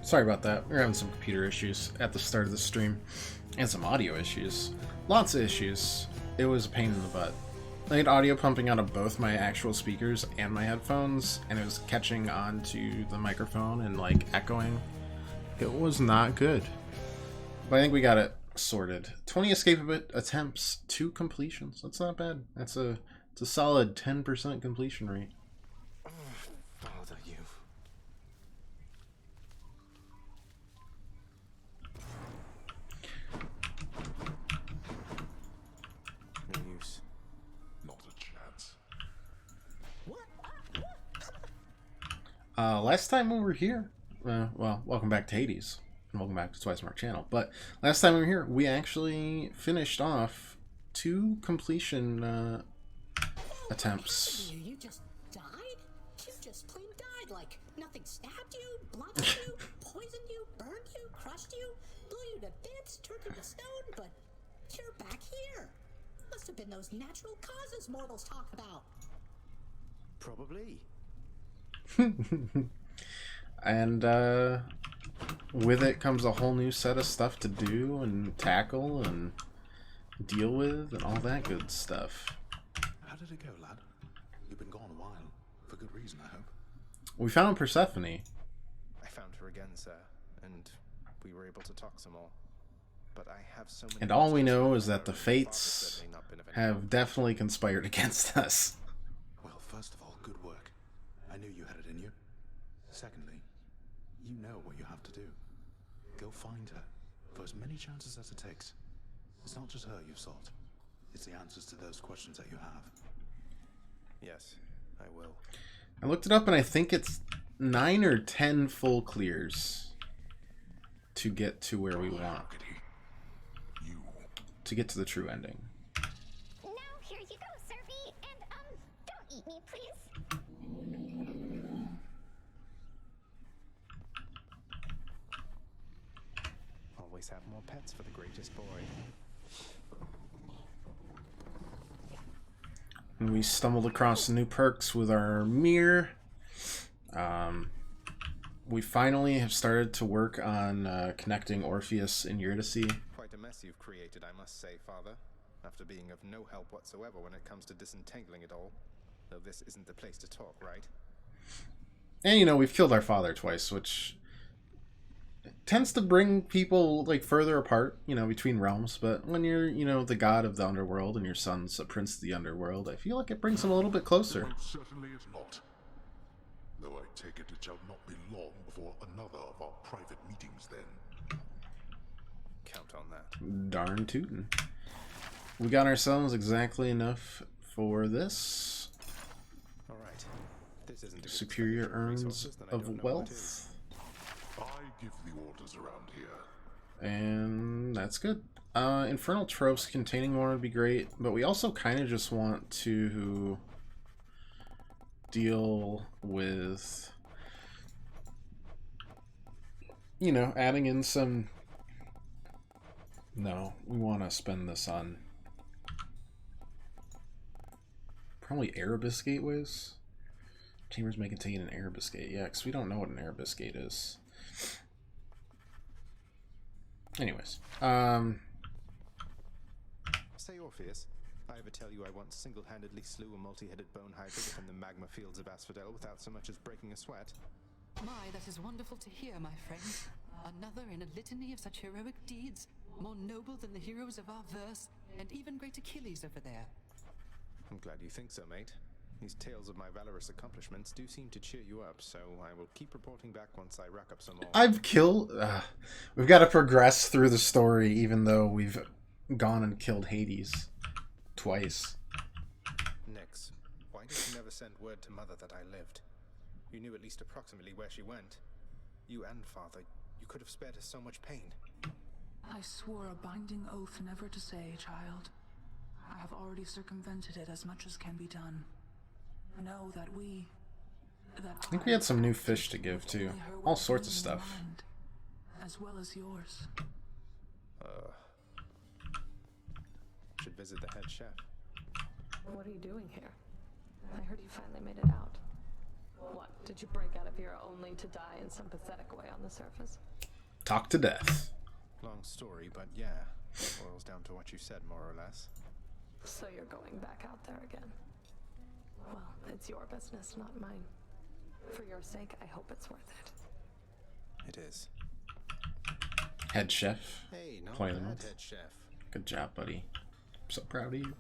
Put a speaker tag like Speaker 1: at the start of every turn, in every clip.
Speaker 1: Sorry about that. We're having some computer issues at the start of the stream. And some audio issues. Lots of issues. It was a pain in the butt. I had audio pumping out of both my actual speakers and my headphones, and it was catching onto the microphone and like echoing. It was not good. But I think we got it sorted. 20 escape attempts, 2 completions. That's not bad. It's a solid 10% completion rate.
Speaker 2: Father, you. No use.
Speaker 3: Not a chance.
Speaker 1: Last time we were here, well, welcome back to Hades, and welcome back to Twice Mark channel. But last time we were here, we actually finished off 2 completion attempts.
Speaker 4: You just died? You just plain died. Like nothing stabbed you, blinded you, poisoned you, burned you, crushed you, blew you to bits, turned you to stone, but you're back here. Must have been those natural causes mortals talk about.
Speaker 2: Probably.
Speaker 1: And with it comes a whole new set of stuff to do and tackle and deal with and all that good stuff.
Speaker 3: How did it go, lad? You've been gone a while. For good reason, I hope.
Speaker 1: We found Persephone.
Speaker 2: I found her again, sir, and we were able to talk some more. But I have so many.
Speaker 1: And all we
Speaker 2: questions
Speaker 1: know
Speaker 2: for
Speaker 1: is
Speaker 2: her,
Speaker 1: that the
Speaker 2: and
Speaker 1: fates
Speaker 2: Father's certainly not been of any
Speaker 1: have
Speaker 2: help.
Speaker 1: definitely conspired against us.
Speaker 3: Well, first of all, good work. I knew you had it in you. Secondly, you know what you have to do. Go find her, for as many chances as it takes. It's not just her you've sought. It's the answers to those questions that you have.
Speaker 2: Yes, I will.
Speaker 1: I looked it up and I think it's 9 or 10 full clears to get to where we want.
Speaker 3: Rackety. You.
Speaker 1: To get to the true ending.
Speaker 5: Now here you go, Survey, and don't eat me, please.
Speaker 2: Always have more pets for the greatest boy.
Speaker 1: And we stumbled across new perks with our mirror. We finally have started to work on connecting Orpheus and Eurydice.
Speaker 2: Quite a mess you've created, I must say, Father. After being of no help whatsoever when it comes to disentangling it all. Though this isn't the place to talk, right?
Speaker 1: And, you know, we've killed our father twice, which tends to bring people, like, further apart, you know, between realms. But when you're, you know, the god of the underworld and your son's a prince of the underworld, I feel like it brings them a little bit closer.
Speaker 3: Most certainly is not. Though I take it shall not be long before another of our private meetings then.
Speaker 2: Count on that.
Speaker 1: Darn tootin'. We got ourselves exactly enough for this.
Speaker 2: Alright. This isn't a good
Speaker 1: Superior
Speaker 2: expenditure
Speaker 1: urns
Speaker 2: resources, then I don't
Speaker 1: of
Speaker 2: know what
Speaker 1: wealth.
Speaker 2: is.
Speaker 3: I give the orders around here.
Speaker 1: And that's good. Infernal tropes containing more would be great, but we also kind of just want to deal with, you know, adding in some... No, we want to spend this on probably Erebus gateways. Chambers may contain an Erebus gate. Yeah, because we don't know what an Erebus gate is. Anyways,
Speaker 2: Say, Orpheus, I ever tell you I once single-handedly slew a multi-headed bone hydra within the magma fields of Asphodel without so much as breaking a sweat?
Speaker 6: My, that is wonderful to hear, my friend. Another in a litany of such heroic deeds, more noble than the heroes of our verse, and even great Achilles over there.
Speaker 2: I'm glad you think so, mate. These tales of my valorous accomplishments do seem to cheer you up, so I will keep reporting back once I rack up some more.
Speaker 1: I've killed... we've got to progress through the story, even though we've gone and killed Hades twice.
Speaker 2: Nix, why did you never send word to Mother that I lived? You knew at least approximately where she went. You and Father, you could have spared us so much pain.
Speaker 7: I swore a binding oath never to say, child. I have already circumvented it as much as can be done. Know that
Speaker 1: I think we had some new fish to give, too. All sorts of stuff.
Speaker 7: As well as yours.
Speaker 2: Should visit the head chef.
Speaker 8: What are you doing here? I heard you finally made it out. What, did you break out of here only to die in some pathetic way on the surface?
Speaker 1: Talk to death.
Speaker 2: Long story, but yeah. Boils down to what you said, more or less.
Speaker 8: So you're going back out there again. Well, it's your business, not mine. For your sake, I hope it's worth it.
Speaker 2: It is.
Speaker 1: Head chef.
Speaker 2: Hey, not
Speaker 1: Playing
Speaker 2: bad,
Speaker 1: month.
Speaker 2: head chef.
Speaker 1: Good job, buddy. I'm so proud of you.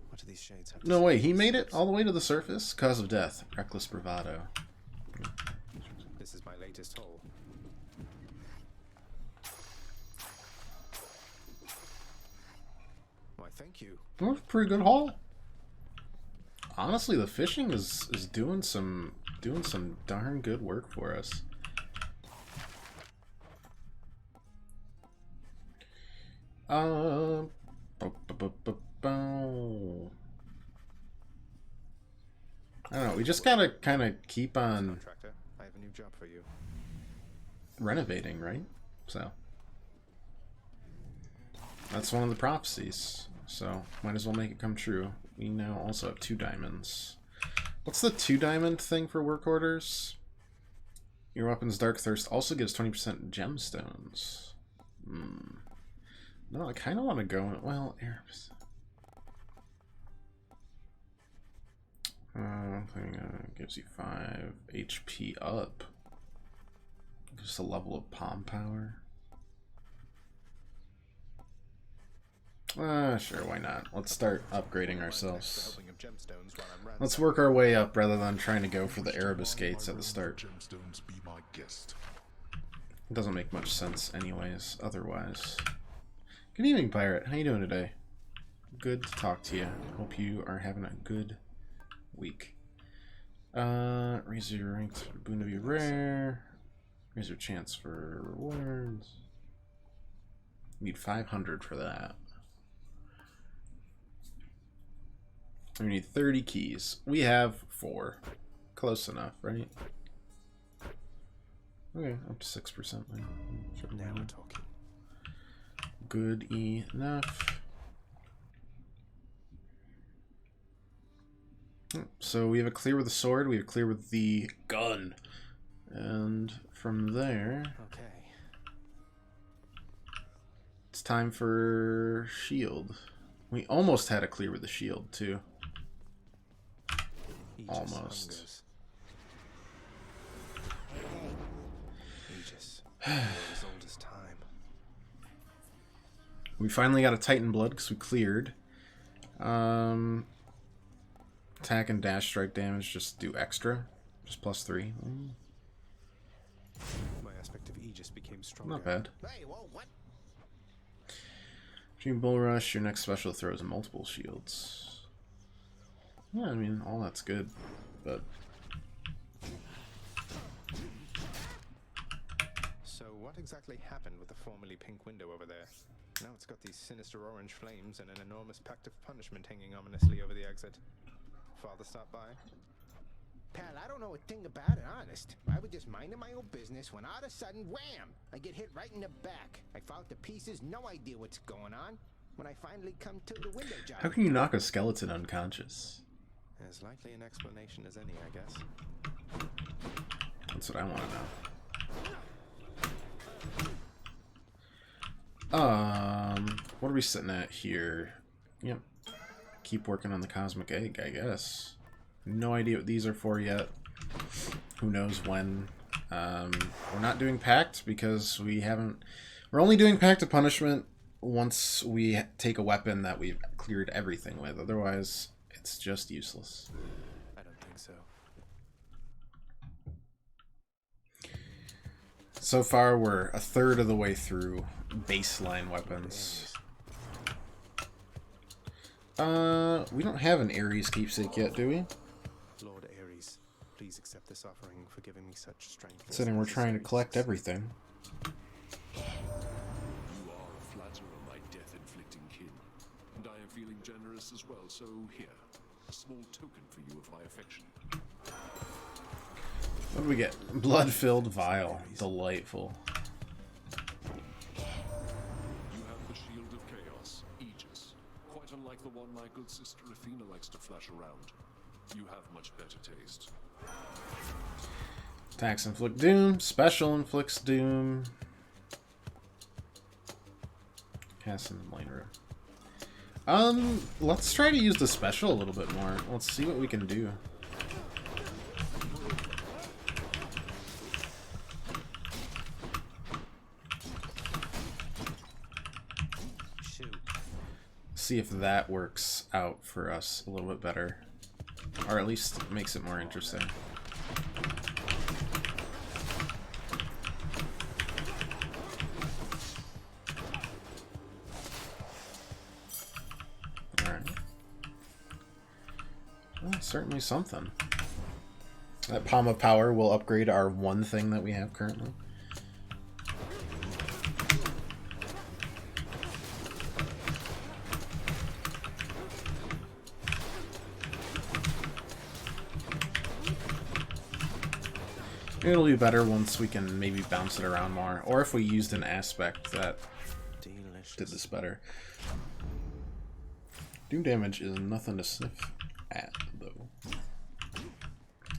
Speaker 2: What do these shades have to
Speaker 1: No
Speaker 2: say
Speaker 1: way,
Speaker 2: for
Speaker 1: he made it
Speaker 2: themselves?
Speaker 1: all the way to the surface? Cause of death. Reckless bravado.
Speaker 2: This is my latest haul. Why, thank you.
Speaker 1: That was a pretty good haul. Honestly, the fishing is doing some darn good work for us. Bo- bo- bo- bo- I don't know. We just gotta kind of keep on
Speaker 2: Contractor, I have a new job for you.
Speaker 1: renovating, right? So that's one of the prophecies. So might as well make it come true. We now also have 2 diamonds. What's the 2 diamond thing for work orders? Your weapon's Dark Thirst also gives 20% gemstones. No, I kind of want to go. Well, Arabs. Thing gives you 5 HP up. Just a level of palm power. Sure, why not? Let's start upgrading ourselves.
Speaker 2: Helping of gemstones while I'm
Speaker 1: Let's work our way up rather than trying to go for the Erebus gates at the start.
Speaker 3: Gemstones, be my guest.
Speaker 1: It doesn't make much sense anyways, otherwise. Good evening, Pirate. How you doing today? Good to talk to you. Hope you are having a good week. Raise your ranks for boon to be rare. Raise your chance for rewards. Need 500 for that. We need 30 keys. We have 4. Close enough, right? Okay, up to 6%.
Speaker 2: Now we're talking.
Speaker 1: Good enough. So we have a clear with the sword, we have clear with the gun. And from there,
Speaker 2: Okay.
Speaker 1: it's time for shield. We almost had a clear with the shield too.
Speaker 2: Aegis
Speaker 1: Almost.
Speaker 2: hungers. Aegis. The world's oldest time.
Speaker 1: We finally got a Titan Blood because we cleared. Attack and dash strike damage just do extra. Just +3.
Speaker 2: My aspect of Aegis became stronger.
Speaker 1: Not bad.
Speaker 2: Hey, whoa, what?
Speaker 1: Dream Bull Rush, your next special throws multiple shields. Yeah, I mean, all that's good, but...
Speaker 2: So what exactly happened with the formerly pink window over there? Now it's got these sinister orange flames and an enormous pact of punishment hanging ominously over the exit. Father stopped by?
Speaker 9: Pal, I don't know a thing about it, honest. I was just minding my own business when all of a sudden, wham! I get hit right in the back. I fall to pieces, no idea what's going on. When I finally come to the window job.
Speaker 1: How can you knock a skeleton unconscious?
Speaker 2: As likely an explanation as any, I guess.
Speaker 1: That's what I want to know. What are we sitting at here? Yep. Keep working on the Cosmic Egg, I guess. No idea what these are for yet. Who knows when. We're not doing Pact because we haven't... We're only doing Pact of Punishment once we take a weapon that we've cleared everything with. Otherwise, it's just useless.
Speaker 2: I don't think so.
Speaker 1: So far, we're a third of the way through baseline weapons. We don't have an Ares keepsake yet, do we?
Speaker 2: Lord Ares, please accept this offering for giving me such strength.
Speaker 1: Considering we're trying to collect everything.
Speaker 10: You are a flatterer, my death-inflicting kin, and I am feeling generous as well, so here, a small token for you of my affection.
Speaker 1: What do we get? Blood-filled vial. Delightful.
Speaker 10: You have the Shield of Chaos, Aegis. Quite unlike the one my good sister Athena likes to flash around. You have much better taste.
Speaker 1: Attacks inflict doom. Special inflicts doom. Cast in the lane room. Let's try to use the special a little bit more. Let's see what we can do. See if that works out for us a little bit better. Or at least makes it more interesting. Alright. Well, certainly something. That Palm of Power will upgrade our one thing that we have currently. It'll be better once we can maybe bounce it around more, or if we used an aspect that did this better. Doom damage is nothing to sniff at, though.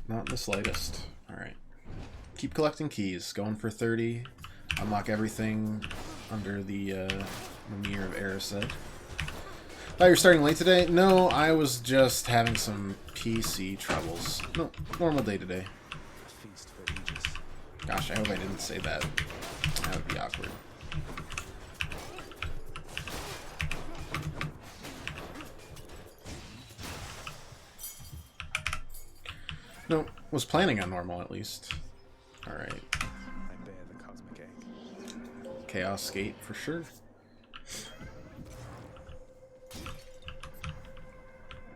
Speaker 1: Not in the slightest. Alright. Keep collecting keys. Going for 30. Unlock everything under the Mimir of Erised. Thought you were starting late today? No, I was just having some PC troubles. No, normal day today. Gosh, I hope I didn't say that. That would be awkward. No, was planning on normal at least. Alright.
Speaker 2: I bear the cosmic egg.
Speaker 1: Chaos Skate for sure.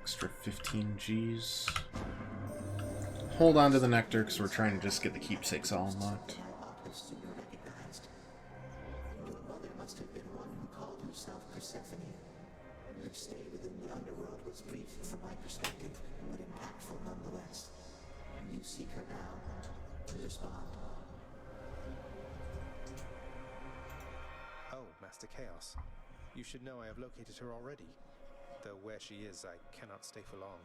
Speaker 1: Extra 15 Gs. Hold on to the nectar because we're trying to just get the keepsakes all unlocked.
Speaker 2: Oh, Master Chaos. You should know I have located her already. Though where she is, I cannot stay for long.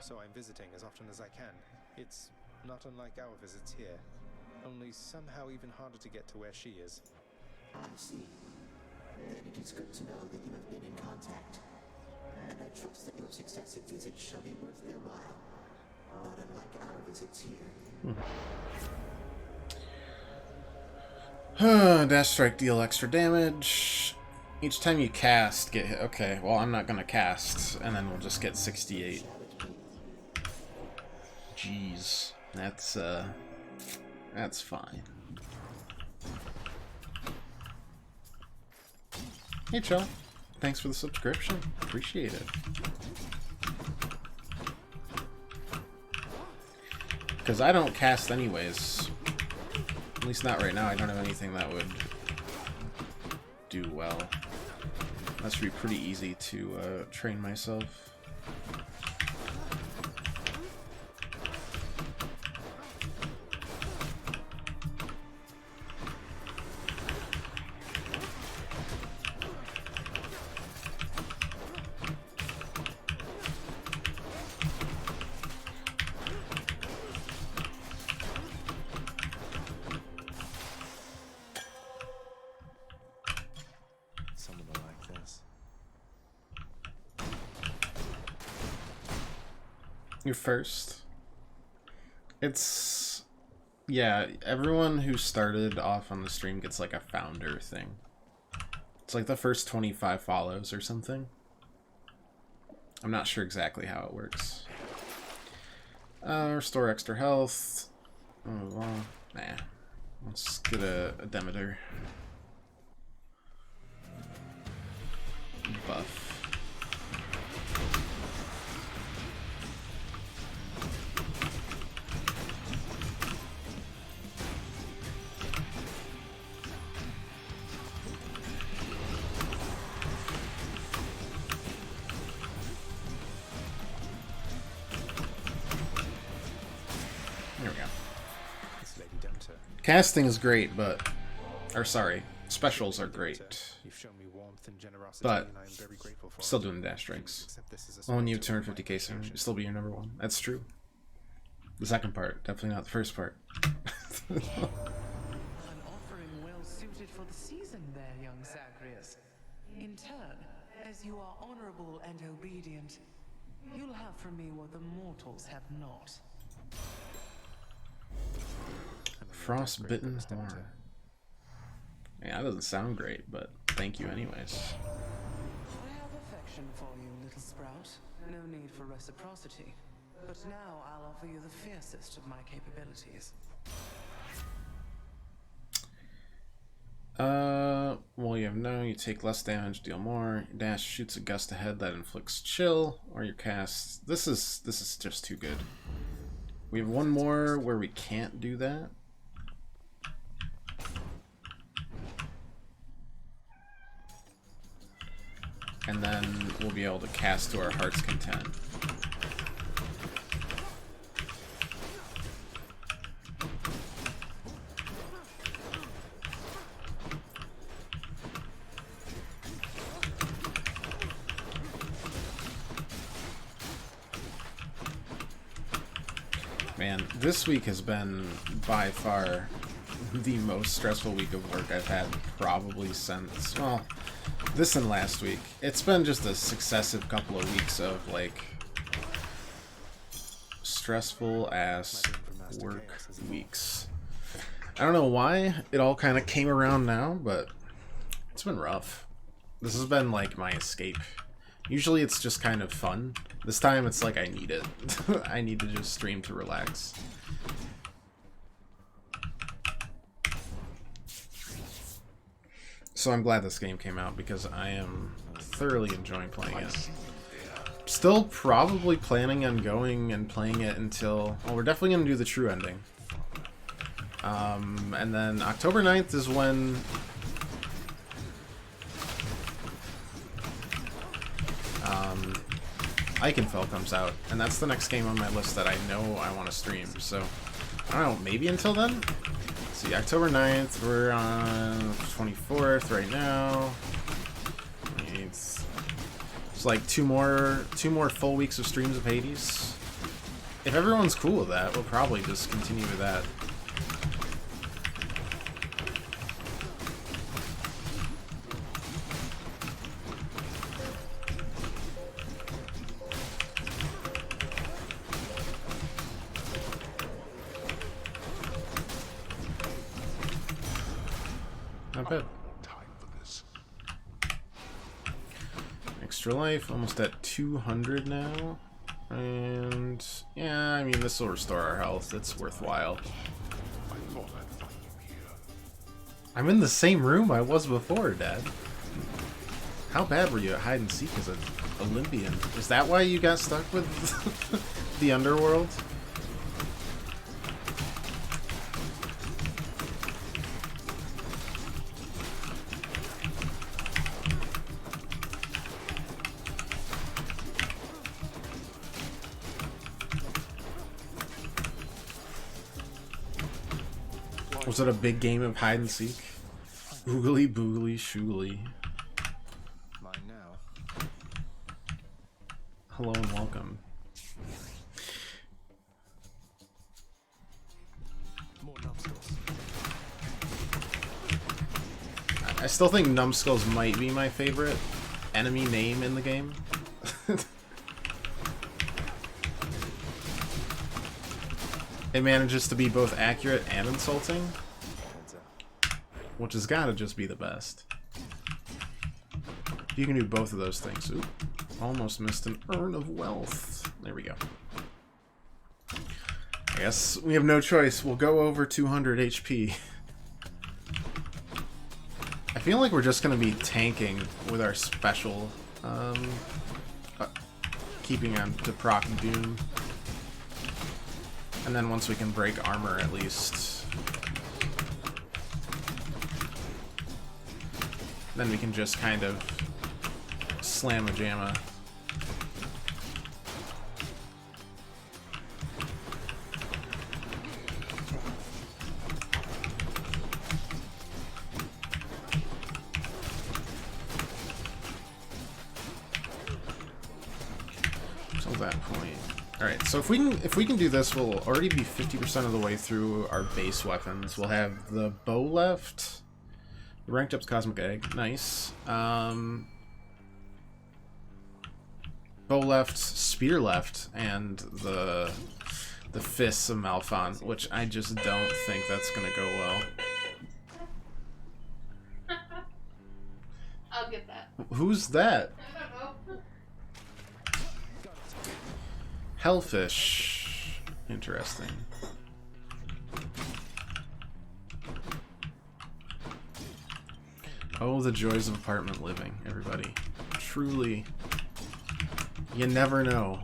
Speaker 2: So I'm visiting as often as I can. It's not unlike our visits here, only somehow even harder to get to where she is.
Speaker 11: I see. Then it is good to know that you have been in contact. And I trust that your successive visits shall be worth their while. Not unlike our visits here.
Speaker 1: Dash Strike, deal extra damage. Each time you cast, get hit. Okay, well, I'm not gonna cast, and then we'll just get 68. Jeez, that's fine. Hey, Cho. Thanks for the subscription. Appreciate it. Because I don't cast anyways. At least not right now. I don't have anything that would do well. That should be pretty easy to train myself. You're first. It's... yeah, everyone who started off on the stream gets like a founder thing. It's like the first 25 follows or something. I'm not sure exactly how it works. Restore extra health. Oh, well, nah. Let's get a Demeter. Buff. Casting is great, but... or sorry, specials are great. But, still doing dash strikes. Well, when you have 250k, so you'll still be your number one. That's true. The second part, definitely not the first part.
Speaker 12: An offering well suited for the season there, young Zagreus. In turn, as you are honorable and obedient, you'll have from me what the mortals have not.
Speaker 1: Frostbitten horn. Yeah, that doesn't sound great, but thank you anyways.
Speaker 12: I have affection for you, little sprout. No need for reciprocity. But now I'll offer you the fiercest of my capabilities.
Speaker 1: Well, you have no, you take less damage, deal more. Your dash shoots a gust ahead that inflicts chill, or your cast. This is just too good. We have one more where we can't do that. And then we'll be able to cast to our heart's content. Man, this week has been by far the most stressful week of work I've had probably since, well, this and last week. It's been just a successive couple of weeks of, like, stressful ass work weeks. I don't know why it all kind of came around now, but it's been rough. This has been, like, my escape. Usually it's just kind of fun. This time it's like I need it. I need to just stream to relax. So I'm glad this game came out because I am thoroughly enjoying playing it. Still probably planning on going and playing it until... Well, we're definitely going to do the true ending. And then October 9th is when... Eichenfell comes out, and that's the next game on my list that I know I want to stream, so I don't know, maybe until then? Let's see, October 9th, we're on 24th right now. It's like two more full weeks of streams of Hades. If everyone's cool with that, we'll probably just continue with that. Not bad. Extra life, almost at 200 now. And yeah, I mean, this will restore our health. It's worthwhile. I'm in the same room I was before, Dad. How bad were you at hide and seek as an Olympian? Is that why you got stuck with the underworld? Was it a big game of hide and seek? Oogly boogly shoogly.
Speaker 2: Mine now.
Speaker 1: Hello and welcome.
Speaker 2: More numbskulls.
Speaker 1: I still think Numbskulls might be my favorite enemy name in the game. It manages to be both accurate and insulting, which has got to just be the best. You can do both of those things. Oop, almost missed an urn of wealth. There we go. I guess we have no choice. We'll go over 200 HP. I feel like we're just going to be tanking with our special, keeping on to proc Doom. And then once we can break armor, at least, then we can just kind of slam a jamma. Till that point. Alright, so if we can do this, we'll already be 50% of the way through our base weapons. We'll have the bow left, the ranked up's Cosmic Egg, nice. Bow left, spear left, and the fists of Malphon, which I just don't think that's gonna go well.
Speaker 13: I'll get that.
Speaker 1: Who's that?
Speaker 13: I don't know.
Speaker 1: Hellfish. Interesting. Oh, the joys of apartment living, everybody. Truly, you never know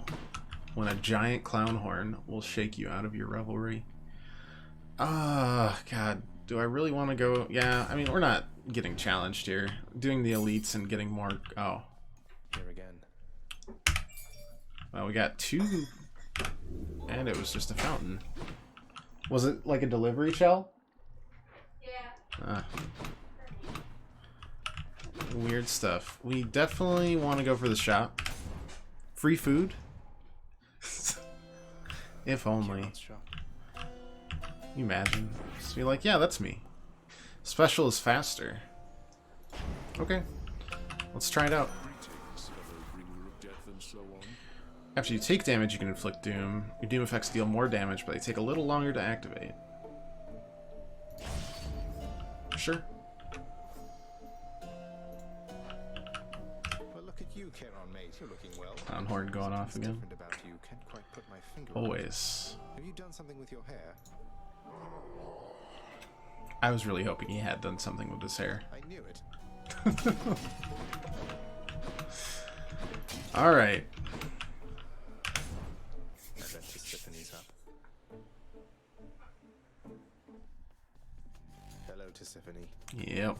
Speaker 1: when a giant clown horn will shake you out of your revelry. Ah, God. Do I really want to go? Yeah, I mean, we're not getting challenged here. Doing the elites and getting more... Oh.
Speaker 2: Here again.
Speaker 1: Well, we got 2... And it was just a fountain. Was it like a delivery shell? Yeah. Weird stuff. We definitely want to go for the shop. Free food? If only. You imagine? Just be like, yeah, that's me. Special is faster. Okay. Let's try it out. After you take damage, you can inflict doom. Your doom effects deal more damage, but they take a little longer to activate. Sure.
Speaker 2: Well, look at you, Charon mate. You're looking well.
Speaker 1: Clown horn going off again.
Speaker 2: Different about you. Can't quite put my finger on it.
Speaker 1: Always.
Speaker 2: Have you done something with your hair?
Speaker 1: I was really hoping he had done something with his hair.
Speaker 2: I knew it.
Speaker 1: Alright.
Speaker 2: I bet Tissiphane's up. Hello, Tisiphone.
Speaker 1: Yep.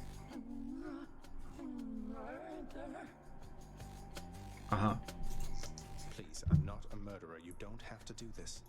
Speaker 1: Uh-huh.
Speaker 2: Please, I'm not a murderer. You don't have to do this.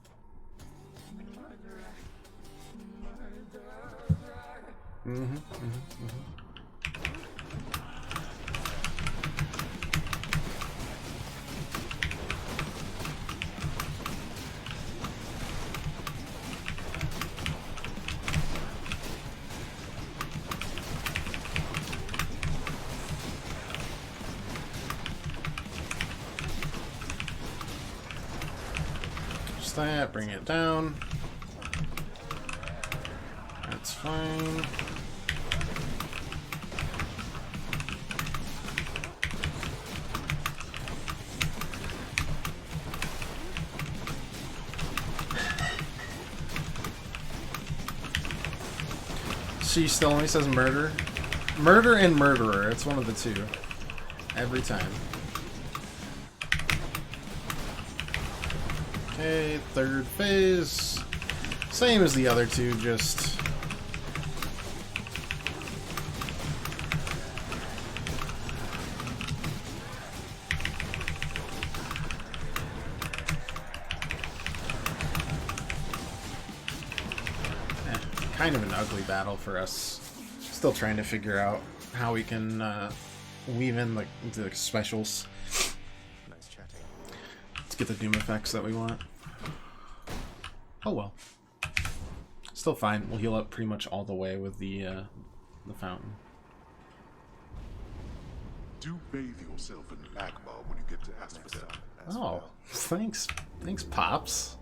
Speaker 1: Just that, bring it down. That's fine. She still only says murder. Murder and murderer. It's one of the two. Every time. Okay, third phase. Same as the other two, just... kind of an ugly battle for us. Still trying to figure out how we can weave in the specials.
Speaker 2: Nice chatting.
Speaker 1: Let's get the doom effects that we want. Oh well. Still fine. We'll heal up pretty much all the way with the fountain.
Speaker 10: Do bathe yourself in magma when you get to Asphodel.
Speaker 1: Oh, thanks. Thanks, Pops.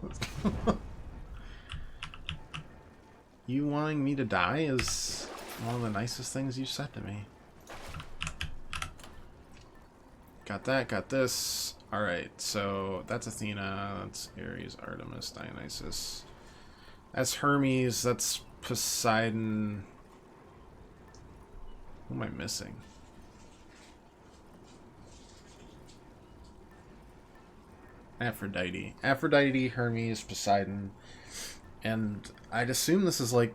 Speaker 1: You wanting me to die is one of the nicest things you said to me. Got that, got this. Alright, so that's Athena, that's Ares, Artemis, Dionysus. That's Hermes, that's Poseidon. Who am I missing? Aphrodite. Aphrodite, Hermes, Poseidon. And I'd assume this is like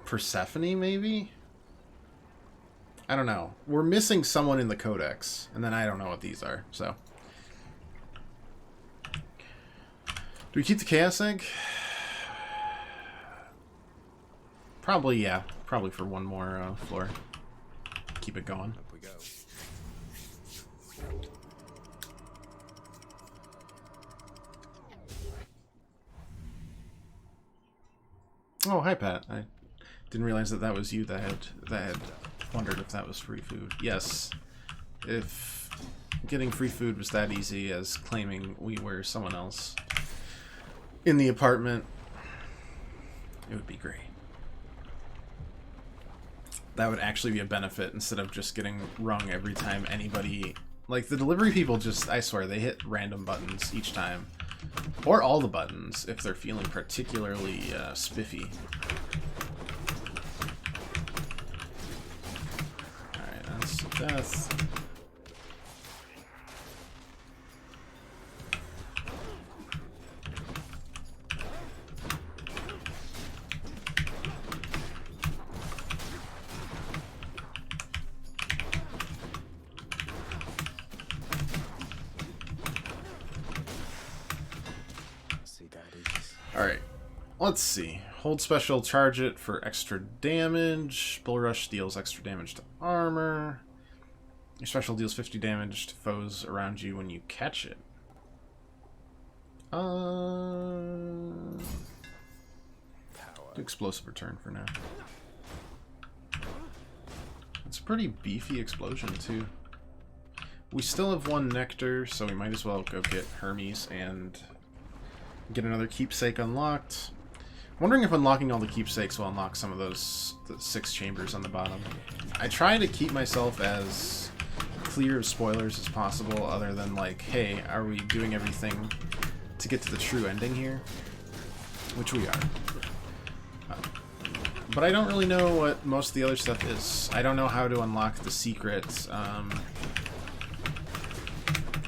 Speaker 1: Persephone, maybe? I don't know. We're missing someone in the Codex, and then I don't know what these are, so. Do we keep the Chaos Egg? Probably, yeah. Probably for one more floor. Keep it going.
Speaker 2: Up we go.
Speaker 1: Oh, hi Pat. I didn't realize that that was you that had wondered if that was free food. Yes. If getting free food was that easy as claiming we were someone else in the apartment, it would be great. That would actually be a benefit instead of just getting rung every time anybody... Like, the delivery people just, I swear, they hit random buttons each time. Or all the buttons, if they're feeling particularly spiffy. Alright, that's death. Alright, let's see. Hold special, charge it for extra damage. Bull Rush deals extra damage to armor. Your special deals 50 damage to foes around you when you catch it. Do explosive return for now. It's a pretty beefy explosion, too. We still have one nectar, so we might as well go get Hermes and get another keepsake unlocked. Wondering if unlocking all the keepsakes will unlock some of those 6 chambers on the bottom. I try to keep myself as clear of spoilers as possible, other than like, hey, are we doing everything to get to the true ending here? Which we are. But I don't really know what most of the other stuff is. I don't know how to unlock the secret,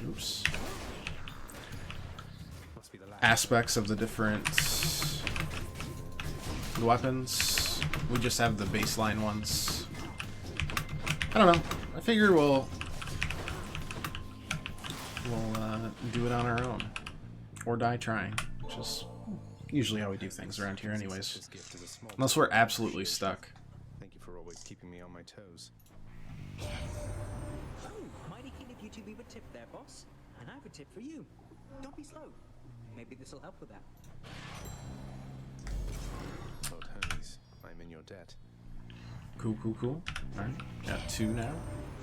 Speaker 1: oops. Aspects of the different weapons. We just have the baseline ones. I don't know. I figure we'll do it on our own. Or die trying, which is usually how we do things around here anyways. Unless we're absolutely stuck.
Speaker 2: Thank you for always keeping me on my toes.
Speaker 13: Oh, mighty keen of you to leave a tip there, boss. And I have a tip for you. Don't be slow. Maybe this will help with that.
Speaker 2: Lord Hermes, I'm in your debt.
Speaker 1: Cool, cool, cool. Alright, got 2 now.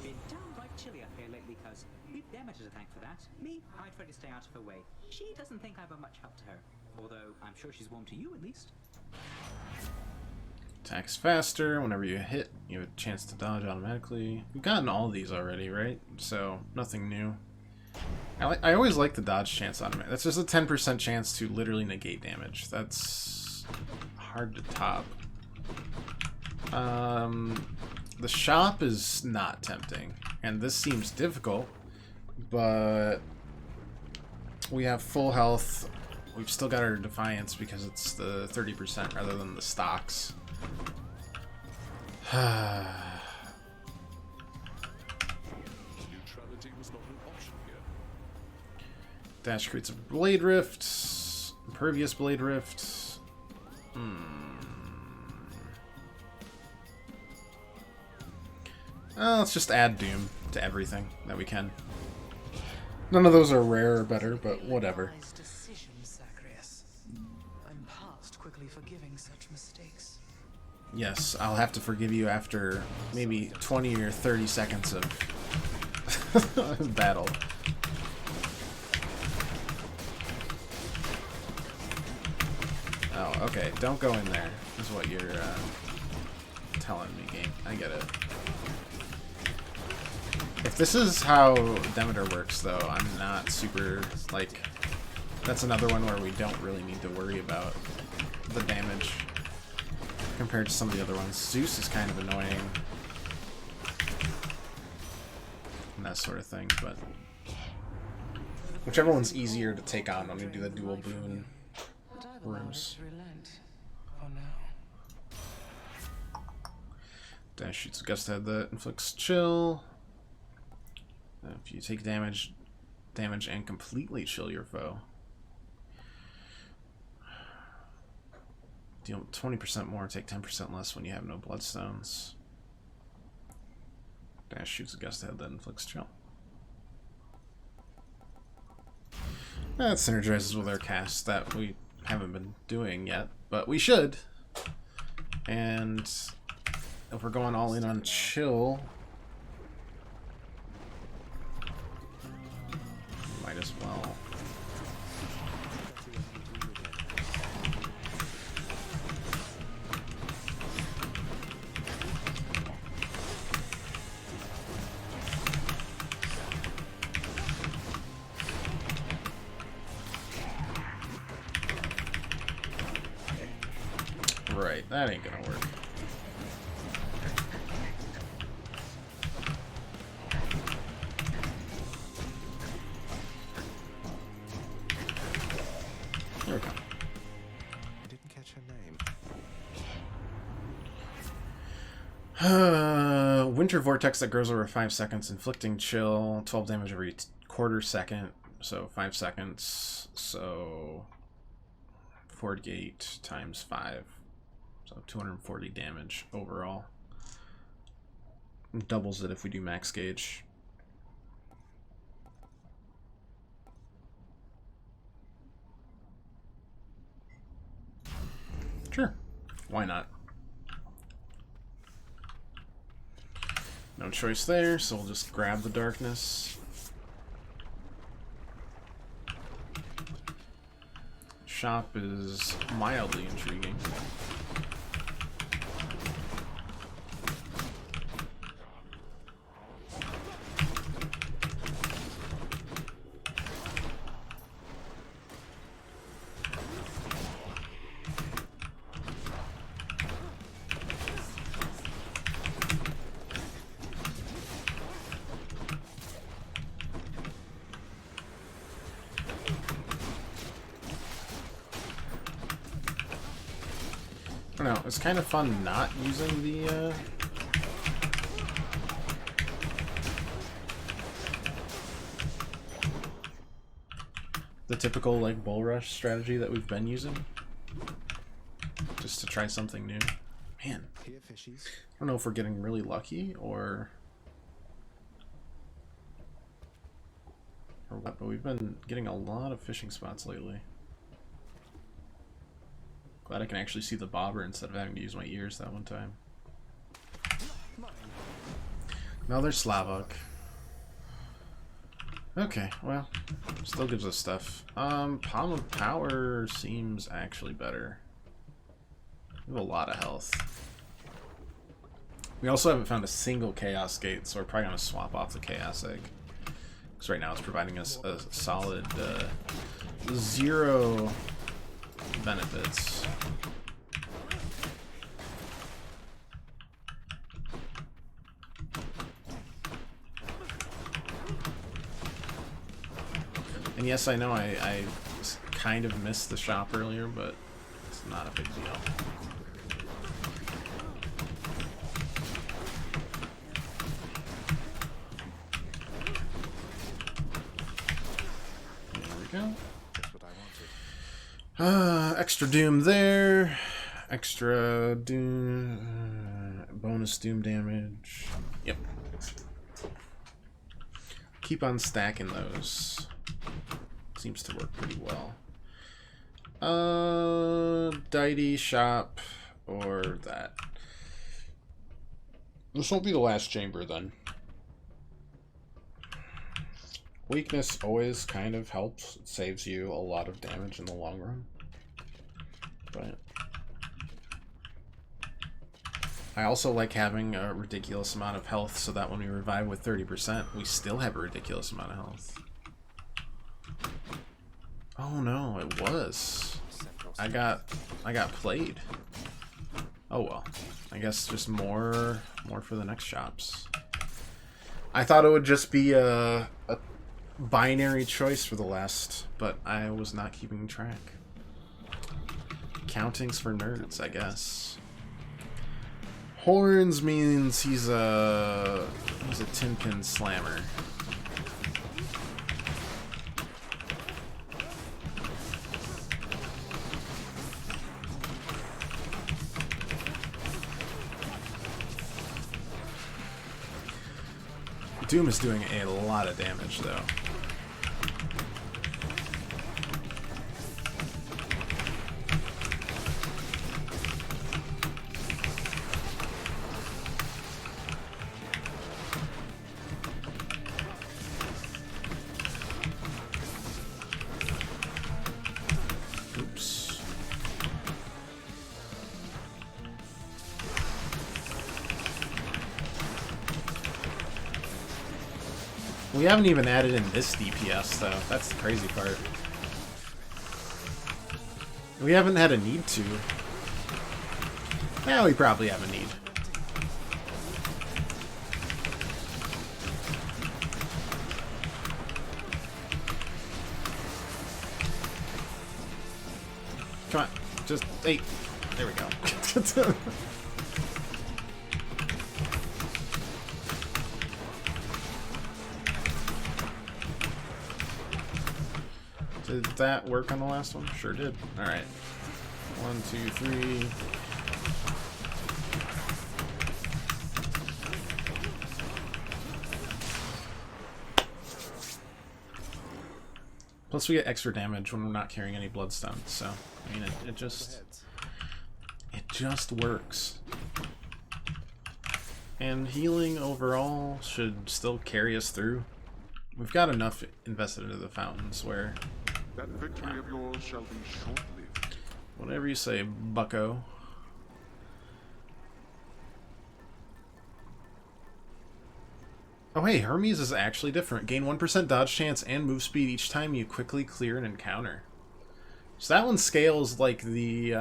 Speaker 13: Been downright chilly up here lately, cuz. We've Demeter to thank for that. Me, I try to stay out of her way. She doesn't think I'm a much help to her. Although, I'm sure she's warm to you, at least.
Speaker 1: Attacks faster. Whenever you hit, you have a chance to dodge automatically. We've gotten all of these already, right? So, nothing new. I always like the dodge chance automatic. That's just a 10% chance to literally negate damage. That's hard to top. The shop is not tempting. And this seems difficult. But we have full health. We've still got our Defiance because it's the 30% rather than the stocks.
Speaker 10: Neutrality was not an option here.
Speaker 1: Dash creates a Blade Rift. Impervious Blade Rift. Let's just add Doom to everything that we can. None of those are rare or better, but whatever.
Speaker 12: I'm past quickly forgiving such mistakes.
Speaker 1: Yes, I'll have to forgive you after maybe 20 or 30 seconds of battle. Oh, okay. Don't go in there, is what you're telling me, game. I get it. If this is how Demeter works, though, I'm not super, like... That's another one where we don't really need to worry about the damage compared to some of the other ones. Zeus is kind of annoying. And that sort of thing, but... Whichever one's easier to take on when we do the dual boon rooms. Dash shoots a gust head that inflicts chill. If you take damage and completely chill your foe. Deal 20% more, take 10% less when you have no bloodstones. Dash shoots a gust head that inflicts chill. That synergizes with our cast that we haven't been doing yet, but we should. And if we're going all in on chill, might as well. Right, that ain't gonna work. There we go.
Speaker 2: I didn't catch her name.
Speaker 1: Winter Vortex that grows over 5 seconds, inflicting chill, 12 damage every quarter second, so 5 seconds, so 48 times 5. So 240 damage overall. Doubles it if we do max gauge. Sure. Why not? No choice there, so we'll just grab the darkness. Shop is mildly intriguing. I don't know, it's kind of fun not using the typical like bull rush strategy that we've been using. Just to try something new. Man, I don't know if we're getting really lucky or what, but we've been getting a lot of fishing spots lately. Glad I can actually see the bobber instead of having to use my ears that one time. Another Slavok. Okay, well, still gives us stuff. Palm of Power seems actually better. We have a lot of health. We also haven't found a single Chaos Gate, so we're probably going to swap off the Chaos Egg. Because right now it's providing us a solid 0 benefits. And yes, I know I kind of missed the shop earlier, but it's not a big deal. There we go.
Speaker 2: That's what I wanted.
Speaker 1: Extra Doom there. Extra Doom. Bonus Doom damage. Yep. Keep on stacking those. Seems to work pretty well. Deity, Shop, or that. This won't be the last chamber then. Weakness always kind of helps. It saves you a lot of damage in the long run. But I also like having a ridiculous amount of health so that when we revive with 30%, we still have a ridiculous amount of health. Oh no, it was. I got played. Oh well. I guess just more for the next shops. I thought it would just be a binary choice for the last, but I was not keeping track. Counting's for nerds, I guess. Horns means he's a tin pin slammer. Doom is doing a lot of damage, though. We haven't even added in this DPS, though. That's the crazy part. We haven't had a need to. Well, we probably have a need. Come on. Just, hey. There we go. Did that work on the last one? Sure did. Alright. 1, 2, 3. Plus we get extra damage when we're not carrying any bloodstones, so I mean it just works. And healing overall should still carry us through. We've got enough invested into the fountains where
Speaker 10: that victory of yours shall be short-lived.
Speaker 1: Whatever you say, bucko. Oh hey, Hermes is actually different. Gain 1% dodge chance and move speed each time you quickly clear an encounter. So that one scales like the,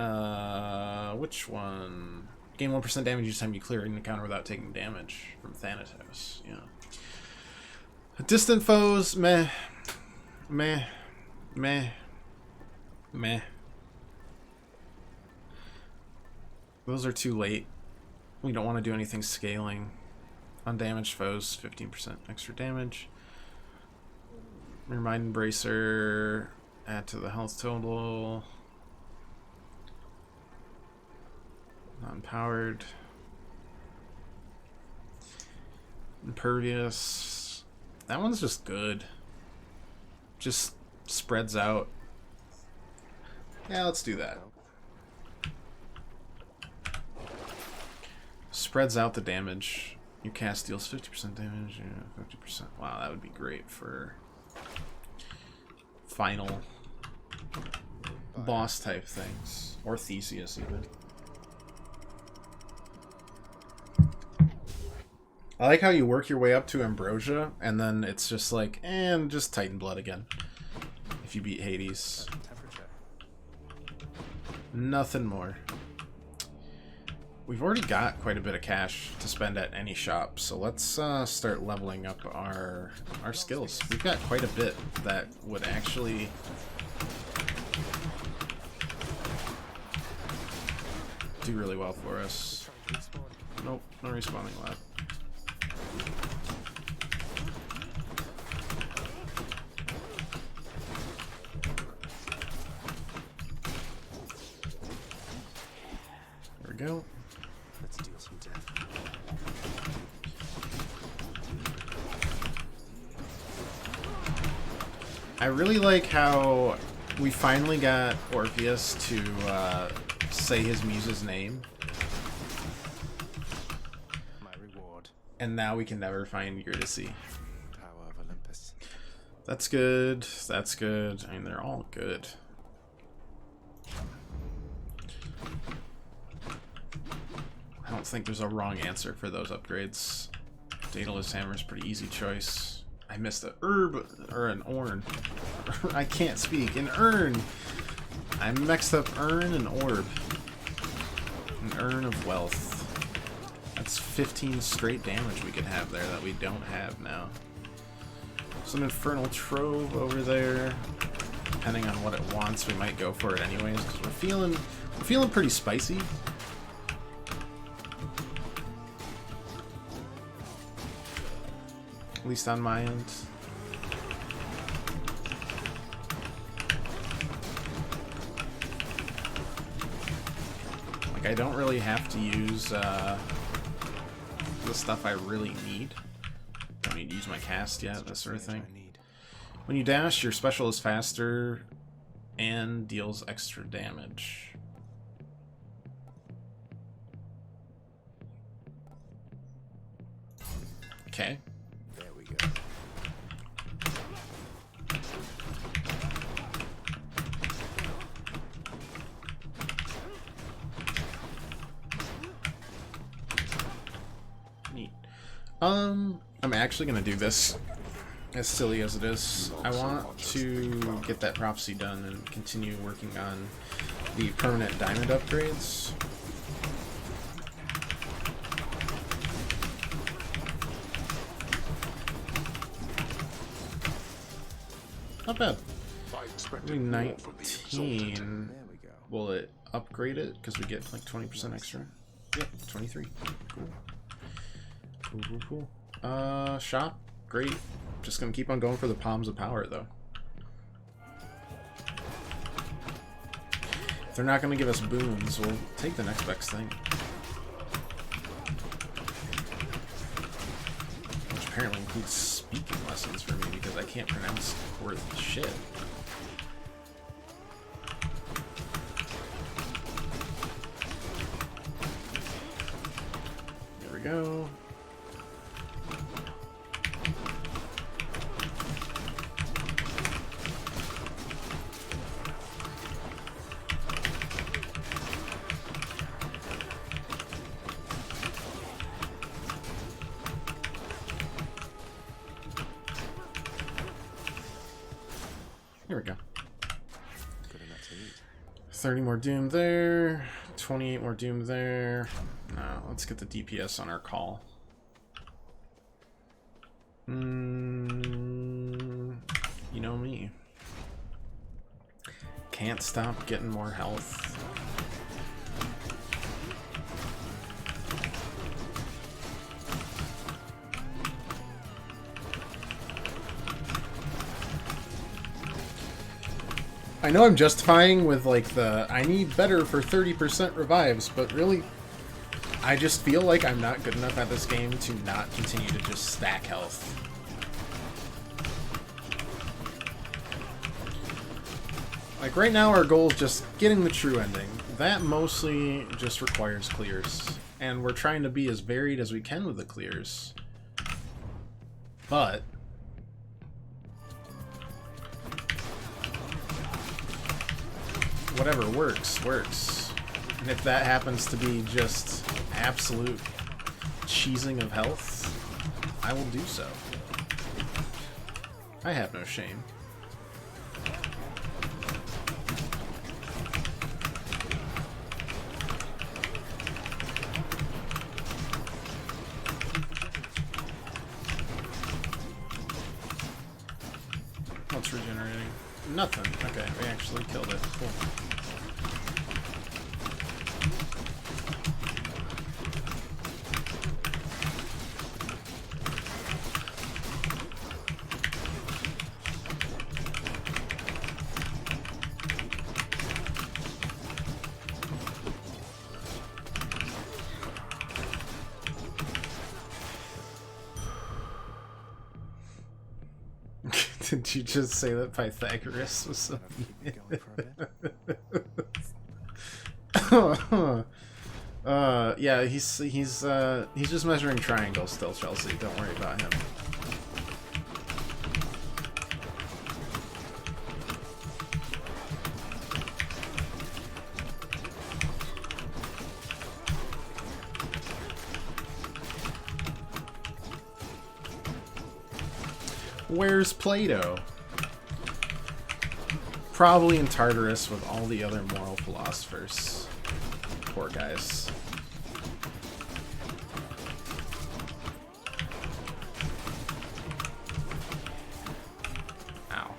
Speaker 1: which one? Gain 1% damage each time you clear an encounter without taking damage from Thanatos, yeah. Distant foes, meh. Meh. Meh. Meh. Those are too late. We don't want to do anything scaling. Undamaged foes, 15% extra damage. Remind Embracer, add to the health total. Non-powered. Impervious. That one's just good. Just spreads out. Yeah, let's do that. Spreads out the damage. Your cast deals 50% damage. Yeah, 50%. Wow, that would be great for final boss type things. Or Theseus even. I like how you work your way up to Ambrosia, and then it's just like, and just Titan Blood again. If you beat Hades. Nothing more. We've already got quite a bit of cash to spend at any shop, so let's start leveling up our skills. We've got quite a bit that would actually do really well for us. Nope, no respawning lab. There we go.
Speaker 2: Let's deal some death.
Speaker 1: I really like how we finally got Orpheus to say his muse's name.
Speaker 2: My reward.
Speaker 1: And now we can never find Eurydice.
Speaker 2: Power of Olympus.
Speaker 1: That's good. That's good. I mean, they're all good. I don't think there's a wrong answer for those upgrades. Daedalus Hammer's pretty easy choice. I missed a herb, or an orn. I can't speak. An urn! I mixed up urn and orb. An urn of wealth. That's 15 straight damage we could have there that we don't have now. Some infernal trove over there. Depending on what it wants, we might go for it anyways, because we're feeling pretty spicy. At least on my end. Like, I don't really have to use the stuff I really need. Don't need to use my cast yet, that sort of thing. When you dash, your special is faster and deals extra damage. Okay.
Speaker 2: There we go.
Speaker 1: Neat. I'm actually gonna do this as silly as it is. I want to get that prophecy done and continue working on the permanent diamond upgrades. Not bad. Maybe 19. Will it upgrade it? Because we get like 20% extra. Yep, 23. Cool. Shop. Great. Just gonna keep on going for the palms of power though. If they're not gonna give us boons, we'll take the next best thing. Which apparently includes speaking lessons for me because I can't pronounce worth shit. There we go. Here we go. 30 more doom there. 28 more doom there. Now, let's get the DPS on our call. You know me. Can't stop getting more health. I know I'm justifying with like the I need better for 30% revives, but really I just feel like I'm not good enough at this game to not continue to just stack health. Like right now our goal is just getting the true ending. That mostly just requires clears. And we're trying to be as varied as we can with the clears. But whatever works, works. And if that happens to be just absolute cheesing of health, I will do so. I have no shame. What's regenerating? Nothing. Okay, we actually killed it. Cool. Did you just say that Pythagoras was something? Yeah, he's just measuring triangles still, Chelsea. Don't worry about him. Where's Plato? Probably in Tartarus with all the other moral philosophers. Poor guys. Ow.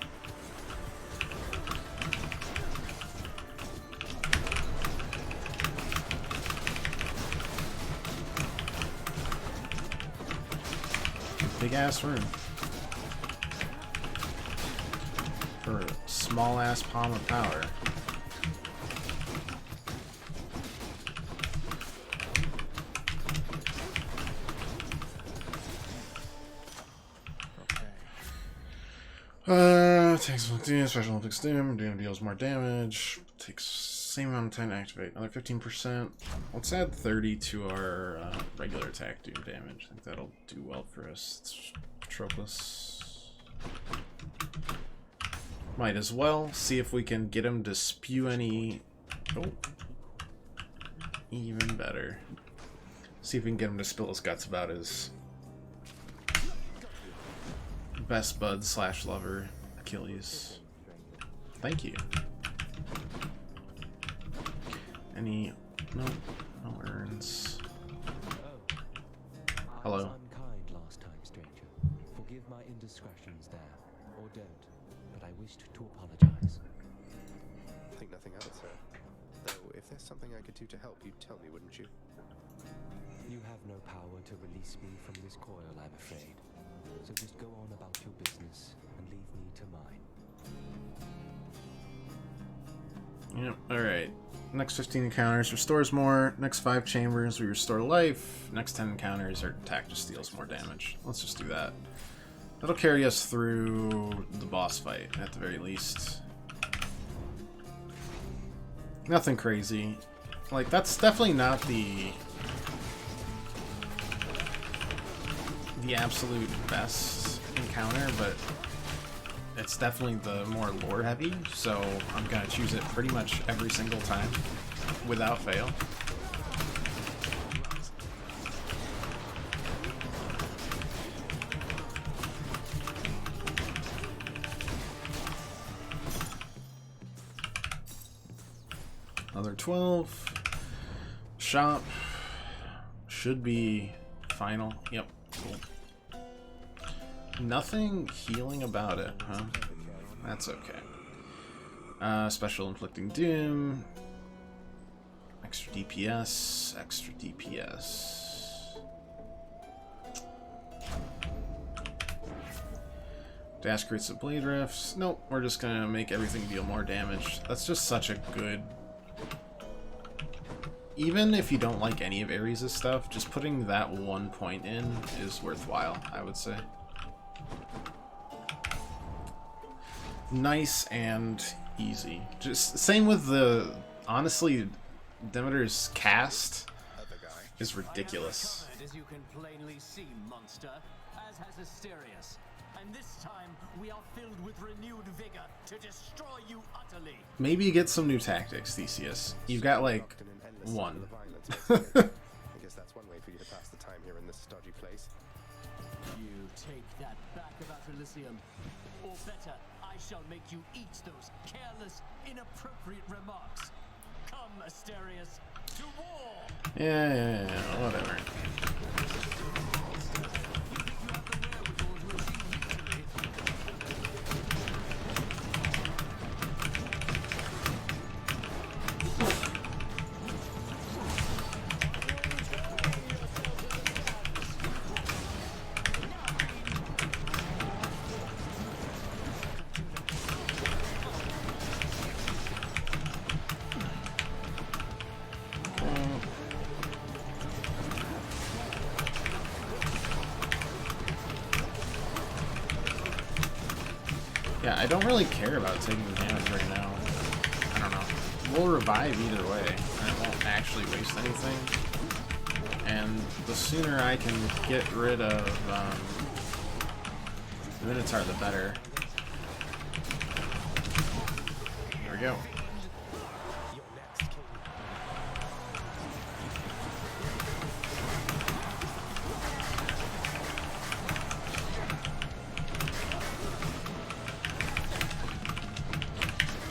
Speaker 1: Big ass room. For a small ass palm of power. Takes 1 damage, Special Olympics Doom deals more damage, takes same amount of time to activate, another 15%. Let's add 30 to our regular attack Doom damage. I think that'll do well for us. It's Patroclus. Might as well see if we can get him to spew any. Oh, even better. See if we can get him to spill his guts about his Best bud / lover, Achilles. Thank you. Any... No urns. Hello.
Speaker 14: Unkind last time, stranger. Forgive my indiscretions there, or don't, but I wished to apologize.
Speaker 2: Think nothing of it, sir. Though, if there's something I could do to help, you'd tell me, wouldn't you?
Speaker 14: You have no power to release me from this coil, I'm afraid. So just go on about your business and leave me to mine.
Speaker 1: Yep, alright. Next 15 encounters restores more. Next 5 chambers we restore life. Next 10 encounters our attack just deals more damage. Let's just do that. That'll carry us through the boss fight, at the very least. Nothing crazy. Like, that's definitely not the absolute best encounter, but it's definitely the more lore heavy, so I'm gonna choose it pretty much every single time, without fail. Another 12. Shop. Should be final. Yep, cool. Nothing healing about it, huh? That's okay. Special Inflicting Doom. Extra DPS. Extra DPS. Dash crits of Blade Rifts. Nope, we're just gonna make everything deal more damage. That's just such a good... Even if you don't like any of Ares' stuff, just putting that 1 point in is worthwhile, I would say. Nice and easy. Just same with the... Honestly, Demeter's cast is ridiculous.
Speaker 15: As you can plainly see, monster, as has Asterius. And this time, we are filled with renewed vigor to destroy you utterly.
Speaker 1: Maybe you get some new tactics, Theseus. You've got, like, one.
Speaker 2: I guess that's one way for you to pass the time here in this stodgy place.
Speaker 15: You take that back about Elysium. Or better, I shall make you eat those careless, inappropriate remarks. Come, Asterius, to war!
Speaker 1: Yeah, whatever. Yeah, I don't really care about taking the damage right now. I don't know. We'll revive either way, and it won't actually waste anything. And the sooner I can get rid of the Minotaur, the better. There we go.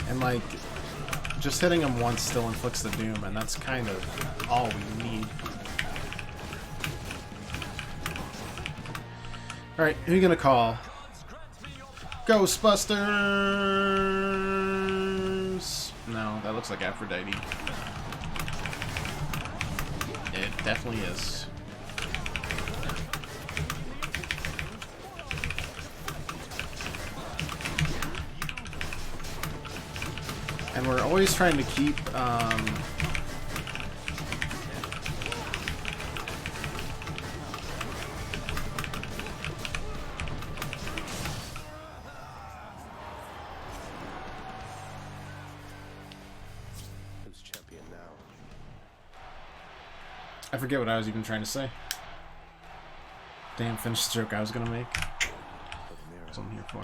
Speaker 1: And like, just hitting him once still inflicts the doom, and that's kind of all we need. Alright, who are you gonna call? Ghostbusters! No, that looks like Aphrodite. It definitely is. And we're always trying to keep,
Speaker 2: Who's champion now?
Speaker 1: I forget what I was even trying to say. Damn, finish the joke I was gonna make. That's what I'm here for.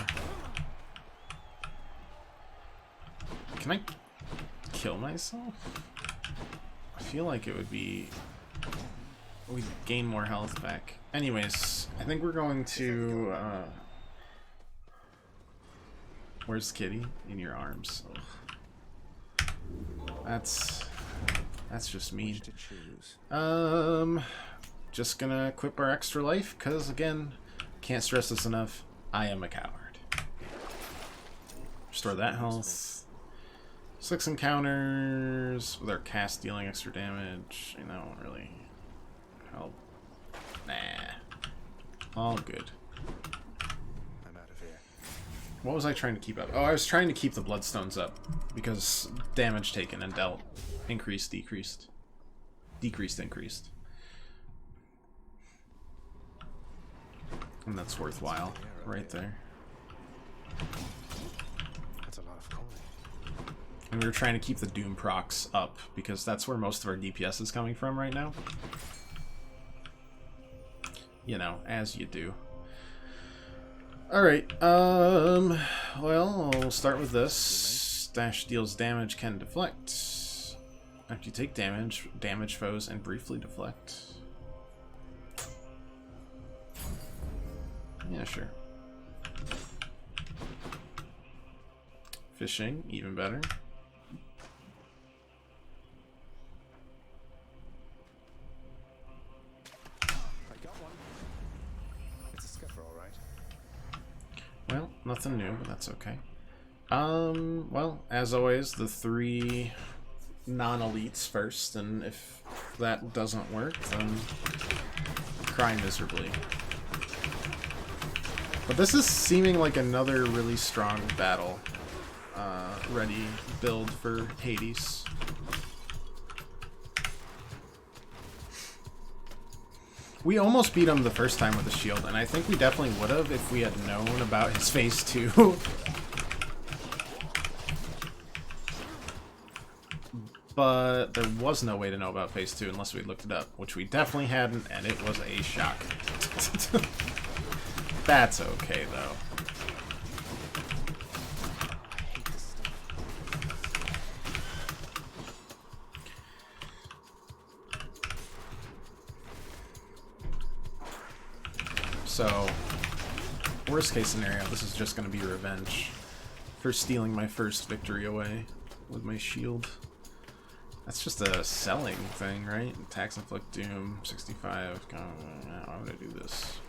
Speaker 1: Can I kill myself? I feel like it would be... we'd gain more health back. Anyways, I think we're going to Where's Kitty? In your arms. Ugh. That's just mean. Just gonna equip our extra life, because again, can't stress this enough, I am a coward. Restore that health. 6 encounters with our cast dealing extra damage. You know, won't really help. Nah. All good.
Speaker 2: I'm out of here.
Speaker 1: What was I trying to keep up? Oh, I was trying to keep the bloodstones up because damage taken and dealt increased, decreased. Decreased, increased. And that's worthwhile right there.
Speaker 2: That's a lot of coin.
Speaker 1: And we were trying to keep the Doom procs up because that's where most of our DPS is coming from right now. You know, as you do. Alright, well, we'll start with this. Dash deals damage, can deflect. After you take damage, damage foes and briefly deflect. Yeah, sure. Fishing, even better.
Speaker 2: I got one. It's a skipper, all right.
Speaker 1: Well, nothing new, but that's okay. Well, as always, the 3 non-elites first, and if that doesn't work, then cry miserably. But this is seeming like another really strong battle ready build for Hades. We almost beat him the first time with the shield, and I think we definitely would have if we had known about his phase 2. But there was no way to know about phase 2 unless we looked it up, which we definitely hadn't, and it was a shock. That's okay, though. So, worst case scenario, this is just going to be revenge for stealing my first victory away with my shield. That's just a selling thing, right? Tax inflict doom, 65. Why would I do this?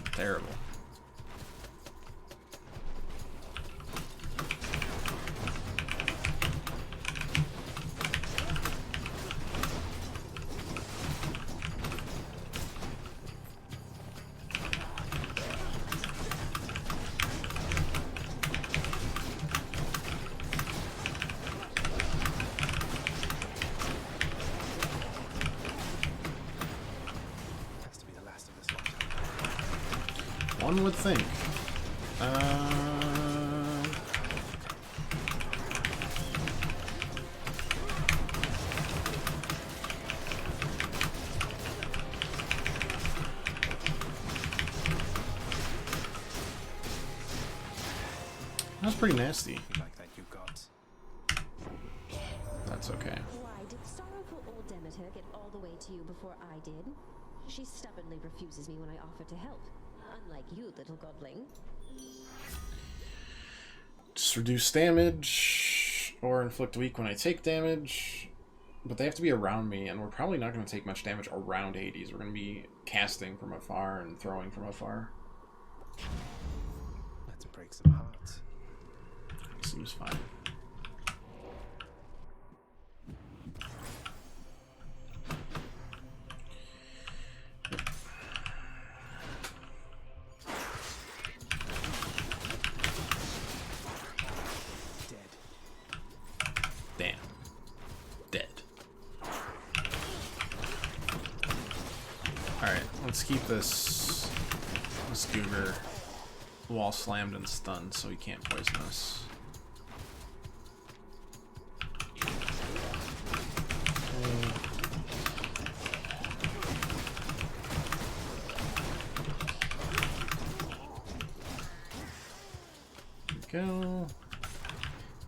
Speaker 1: It's terrible. One would think. That's pretty nasty.
Speaker 2: Like that, you gods.
Speaker 1: That's okay.
Speaker 16: Why did sorrowful old Demeter get all the way to you before I did? She stubbornly refuses me when I offer to help. Unlike you, little godling.
Speaker 1: Just reduce damage or inflict weak when I take damage. But they have to be around me, and we're probably not going to take much damage around Hades. We're going to be casting from afar and throwing from afar.
Speaker 2: Let's break some hearts.
Speaker 1: Seems fine. Damn. Dead. Alright, let's keep this Goober wall slammed and stunned so he can't poison us. There we go.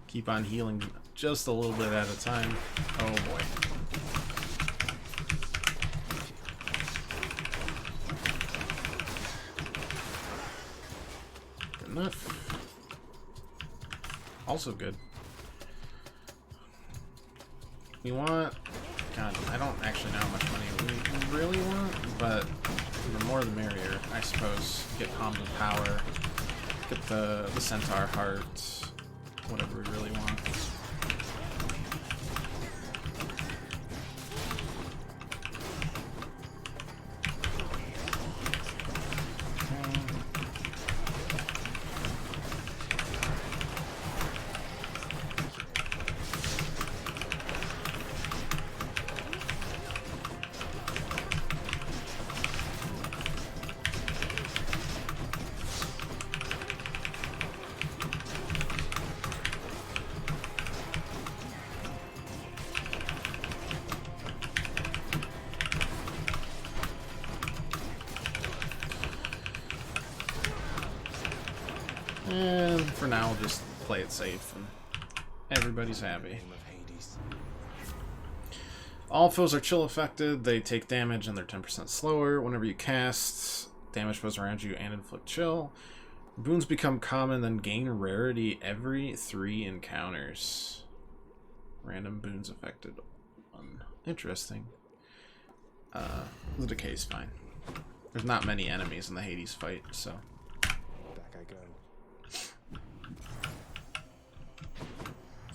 Speaker 1: Keep on healing just a little bit at a time. Oh boy. Good enough. Also good. We want... God, I don't actually know how much money we really want, but the more the merrier, I suppose. Get Palms of Power, get the Centaur Heart, whatever we really want. And for now, we'll just play it safe, and everybody's happy. All foes are chill affected. They take damage, and they're 10% slower. Whenever you cast, damage foes around you and inflict chill. Boons become common, then gain rarity every 3 encounters. Random boons affected. Interesting. The decay's fine. There's not many enemies in the Hades fight, so...
Speaker 2: Back I go.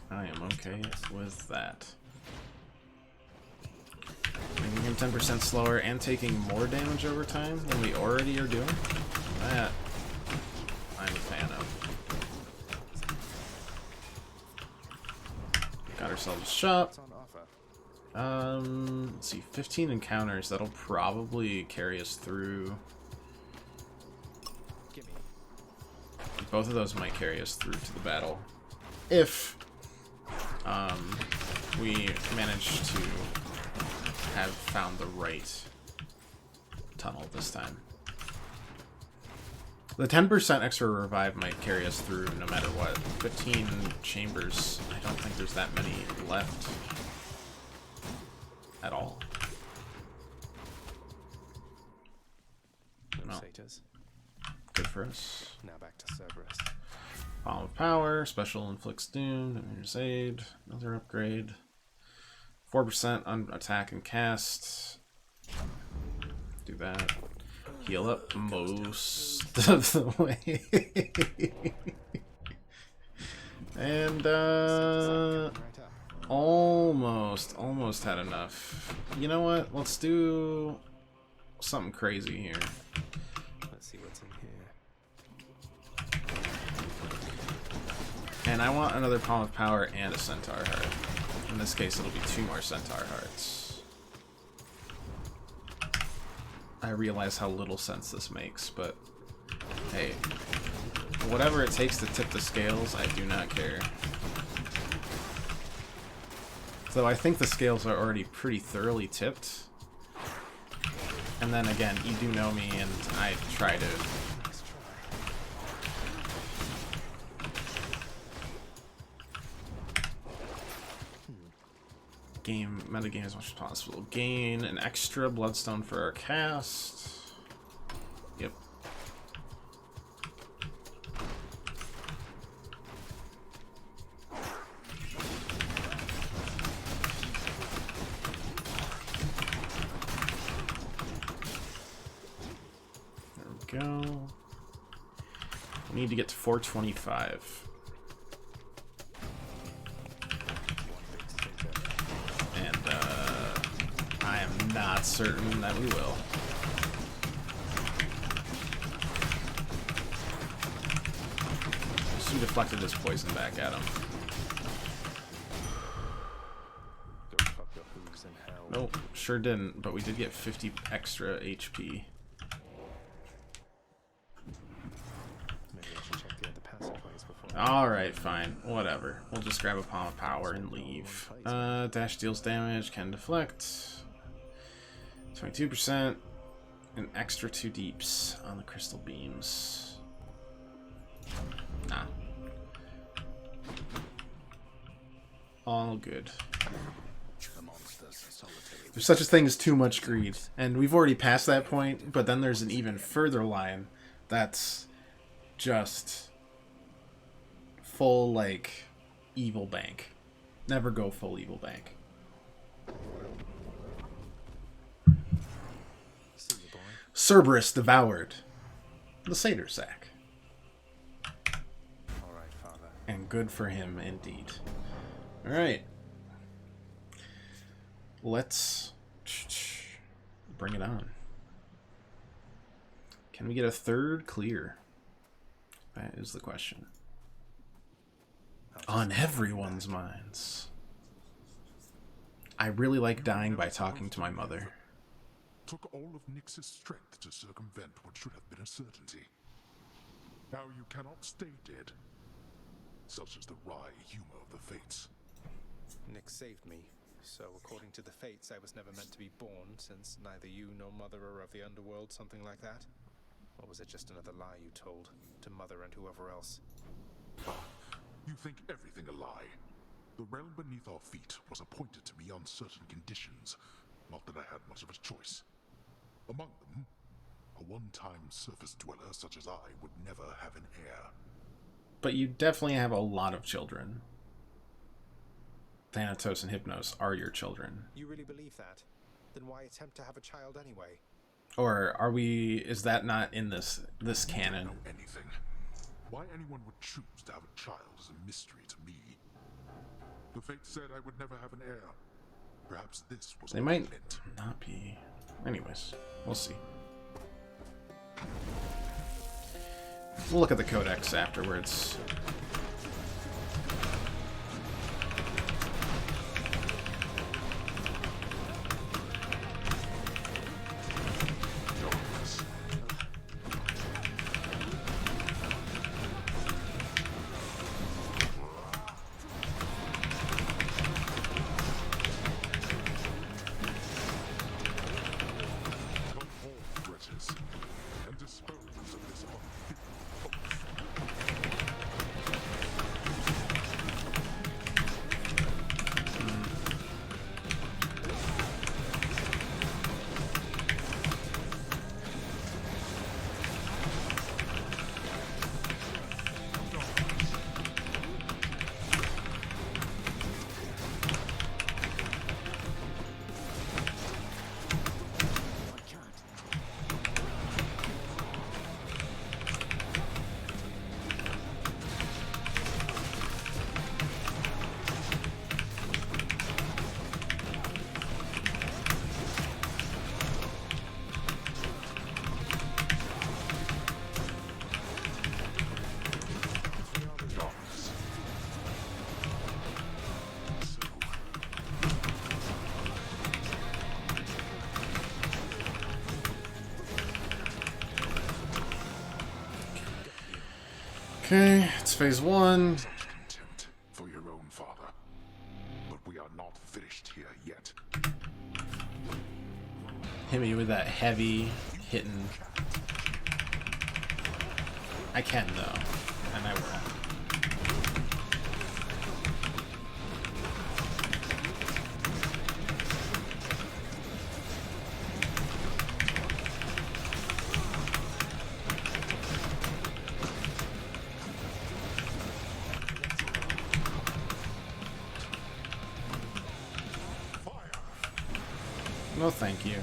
Speaker 1: I am okay with that. Making him 10% slower and taking more damage over time than we already are doing. That I'm a fan of. Got ourselves a shop. Let's see, 15 encounters. That'll probably carry us through. Both of those might carry us through to the battle. If we manage to have found the right tunnel this time. The 10% extra revive might carry us through no matter what. 15 chambers, I don't think there's that many left at all. No. Good for us.
Speaker 2: Now back to Cerberus.
Speaker 1: Palm of Power, Special Inflicts Doom, Dominion's Aid, another upgrade. 4% on attack and cast. Do that. Heal up most of the way. And, almost had enough. You know what? Let's do something crazy here.
Speaker 2: Let's see what's in here.
Speaker 1: And I want another Palm of Power and a Centaur Heart. In this case, it'll be 2 more Centaur Hearts. I realize how little sense this makes, but hey, whatever it takes to tip the scales, I do not care. Though I think the scales are already pretty thoroughly tipped. And then again, you do know me, and I try to... metagame as much as possible. Gain an extra bloodstone for our cast. Yep. There we go. We need to get to 425. Not certain that we will. She deflected his poison back at him. Nope, sure didn't, but we did get 50 extra HP. Alright, fine. Whatever. We'll just grab a Palm of Power and leave. Dash deals damage, can deflect. 22%, an extra 2 deeps on the crystal beams. Nah. All good. There's such a thing as too much greed, and we've already passed that point, but then there's an even further line that's just full, like, evil bank. Never go full evil bank. Cerberus devoured the satyr sack.
Speaker 2: All right, Father.
Speaker 1: And good for him, indeed. Alright. Let's bring it on. Can we get a third clear? That is the question. On everyone's minds. I really like dying by talking to my mother.
Speaker 17: Took all of Nyx's strength to circumvent what should have been a certainty. Now you cannot stay dead. Such is the wry humor of the fates.
Speaker 2: Nyx saved me, so according to the fates, I was never meant to be born, since neither you nor Mother are of the underworld, something like that? Or was it just another lie you told to Mother and whoever else?
Speaker 17: You think everything a lie. The realm beneath our feet was appointed to me on certain conditions, not that I had much of a choice. Among them, a one-time surface dweller such as I would never have an heir.
Speaker 1: But you definitely have a lot of children. Thanatos and Hypnos are your children.
Speaker 2: You really believe that? Then why attempt to have a child anyway?
Speaker 1: Or are we... is that not in this canon?
Speaker 17: I don't know anything. Why anyone would choose to have a child is a mystery to me. The fates said I would never have an heir. Perhaps this was
Speaker 1: They might not be... Anyways, we'll see. We'll look at the codex afterwards. Okay, it's phase 1.
Speaker 17: Such contempt for your own father. But we are not finished here yet.
Speaker 1: Hit me with that heavy hitting. I can though, and I will. No, thank you.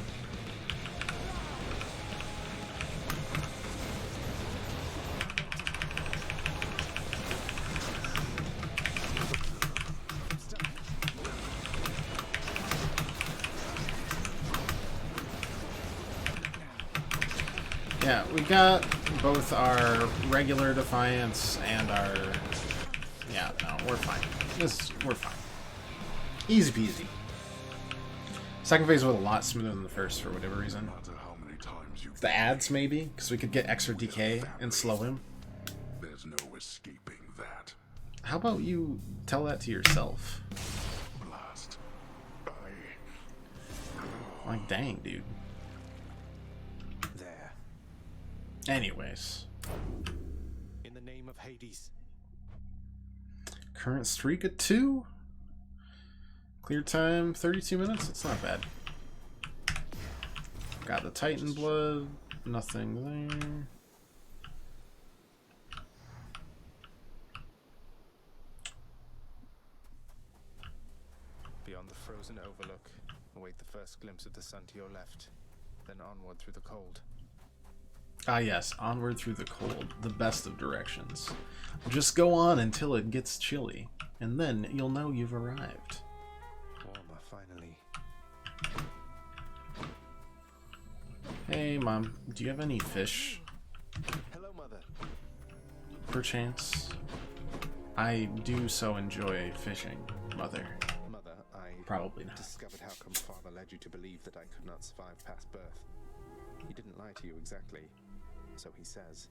Speaker 1: Yeah, we got both our regular Defiance and our... Yeah, no, we're fine. We're fine. Easy peasy. Second phase was a lot smoother than the first for whatever reason. The ads, maybe? Because we could get extra DK and slow him.
Speaker 17: There's no escaping that.
Speaker 1: How about you tell that to yourself?
Speaker 17: Blast.
Speaker 1: Like, dang, dude.
Speaker 2: There.
Speaker 1: Anyways.
Speaker 2: In the name of Hades.
Speaker 1: Current streak at 2. Clear time, 32 minutes. It's not bad. Got the Titan blood. Nothing there.
Speaker 2: frozen overlook. Await the first glimpse of the sun to your left, then onward through the cold.
Speaker 1: Ah yes, onward through the cold, the best of directions. Just go on until it gets chilly, and then you'll know you've arrived.
Speaker 2: Warmer, finally.
Speaker 1: Hey Mom, do you have any fish?
Speaker 2: Hello, Mother.
Speaker 1: Perchance? I do so enjoy fishing, Mother.
Speaker 2: Mother, I
Speaker 1: Probably not.
Speaker 2: discovered how come Father led you to believe that I could not survive past birth. He didn't lie to you exactly, so he says.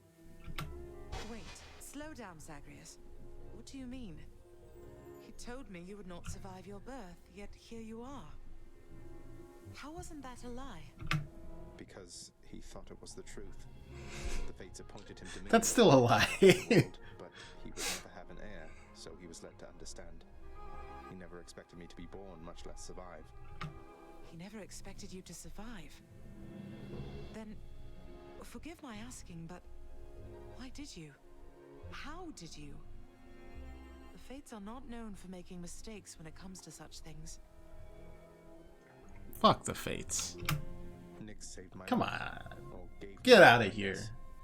Speaker 12: Wait, slow down, Zagreus. What do you mean? He told me you would not survive your birth, yet here you are. How wasn't that a lie?
Speaker 2: Because he thought it was the truth. The fates appointed him to me.
Speaker 1: That's still a lie.
Speaker 2: But he would never have an heir, so he was led to understand. He never expected me to be born, much less survive.
Speaker 12: He never expected you to survive. Then, forgive my asking, but why did you? How did you? The Fates are not known for making mistakes when it comes to such things.
Speaker 1: Fuck the Fates.
Speaker 2: Nick saved my
Speaker 1: Come
Speaker 2: life,
Speaker 1: on.
Speaker 2: or gave
Speaker 1: Get
Speaker 2: me
Speaker 1: out of
Speaker 2: life,
Speaker 1: here.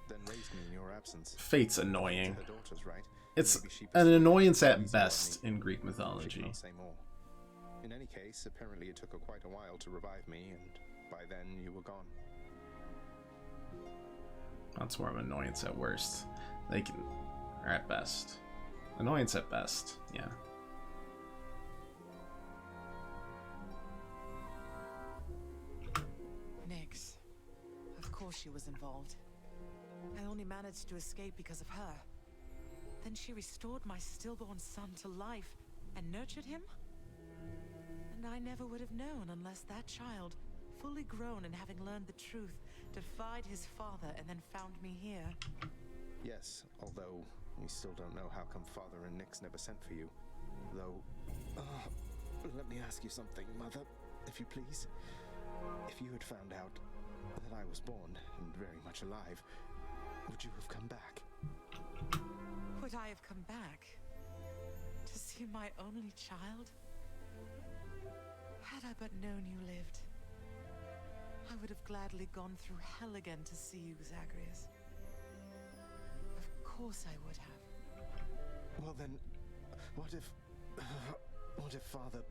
Speaker 2: Then raised me in your absence.
Speaker 1: Fate's annoying.
Speaker 2: To her daughters, right?
Speaker 1: It's
Speaker 2: Maybe she
Speaker 1: an
Speaker 2: perceived
Speaker 1: annoyance
Speaker 2: the
Speaker 1: at
Speaker 2: reason
Speaker 1: best
Speaker 2: why
Speaker 1: in Greek
Speaker 2: she
Speaker 1: mythology.
Speaker 2: cannot say more. In any case, apparently it took her quite a while to revive me, and by then you were gone.
Speaker 1: That's more of an annoyance at worst. They can, or at best. Annoyance at best, yeah.
Speaker 12: Nyx. Of course she was involved. I only managed to escape because of her. Then she restored my stillborn son to life and nurtured him? And I never would have known unless that child, fully grown and having learned the truth, defied his father and then found me here.
Speaker 2: Yes, although we still don't know how come Father and Nyx never sent for you. Though, let me ask you something, Mother, if you please. If you had found out that I was born and very much alive, would you have come back?
Speaker 12: Would I have come back? To see my only child? Had I but known you lived, I would have gladly gone through hell again to see you, Zagreus. Of course I would have.
Speaker 2: Well then, what if Father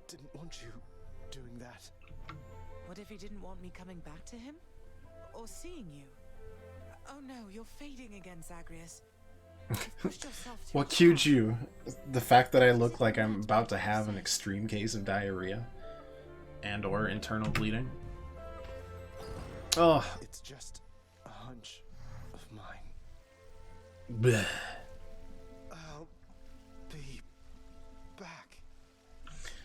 Speaker 2: didn't want you doing that?
Speaker 12: What if he didn't want me coming back to him? Or seeing you? Oh no, you're fading again, Zagreus. You've pushed yourself too
Speaker 1: What
Speaker 12: far.
Speaker 1: cued you? The fact that I look like I'm about to have an extreme case of diarrhea and or internal bleeding. Oh.
Speaker 2: It's just a hunch of mine.
Speaker 1: Bleh.
Speaker 2: I'll be back.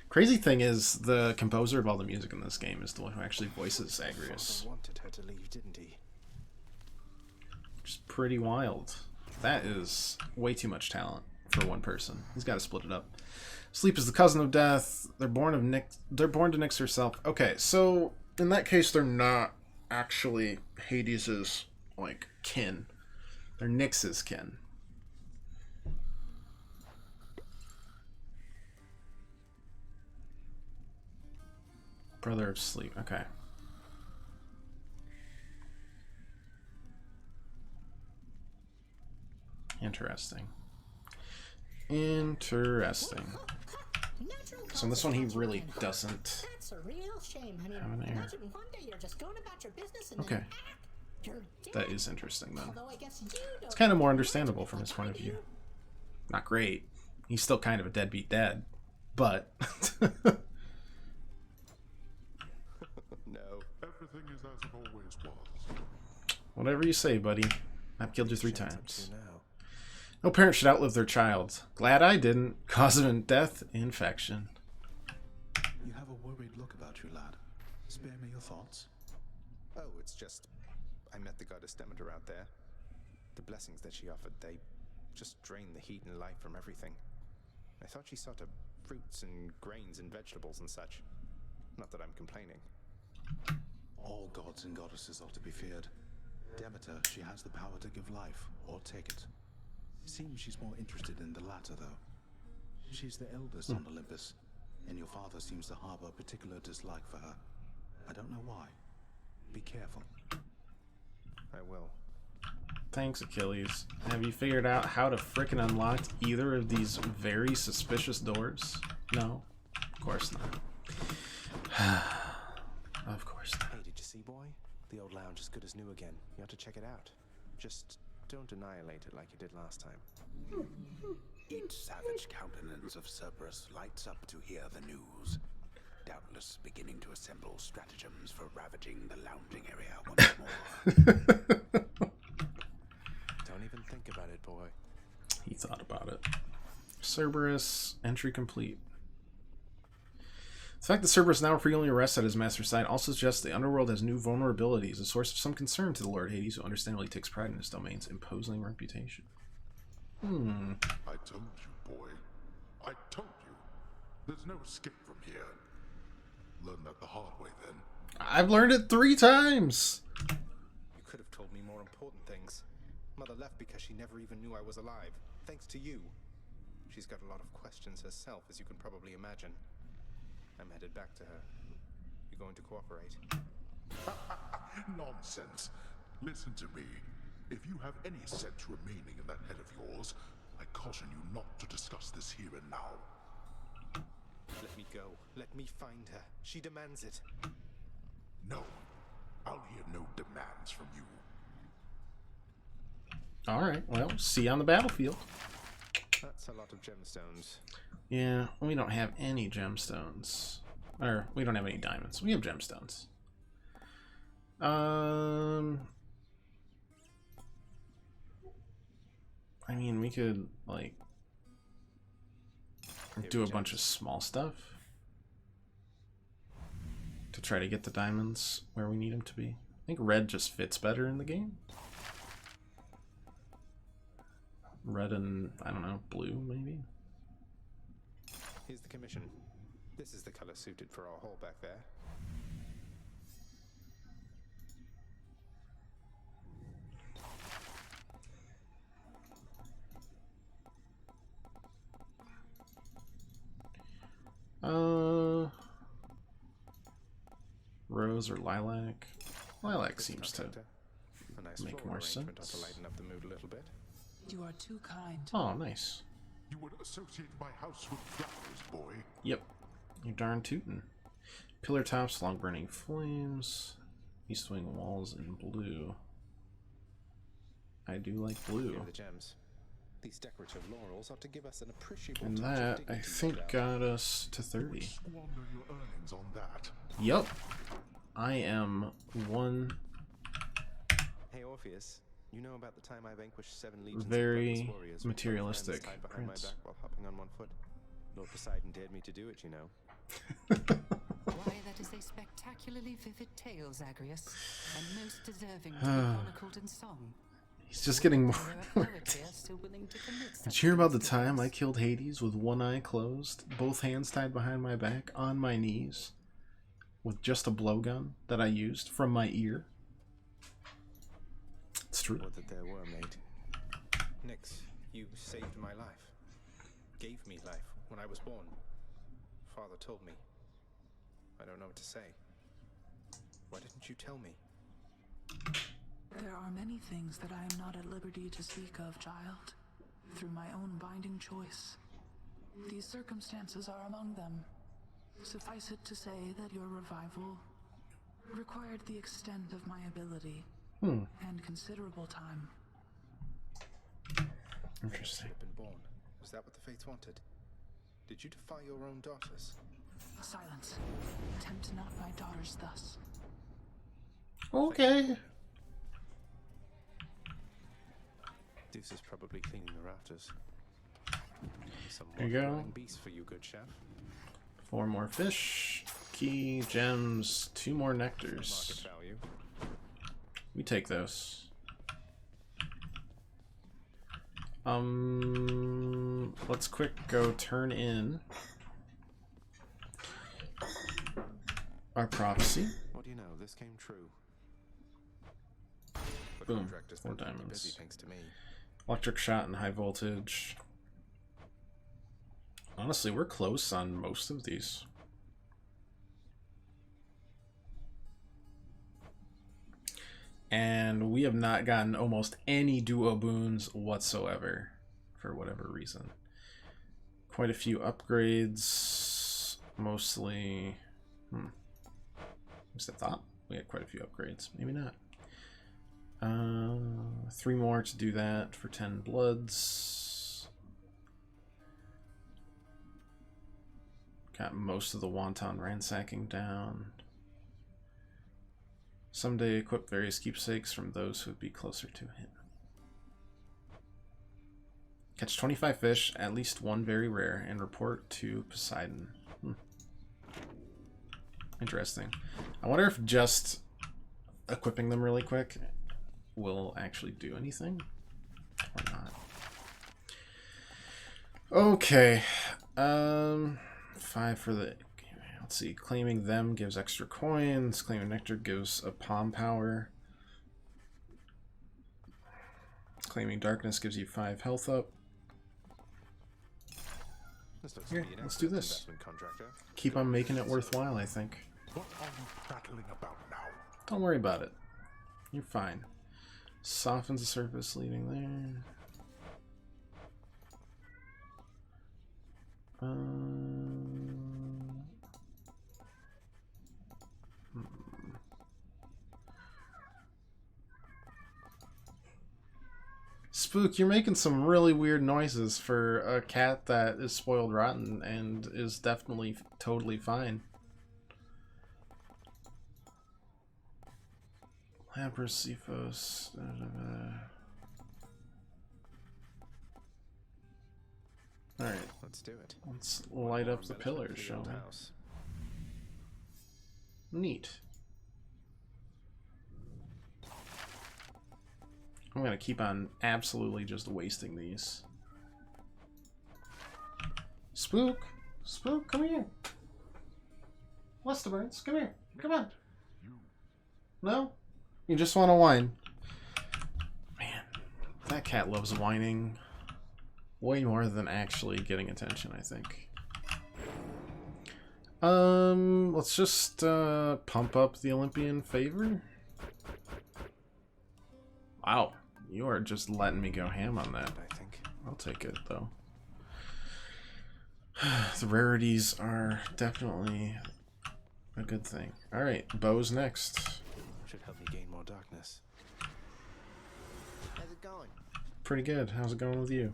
Speaker 1: Crazy thing is, the composer of all the music in this game is the one who actually voices Zagreus.
Speaker 2: Father wanted her to leave, didn't he?
Speaker 1: Which is pretty wild. That is way too much talent for one person. He's got to split it up. Sleep is the cousin of death. They're born to Nyx herself. Okay, so in that case, they're not actually Hades's like kin. They're Nyx's kin. Brother of Sleep. Okay. Interesting. Interesting. So in this one, he really doesn't
Speaker 4: That's a real shame. I mean,
Speaker 1: have an heir.
Speaker 4: imagine one day you're just going about your business and
Speaker 1: Okay.
Speaker 4: then you're dead.
Speaker 1: That is interesting, then.
Speaker 4: Although I guess you don't
Speaker 1: It's kind of more understandable from his point of view. Not great. He's still kind of a deadbeat dad. But...
Speaker 2: No.
Speaker 17: Everything is as it always was.
Speaker 1: Whatever you say, buddy. I've killed you 3 times. No parent should outlive their child. Glad I didn't. Cause of death, infection.
Speaker 3: You have a worried look about you, lad. Spare me your thoughts.
Speaker 2: Oh, it's just... I met the goddess Demeter out there. The blessings that she offered, they just drain the heat and life from everything. I thought she sought to fruits and grains and vegetables and such. Not that I'm complaining.
Speaker 3: All gods and goddesses are to be feared. Demeter, she has the power to give life, or take it. Seems she's more interested in the latter, though. She's the eldest on Olympus, and your father seems to harbor a particular dislike for her. I don't know why. Be careful.
Speaker 2: I will.
Speaker 1: Thanks, Achilles. Have you figured out how to frickin' unlock either of these very suspicious doors? No, of course not. Of course not.
Speaker 2: Hey, did you see, boy? The old lounge is good as new again. You have to check it out. Just don't annihilate it like you did last time.
Speaker 3: Each savage countenance of Cerberus lights up to hear the news. Doubtless beginning to assemble stratagems for ravaging the lounging area once more.
Speaker 2: Don't even think about it, boy.
Speaker 1: He thought about it. Cerberus, entry complete. The fact that Cerberus now frequently rests at his master's side also suggests the underworld has new vulnerabilities, a source of some concern to the Lord Hades, who understandably takes pride in his domain's imposing reputation.
Speaker 17: I told you, boy. I told you. There's no escape from here. Learn that the hard way, then.
Speaker 1: I've learned it 3 times!
Speaker 2: You could have told me more important things. Mother left because she never even knew I was alive. Thanks to you. She's got a lot of questions herself, as you can probably imagine. I'm headed back to her. You going to cooperate?
Speaker 17: Nonsense. Listen to me. If you have any sense remaining in that head of yours, I caution you not to discuss this here and now.
Speaker 2: Let me go. Let me find her. She demands it.
Speaker 17: No. I'll hear no demands from you.
Speaker 1: Alright, well, see you on the battlefield.
Speaker 2: That's a lot of gemstones.
Speaker 1: Yeah, we don't have any gemstones. Or, we don't have any diamonds. We have gemstones. I mean, we could, like, do a bunch of small stuff to try to get the diamonds where we need them to be. I think red just fits better in the game. Red and, I don't know, blue, maybe?
Speaker 2: Here's the commission. This is the color suited for our hole back there.
Speaker 1: Rose or lilac? Lilac seems to
Speaker 2: A nice
Speaker 1: make
Speaker 2: floral
Speaker 1: more
Speaker 2: arrangement
Speaker 1: sense.
Speaker 2: ought to lighten up the mood a little bit.
Speaker 7: You are too kind.
Speaker 1: Oh, nice.
Speaker 17: You would associate my house with flowers, boy.
Speaker 1: Yep. You darn tootin'. Pillar tops, long burning flames. East wing walls in blue. I do like blue.
Speaker 2: Here are the gems. These decorative laurels ought to give us an appreciable
Speaker 1: And
Speaker 2: touch of
Speaker 1: that, I
Speaker 2: dignity
Speaker 1: think,
Speaker 2: throughout.
Speaker 1: got us to 30.
Speaker 17: Squander your earnings on that.
Speaker 1: Yup. I am one
Speaker 2: Hey Orpheus, you know about the time I vanquished 7 legions
Speaker 1: very
Speaker 2: of bloodless warriors with both
Speaker 1: materialistic
Speaker 2: hands tied behind
Speaker 1: prince.
Speaker 2: my back while hopping on one foot? Lord Poseidon dared me to do it, you know.
Speaker 6: Why, that is a spectacularly vivid tale, Zagreus, and most deserving to be chronicled in song.
Speaker 1: He's just getting more.
Speaker 6: There are poets here still willing to commit
Speaker 1: Did
Speaker 6: such
Speaker 1: you hear about the
Speaker 6: things to
Speaker 1: time I
Speaker 6: us.
Speaker 1: killed Hades with one eye closed, both hands tied behind my back, on my knees, with just a blowgun that I used from my ear? It's true.
Speaker 2: Would that there were, mate. Nyx, you saved my life. Gave me life when I was born. Father told me. I don't know what to say. Why didn't you tell me?
Speaker 7: There are many things that I am not at liberty to speak of, child, through my own binding choice. These circumstances are among them. Suffice it to say that your revival required the extent of my ability and considerable time.
Speaker 1: Interesting.
Speaker 2: Had been born. Was that what the Fates wanted? Did you defy your own daughters?
Speaker 7: Silence. Tempt not my daughters thus.
Speaker 1: Okay.
Speaker 2: Deuce is probably cleaning the rafters. Some
Speaker 1: There you go.
Speaker 2: water-running beast for you, good chef.
Speaker 1: 4 more fish, key, gems, 2 more nectars.
Speaker 2: Market value.
Speaker 1: We take those. Let's quick go turn in our prophecy.
Speaker 2: What do you know? This came true. The
Speaker 1: Boom.
Speaker 2: contractor's
Speaker 1: 4
Speaker 2: been keeping
Speaker 1: diamonds.
Speaker 2: busy thanks to me.
Speaker 1: Electric shot and high voltage. Honestly, we're close on most of these. And we have not gotten almost any duo boons whatsoever, for whatever reason. Quite a few upgrades, mostly... At least I thought we had quite a few upgrades. Maybe not. 3 more to do that for 10 bloods. Got most of the Wanton Ransacking down. Someday equip various keepsakes from those who would be closer to him. Catch 25 fish, at least 1 very rare, and report to Poseidon. Interesting. I wonder if just equipping them really quick will actually do anything or not. Okay. 5 for the... Let's see. Claiming them gives extra coins. Claiming nectar gives a palm power. Claiming darkness gives you 5 health up. Here, let's do this. Keep on making it worthwhile, I think.
Speaker 17: What are you battling about now?
Speaker 1: Don't worry about it. You're fine. Softens the surface, leaving there. Spook, you're making some really weird noises for a cat that is spoiled rotten and is definitely totally fine. Lapras, Cephos. Alright.
Speaker 2: Let's do it.
Speaker 1: Let's light up the pillars, shall we? Neat. I'm gonna keep on absolutely just wasting these. Spook! Spook, come here! Westerburns, come here! Come on! No? You just want to whine? Man, that cat loves whining way more than actually getting attention, I think. Let's just pump up the Olympian favor. Wow, you are just letting me go ham on that.
Speaker 2: I think
Speaker 1: I'll take it though. The rarities are definitely a good thing. All right, Bo's next.
Speaker 2: should help me gain more darkness.
Speaker 9: How's it going?
Speaker 1: Pretty good. How's it going with you?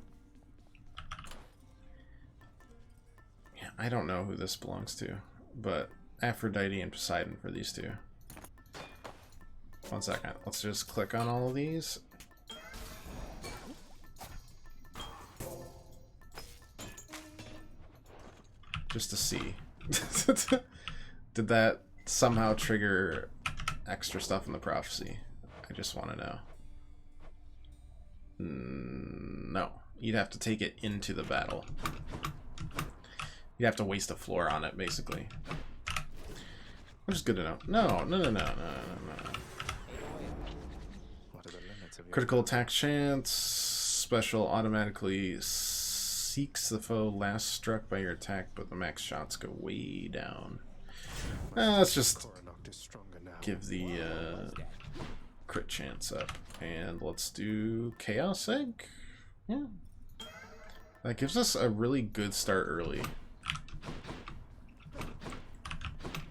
Speaker 1: Yeah, I don't know who this belongs to, but Aphrodite and Poseidon for these two. 1 second. Let's just click on all of these. Just to see. Did that somehow trigger extra stuff in the prophecy? I just want to know. No. You'd have to take it into the battle. You'd have to waste a floor on it, basically. Which is good to know. No. Critical attack chance. Special automatically seeks the foe last struck by your attack, but the max shots go way down. Let's just give the crit chance up. And let's do Chaos Egg. Yeah. That gives us a really good start early.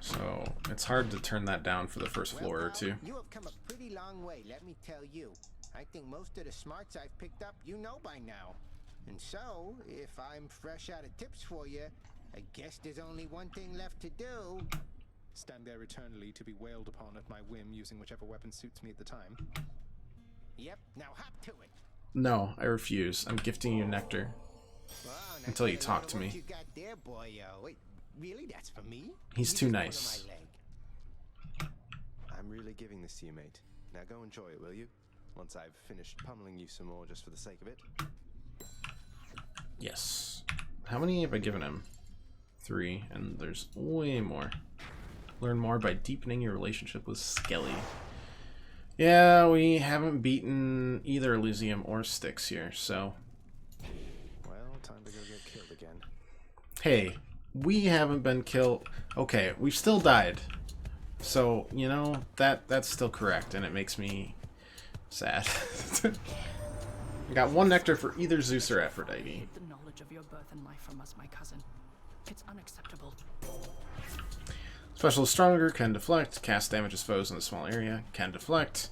Speaker 1: So it's hard to turn that down for the first floor or two.
Speaker 9: You have come a pretty long way, let me tell you. I think most of the smarts I've picked up you know by now. And so, if I'm fresh out of tips for you, I guess there's only one thing left to do.
Speaker 2: Stand there eternally to be wailed upon at my whim using whichever weapon suits me at the time.
Speaker 9: Yep, now hop to it.
Speaker 1: No, I refuse. I'm gifting you nectar.
Speaker 9: Wow,
Speaker 1: until you talk to me.
Speaker 9: What you got there, boyo? Wait, really? That's for me?
Speaker 1: He's too nice.
Speaker 2: I'm really giving this to you, mate. Now go enjoy it, will you? Once I've finished pummeling you some more just for the sake of it.
Speaker 1: Yes. How many have I given him? 3, and there's way more. Learn more by deepening your relationship with Skelly. Yeah, we haven't beaten either Elysium or Styx here, so...
Speaker 2: Well, time to go get killed again.
Speaker 1: hey, we haven't been killed. Okay, we've still died. So, you know, that's still correct, and it makes me sad. I got 1 nectar for either Zeus or Aphrodite.
Speaker 7: The knowledge of your birth and life from us, my cousin. It's unacceptable.
Speaker 1: Special is stronger, can deflect, cast damages foes in a small area, can deflect.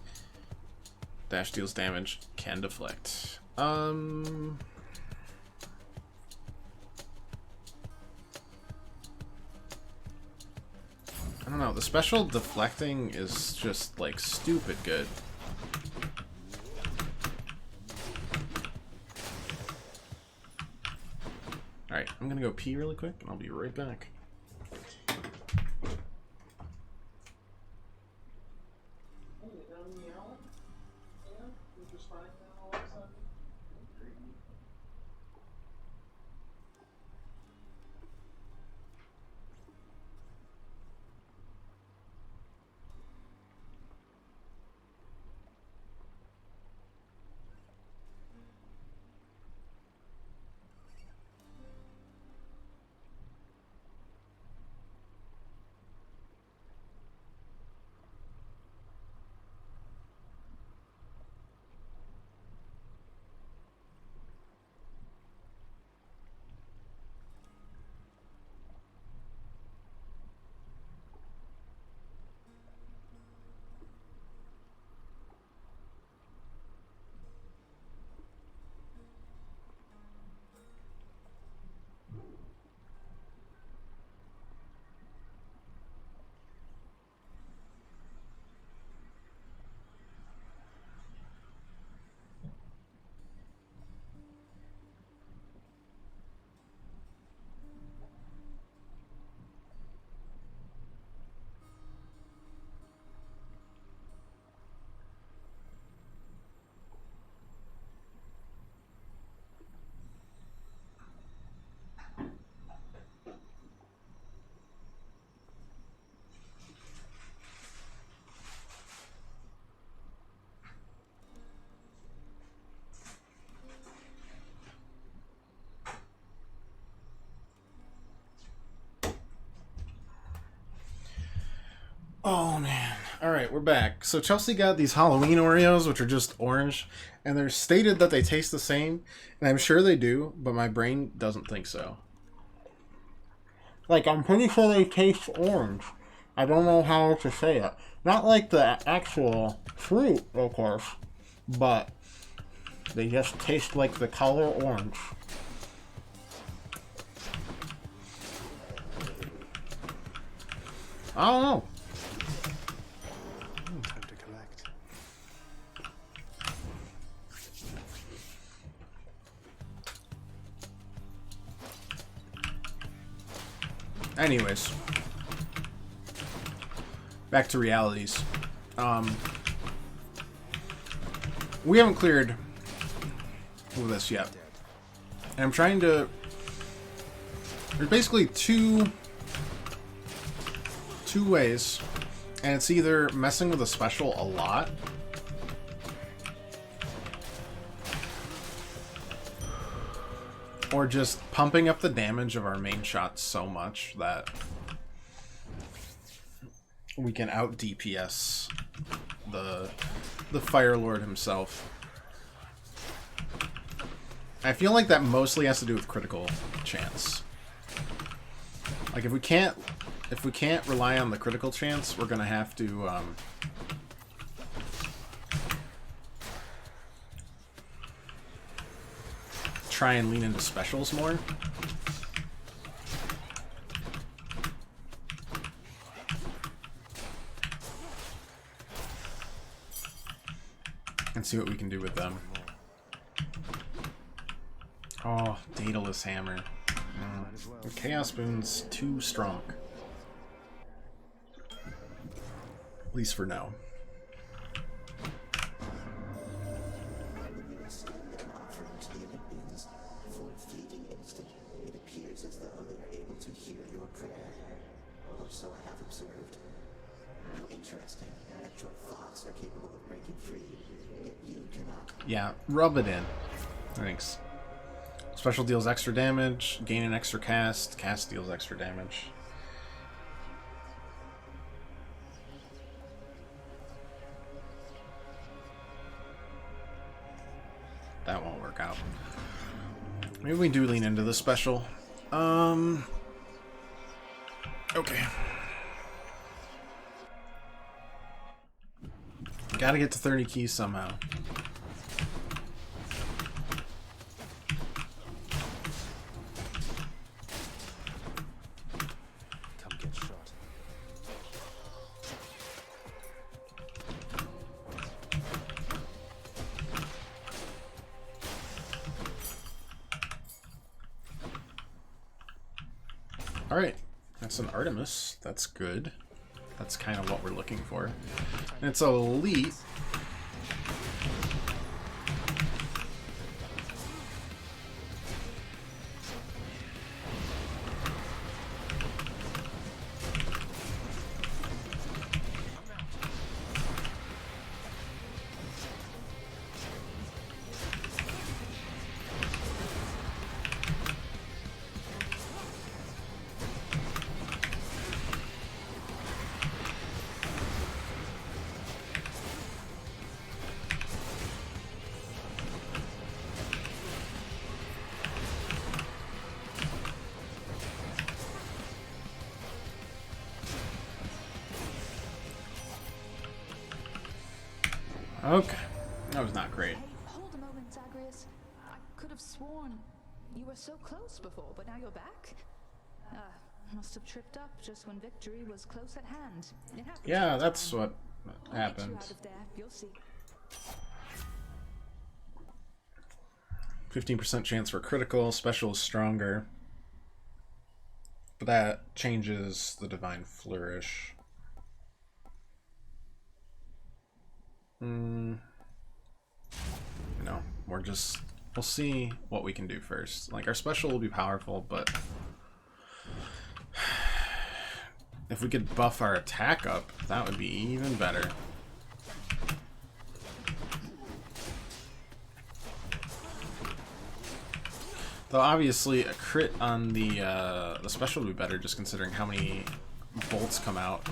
Speaker 1: Dash deals damage, can deflect. I don't know, the special deflecting is just, like, stupid good. Alright, I'm gonna go pee really quick, and I'll be right back. Oh man. Alright, we're back. So Chelsea got these Halloween Oreos, which are just orange, and they're stated that they taste the same, and I'm sure they do, but my brain doesn't think so. Like, I'm pretty sure they taste orange. I don't know how to say it. Not like the actual fruit, of course, but they just taste like the color orange. I don't know.
Speaker 2: Time to collect.
Speaker 1: Anyways, back to realities. We haven't cleared this yet, and I'm trying to. There's basically two ways, and it's either messing with a special a lot, or just pumping up the damage of our main shots so much that we can out DPS the Fire Lord himself. I feel like that mostly has to do with critical chance. Like if we can't rely on the critical chance, we're gonna have to try and lean into specials more. And see what we can do with them. Oh, Daedalus Hammer. The Chaos Boon's too strong. At least for now.
Speaker 11: For a fleeting instant, it appears as though they are able to hear your prayer. Or so I have observed. How interesting that your thoughts are capable of breaking free, yet you cannot.
Speaker 1: Yeah, rub it in. Thanks. Special deals extra damage, gain an extra cast, cast deals extra damage. That won't work out. Maybe we do lean into the special. Okay. Gotta get to 30 keys somehow.
Speaker 2: Come get shot.
Speaker 1: Alright, that's an Artemis. That's good. That's kind of what we're looking for. And it's elite. Okay, that was not great.
Speaker 7: Hey, hold a moment, Zagreus. I could have sworn you were so close before, but now you're back. Must have tripped up just when victory was close at hand. It happens.
Speaker 1: Yeah, that's what
Speaker 7: I'll
Speaker 1: happened.
Speaker 7: get you out of there. You'll see.
Speaker 1: 15% chance for critical, special is stronger. But that changes the Divine Flourish. No, we'll see what we can do first. Like, our special will be powerful, but if we could buff our attack up, that would be even better. Though obviously a crit on the special would be better, just considering how many bolts come out.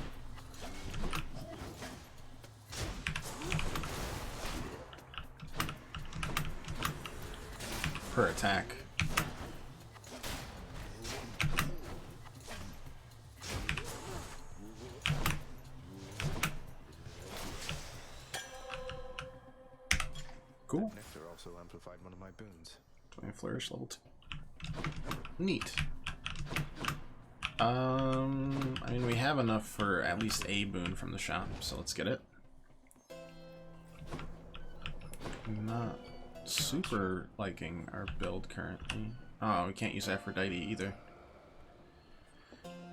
Speaker 1: Per attack. Cool.
Speaker 2: Nectar also amplified one of my boons.
Speaker 1: Divine Flourish level 2. Neat. I mean, we have enough for at least a boon from the shop, so let's get it. Not super liking our build currently. Oh, we can't use Aphrodite either.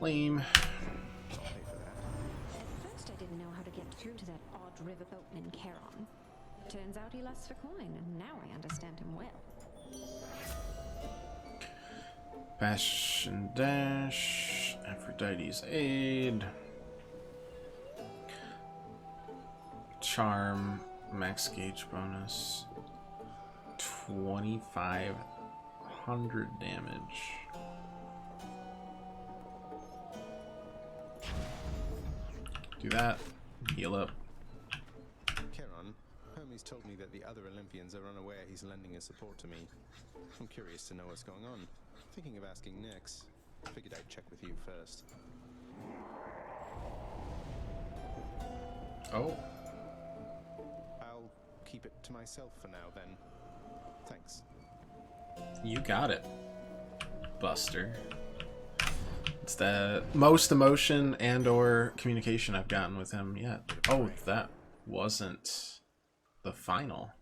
Speaker 1: Lame.
Speaker 16: At first I didn't know how to get through to that odd riverboatman Charon. Turns out he lusts for coin, and now I understand him well.
Speaker 1: Bash and Dash. Aphrodite's Aid. Charm. Max gauge bonus. 2,500 damage. Do that. Heal up.
Speaker 2: Charon, Hermes told me that the other Olympians are unaware he's lending his support to me. I'm curious to know what's going on. Thinking of asking Nyx. Figured I'd check with you first.
Speaker 1: Oh.
Speaker 2: I'll keep it to myself for now, then. Thanks.
Speaker 1: You got it, Buster. It's the most emotion and or communication I've gotten with him yet. Oh, that wasn't the final.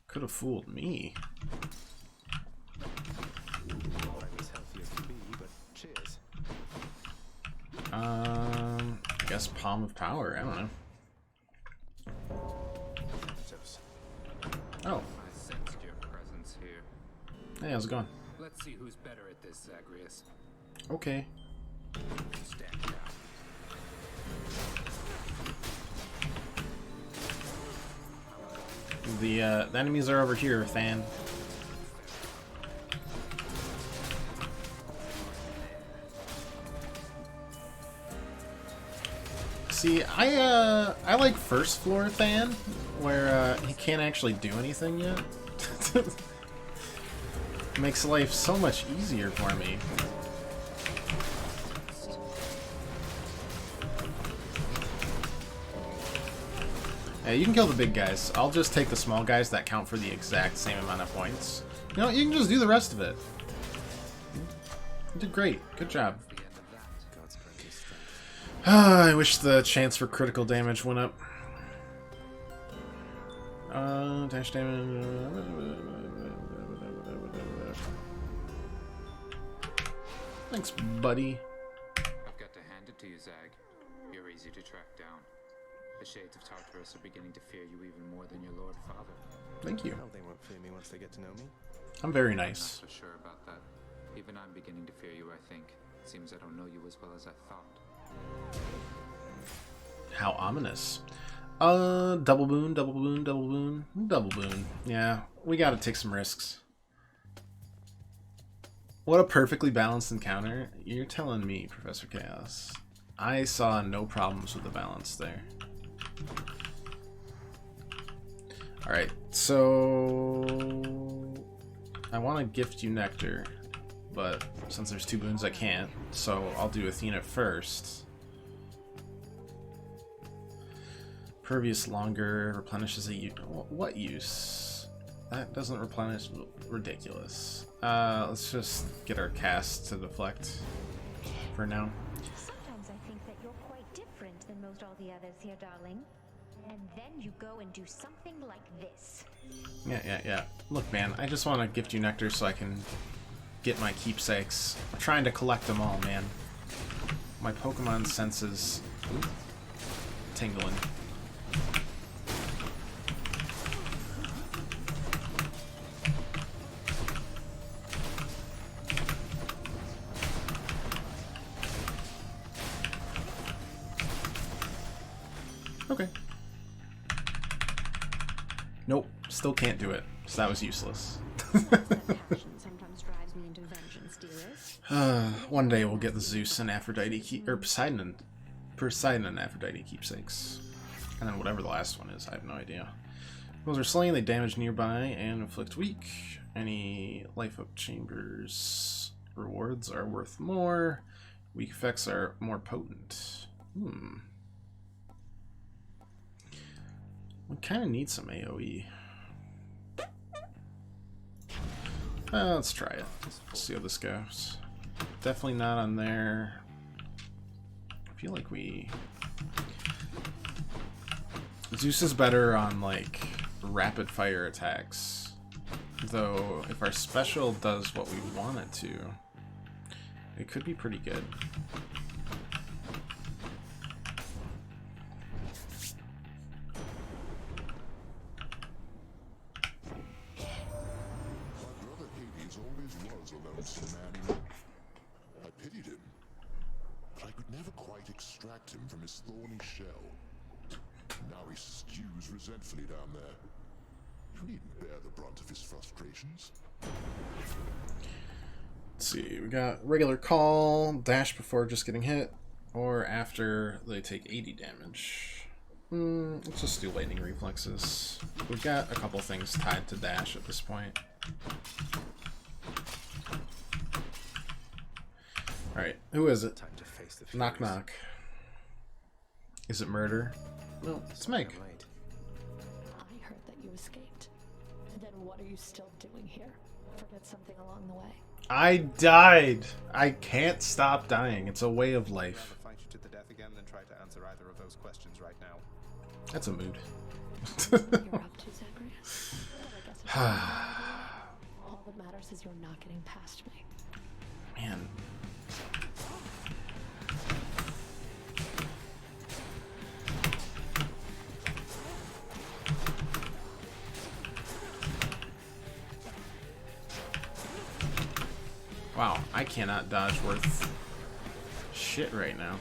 Speaker 1: Could have fooled me. I guess Palm of Power. I don't know. Oh.
Speaker 18: I sensed your presence here.
Speaker 1: Hey, how's it going?
Speaker 18: Let's see who's better at this, Zagreus.
Speaker 1: Okay.
Speaker 18: Stand down.
Speaker 1: The enemies are over here, Than. See, I like first floor Than, where he can't actually do anything yet. Makes life so much easier for me. Yeah, you can kill the big guys. I'll just take the small guys that count for the exact same amount of points. You know, you can just do the rest of it. You did great. Good job. I wish the chance for critical damage went up. Dash damage. Thanks, buddy.
Speaker 18: I've got to hand it to you, Zag. You're easy to track down. The Shades of Tartarus are beginning to fear you even more than your Lord Father.
Speaker 1: Thank you.
Speaker 2: No, they won't fear me once they get to know me.
Speaker 1: I'm very nice.
Speaker 18: I'm not so sure about that. Even I'm beginning to fear you, I think. Seems I don't know you as well as I thought.
Speaker 1: How ominous. Double boon, double boon, double boon, double boon. Yeah, we gotta take some risks. What a perfectly balanced encounter. You're telling me, Professor Chaos. I saw no problems with the balance there. Alright, so I want to gift you Nectar, but since there's 2 boons I can't, so I'll do Athena first. Pervious longer, replenishes a use. What use? That doesn't replenish. Ridiculous. Let's just get our cast to deflect for now.
Speaker 5: Sometimes I think that you're quite different than most all the others here, darling. And then you go and do something like this.
Speaker 1: Yeah. Look, man, I just want to gift you Nectar so I can get my keepsakes. I'm trying to collect them all, man. My Pokemon senses tingling. Okay. Nope, still can't do it. So that was useless.
Speaker 16: Sometimes drives me into vengeance, dearest.
Speaker 1: One day we'll get the Zeus and Aphrodite or Poseidon and Aphrodite keepsakes. And then whatever the last one is, I have no idea. Those are slain, they damage nearby and inflict weak. Any life up chambers rewards are worth more. Weak effects are more potent. We kind of need some AoE. Let's try it. Let's see how this goes. Definitely not on there. I feel like Zeus is better on, like, rapid fire attacks. Though, if our special does what we want it to, it could be pretty good.
Speaker 17: I pitied him, but I could never quite extract him from his thorny shell. Now he stews resentfully down there. You needn't bear the brunt of his frustrations.
Speaker 1: Let's see, we got regular call, dash before just getting hit, or after they take 80 damage. Let's just do lightning reflexes. We've got a couple things tied to dash at this point. Alright, who is it?
Speaker 2: Time to face the
Speaker 1: Knock knock. Is it murder? No, it's Meg.
Speaker 8: I heard that you escaped. Then what are you still doing here? Forget something along the way.
Speaker 1: I died! I can't stop dying. It's a way of life.
Speaker 2: I'd rather fight you to the death again than try to answer either of those questions right now.
Speaker 1: That's a mood.
Speaker 8: You're up to, Zagreus. But I guess all that matters is you're not getting past me.
Speaker 1: Man. Wow, I cannot dodge worth shit right now.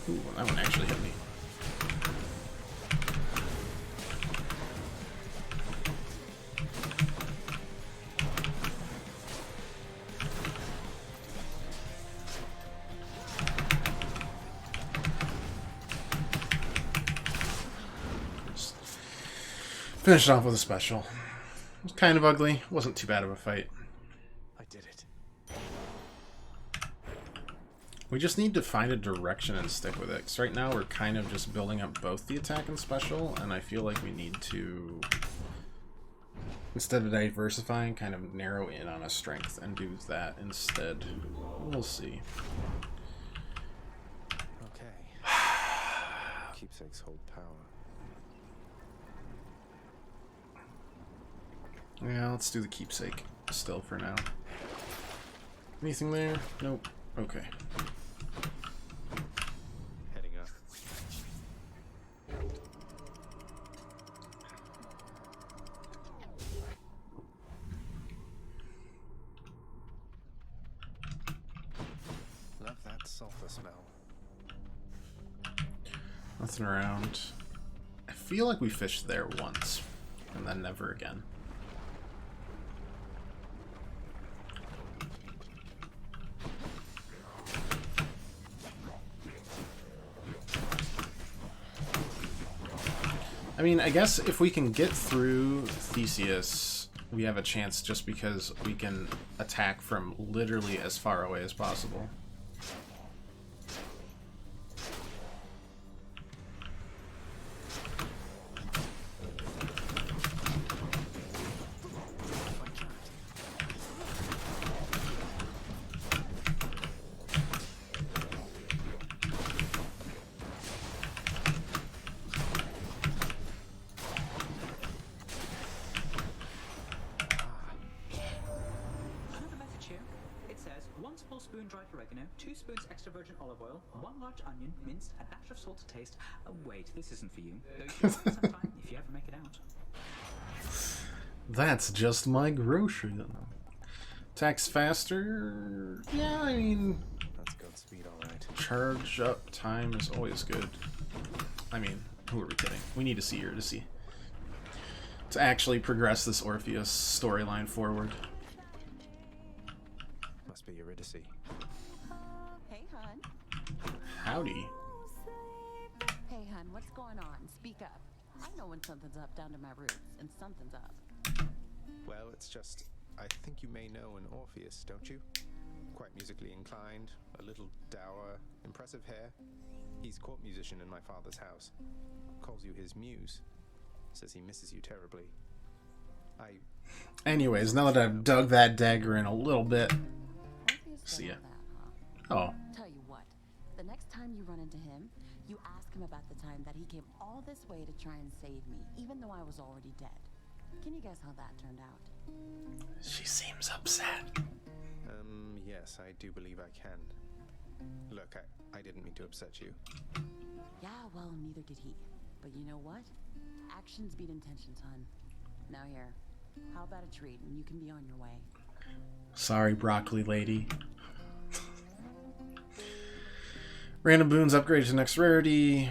Speaker 1: Ooh, that one actually hit me. Finished off with a special. It was kind of ugly. Wasn't too bad of a fight.
Speaker 2: I did it.
Speaker 1: We just need to find a direction and stick with it. Because right now we're kind of just building up both the attack and special, and I feel like we need to, instead of diversifying, kind of narrow in on a strength and do that instead. We'll see.
Speaker 2: Okay. Keepsakes hold power.
Speaker 1: Yeah, let's do the keepsake still for now. Anything there? Nope. Okay.
Speaker 2: Heading up. Love that sulfur smell.
Speaker 1: Nothing around. I feel like we fished there once, and then never again. I mean, I guess if we can get through Theseus, we have a chance just because we can attack from literally as far away as possible.
Speaker 13: dried oregano, 2 spoons extra virgin olive oil, 1 large onion, minced, a dash of salt to taste. Wait, this isn't for you. Though you should sometime if you ever make it out.
Speaker 1: That's just my grocery. Attacks faster. Yeah, I mean,
Speaker 2: that's Godspeed, all right.
Speaker 1: Charge up time is always good. I mean, who are we kidding? We need to see Eurydice to actually progress this Orpheus storyline forward.
Speaker 2: Must be Eurydice.
Speaker 19: Hey, hun.
Speaker 1: Howdy.
Speaker 19: Hey, hun, what's going on? Speak up. I know when something's up down to my roots, and something's up.
Speaker 2: Well, it's just, I think you may know an Orpheus, don't you? Quite musically inclined, a little dour, impressive hair. He's court musician in my father's house. Calls you his muse. Says he misses you terribly.
Speaker 1: Anyways, now that I've dug that dagger in a little bit, see ya. Oh.
Speaker 19: Tell you what, the next time you run into him, you ask him about the time that he came all this way to try and save me, even though I was already dead. Can you guess how that turned out?
Speaker 1: She seems upset.
Speaker 2: Yes, I do believe I can. Look, I didn't mean to upset you.
Speaker 19: Yeah, well, neither did he. But you know what? Actions beat intentions, hun. Now here, how about a treat and you can be on your way?
Speaker 1: Sorry, broccoli lady. Random boons upgraded to next rarity.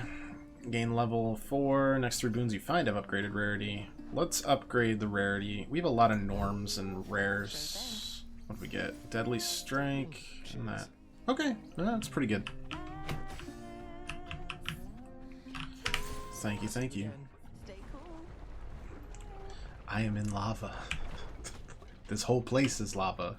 Speaker 1: Gain level 4. Next 3 boons you find have upgraded rarity. Let's upgrade the rarity. We have a lot of norms and rares. What do we get? Deadly Strike and that. Okay, that's pretty good. Thank you, thank you. I am in lava. This whole place is lava.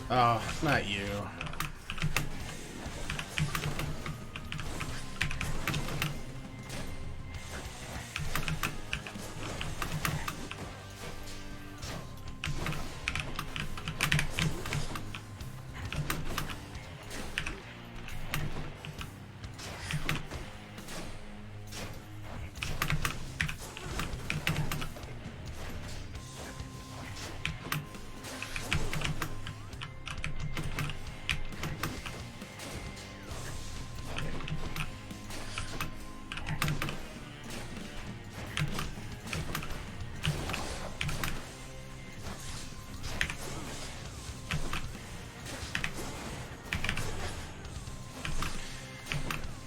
Speaker 1: Oh, not you.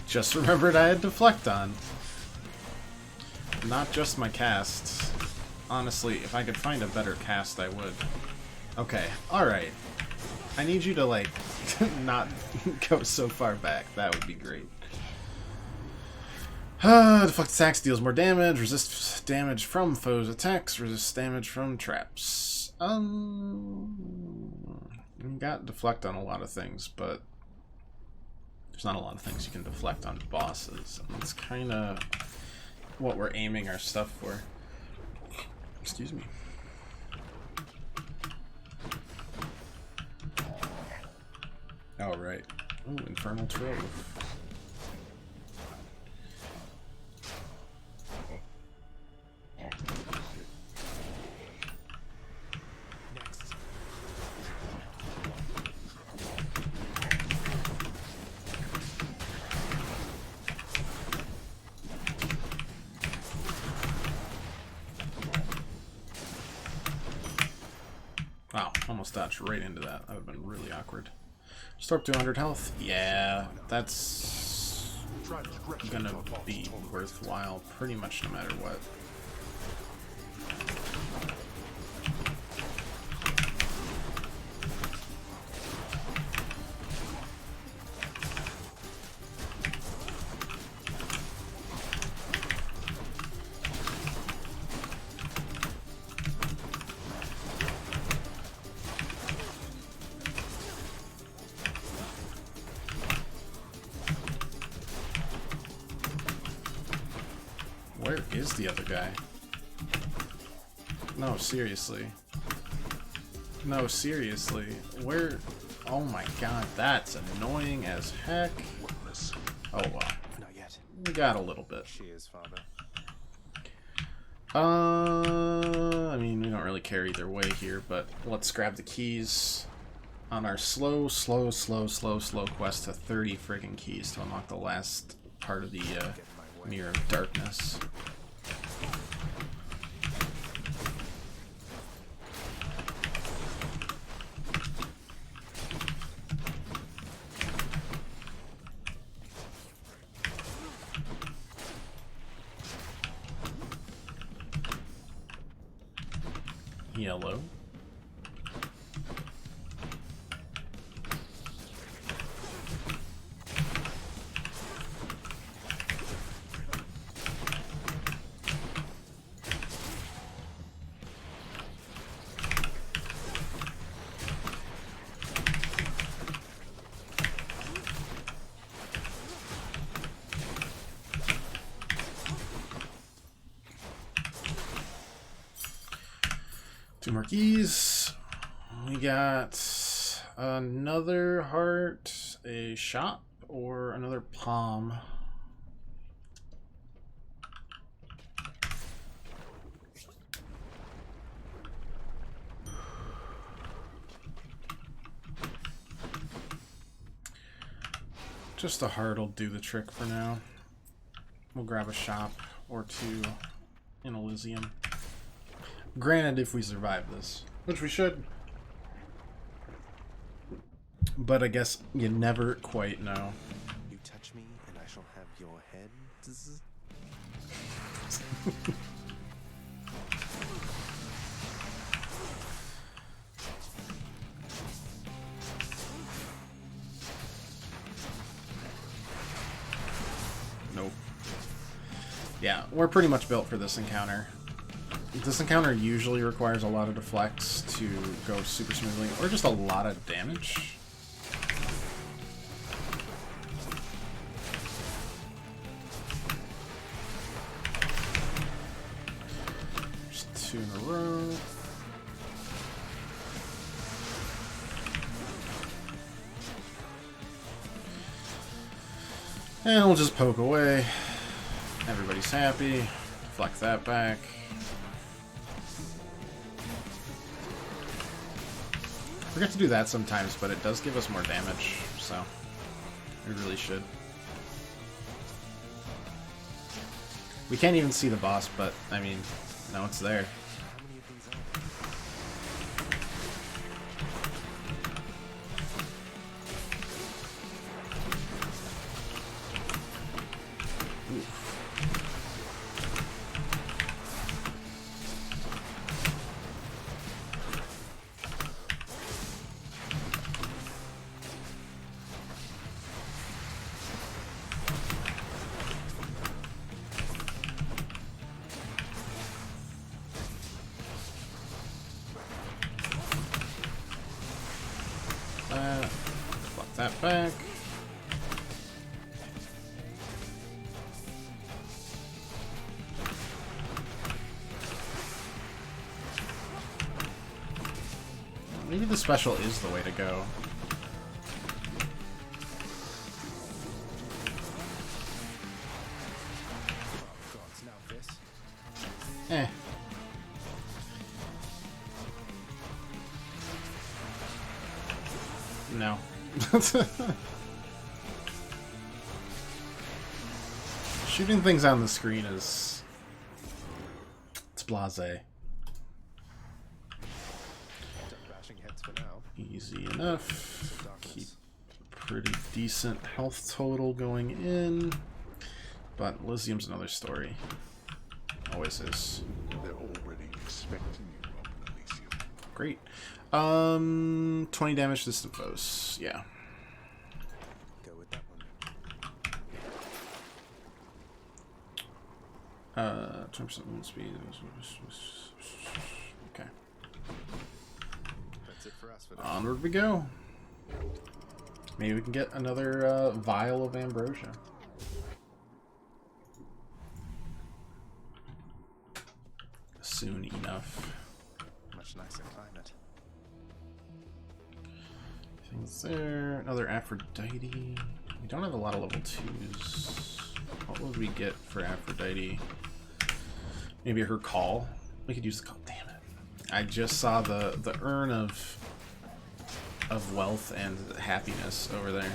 Speaker 1: Just remembered I had Deflect on. Not just my casts. Honestly, if I could find a better cast, I would. Okay, alright. I need you to, like, not go so far back. That would be great. Deflect attacks deals more damage, resist damage from foes' attacks, resist damage from traps. You got Deflect on a lot of things, but there's not a lot of things you can deflect on bosses. And that's kind of what we're aiming our stuff for. Excuse me. Oh, right. Ooh, Infernal Trove. Wow, almost dodged right into that. That would have been really awkward. Store up to 100 health. Yeah, that's gonna be worthwhile pretty much no matter what. Where is the other guy? No, seriously. No, seriously. Where? Oh my god, that's annoying as heck. Oh well.
Speaker 2: Not yet.
Speaker 1: We got a little bit.
Speaker 2: She is, Father.
Speaker 1: I mean, we don't really care either way here, but let's grab the keys on our slow quest to 30 friggin' keys to unlock the last part of the Mirror of Darkness. Yellow. Two more keys. We got another heart, a shop, or another palm. Just a heart will do the trick for now. We'll grab a shop or two in Elysium. Granted, if we survive this, which we should. But I guess you never quite know.
Speaker 2: You touch me and I shall have your head.
Speaker 1: Nope. Yeah, we're pretty much built for this encounter. This encounter usually requires a lot of deflects to go super smoothly, or just a lot of damage. Just 2 in a row. And we'll just poke away. Everybody's happy. Deflect that back. Forget to do that sometimes, but it does give us more damage, so we really should. We can't even see the boss, but I mean, now it's there. Flip that back. Maybe the special is the way to go. Eh. No. Shooting things on the screen is... it's blasé. Easy enough. Keep pretty decent health total going in. But Elysium's another story. Always is.
Speaker 17: They're already expecting you, Elysium.
Speaker 1: Great. 20 damage to distant foes. Yeah.
Speaker 2: Go with that one.
Speaker 1: 20% movement speed. Okay.
Speaker 2: That's it for us for now.
Speaker 1: Onward we go. Maybe we can get another vial of ambrosia. Soon enough.
Speaker 2: Much nicer climate.
Speaker 1: Things there. Another Aphrodite. We don't have a lot of level 2s. What would we get for Aphrodite? Maybe her call? We could use the call. Damn it. I just saw the urn of wealth and happiness over there.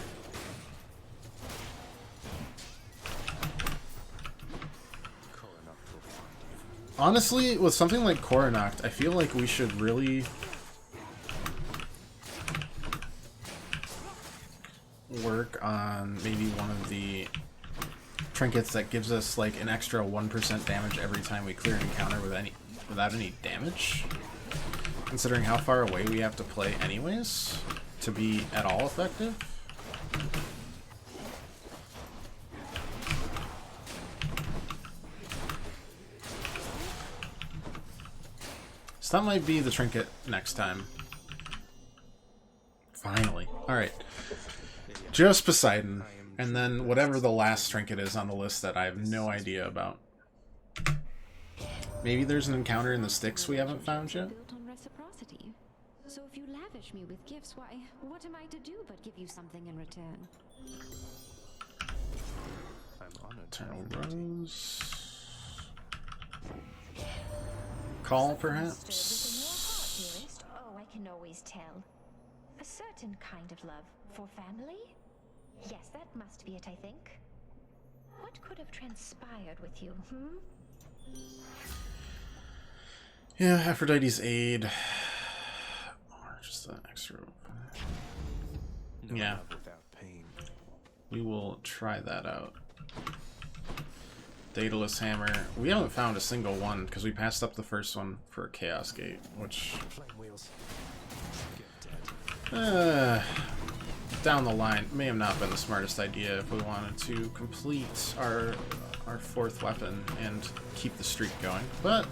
Speaker 1: Honestly, with something like Coronacht, I feel like we should really work on maybe one of the trinkets that gives us like an extra 1% damage every time we clear an encounter without any damage. Considering how far away we have to play anyways to be at all effective. So that might be the trinket next time. Finally. Alright. Just Poseidon. And then whatever the last trinket is on the list that I have no idea about. Maybe there's an encounter in the Styx we haven't found yet?
Speaker 16: Built on reciprocity. So if you lavish me with gifts, why, what am I to do but give you something in return?
Speaker 2: I'm honored.
Speaker 1: Eternal Rose. Call, perhaps?
Speaker 5: Oh, I can always tell. A certain kind of love for family? Yes, that must be it, I think. What could have transpired with you,
Speaker 1: Yeah, Aphrodite's aid. Or just an extra. Yeah. We will try that out. Daedalus Hammer. We haven't found a single one because we passed up the first one for a Chaos Gate, which down the line may have not been the smartest idea if we wanted to complete our fourth weapon and keep the streak going. But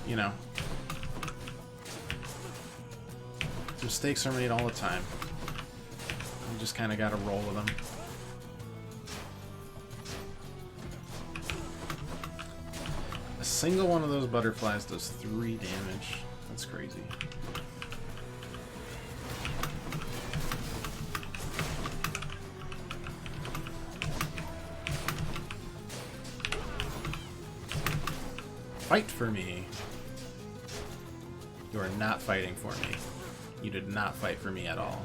Speaker 1: you know, mistakes are made all the time. You just kind of got to roll with them. A single one of those butterflies does 3 damage. That's crazy. Fight for me. You are not fighting for me. You did not fight for me at all.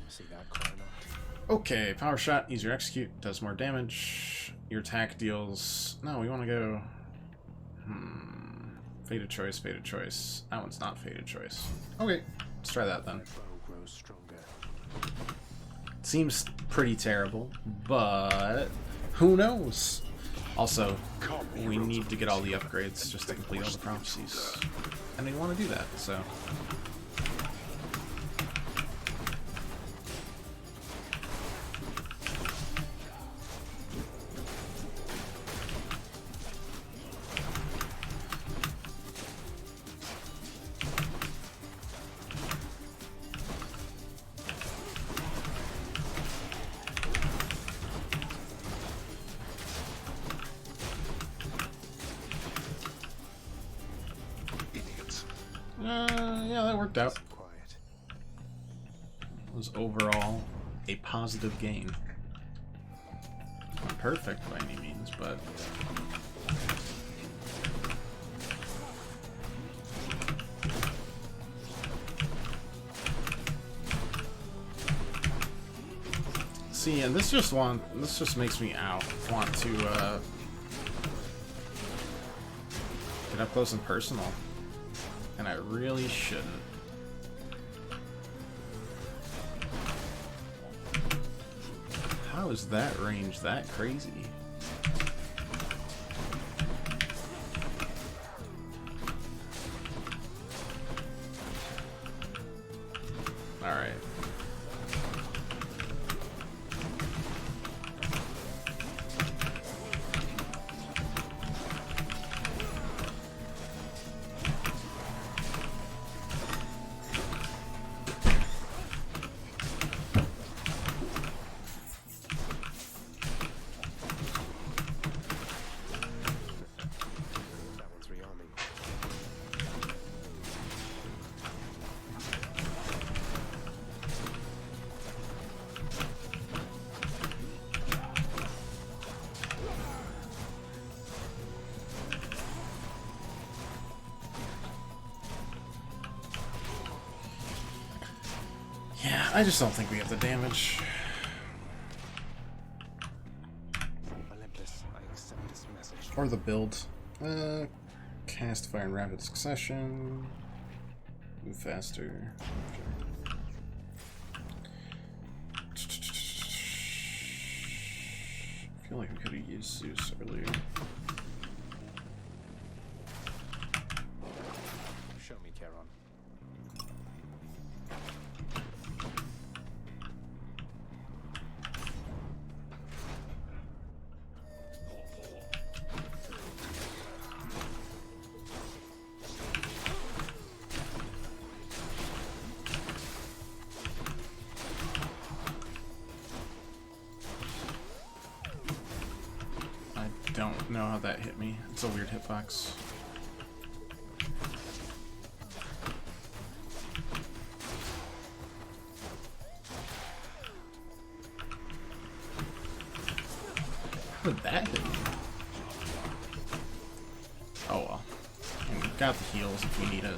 Speaker 2: See that corner?
Speaker 1: Okay, power shot, easier execute, does more damage. Your attack deals... No, we want to go... Fated choice, fated choice. That one's not fated choice. Okay, let's try that then.
Speaker 2: Bow grows stronger.
Speaker 1: Seems pretty terrible, but who knows? Also, we need to get all the upgrades just to complete all the prophecies. And we want to do that, so... yeah, that worked out. It was overall a positive gain. Not perfect by any means, but... See, and this just makes me want to get up close and personal. And I really shouldn't. How is that range that crazy? Alright. Yeah, I just don't think we have the damage.
Speaker 2: Olympus, I accept this message.
Speaker 1: Or the build. Cast fire in rapid succession. Move faster. I feel like we could have used Zeus earlier.
Speaker 2: Show me, Charon.
Speaker 1: Don't know how that hit me. It's a weird hitbox. How did that hit me? Oh well. And we've got the heals if we need it.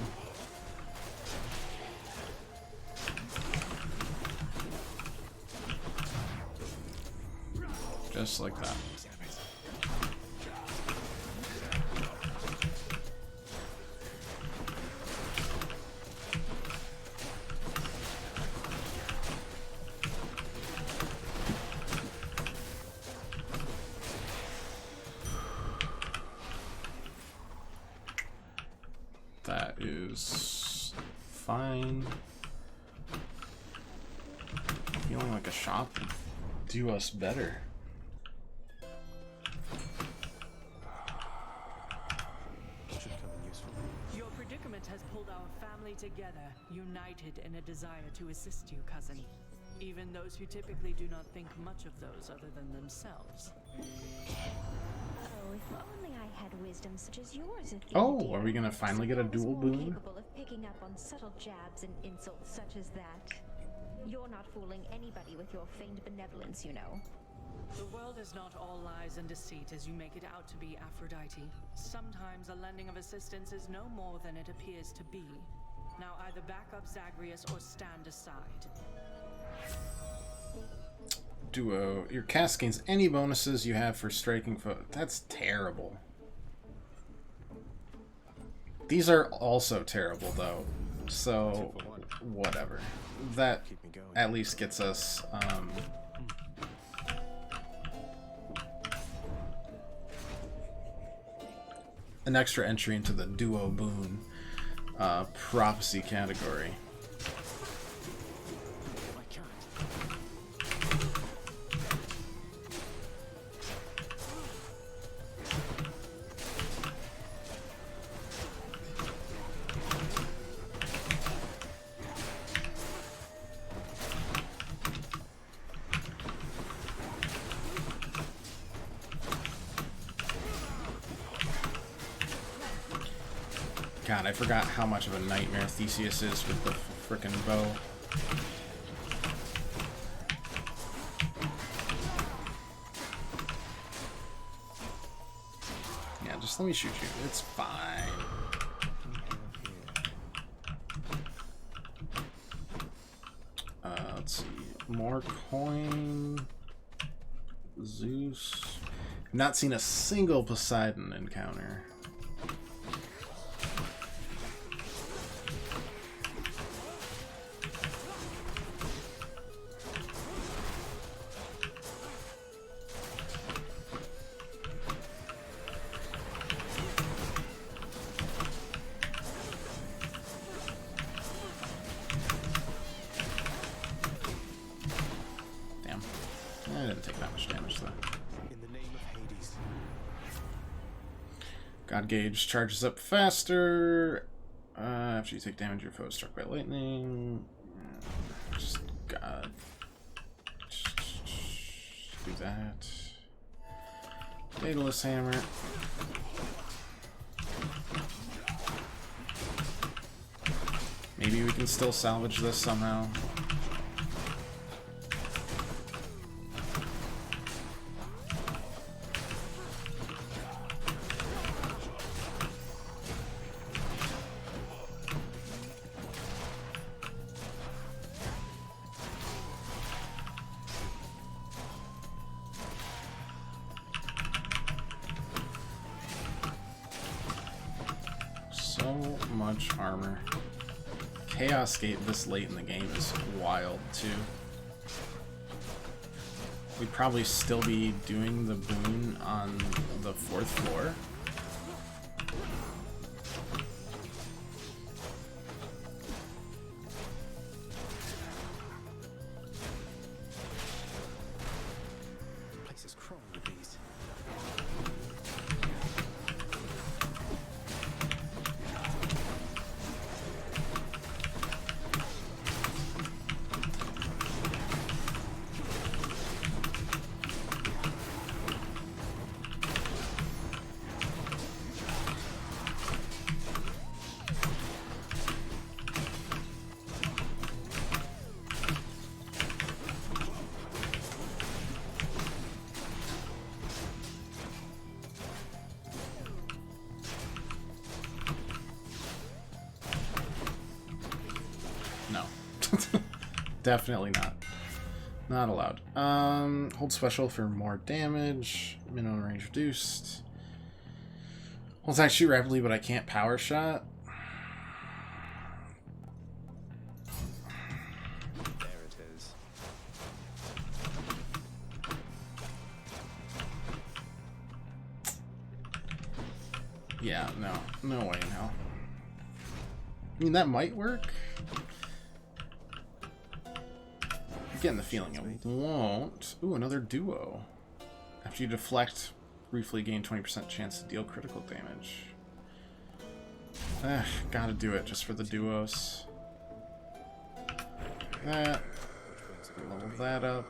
Speaker 1: Just like that. That is fine. Feeling like a shop do us better.
Speaker 3: Should come in useful.
Speaker 12: Your predicament has pulled our family together, united in a desire to assist you, cousin. Even those who typically do not think much of those other than themselves.
Speaker 5: Oh, if only I had wisdom such as yours.
Speaker 1: Oh, are we gonna finally get a dual boon?
Speaker 5: Capable of picking up on subtle jabs and insults such as that. You're not fooling anybody with your feigned benevolence, you know.
Speaker 12: The world is not all lies and deceit as you make it out to be, Aphrodite. Sometimes a lending of assistance is no more than it appears to be. Now either back up Zagreus or stand aside.
Speaker 1: Duo. Your cast gains any bonuses you have for striking foe. That's terrible. These are also terrible, though. So, whatever. That at least gets us, an extra entry into the duo boon prophecy category. God, I forgot how much of a nightmare Theseus is with the frickin' bow. Yeah, just let me shoot you. It's fine. Let's see. More coin. Zeus. Not seen a single Poseidon encounter. God Gauge charges up faster after you take damage. Your foe is struck by lightning. Just God. Just do that. Daedalus Hammer. Maybe we can still salvage this somehow. Armor. Chaos Gate this late in the game is wild too. We'd probably still be doing the boon on the 4th floor.
Speaker 2: The place is crawling with these.
Speaker 1: Definitely not. Not allowed. Hold special for more damage. Minimum range reduced. Well, it's actually rapidly, but I can't power shot.
Speaker 2: There it is.
Speaker 1: Yeah, no way in hell. I mean, that might work. getting the feeling it won't. Ooh, another duo. After you deflect, briefly gain 20% chance to deal critical damage. Gotta do it just for the duos. That. Level that up.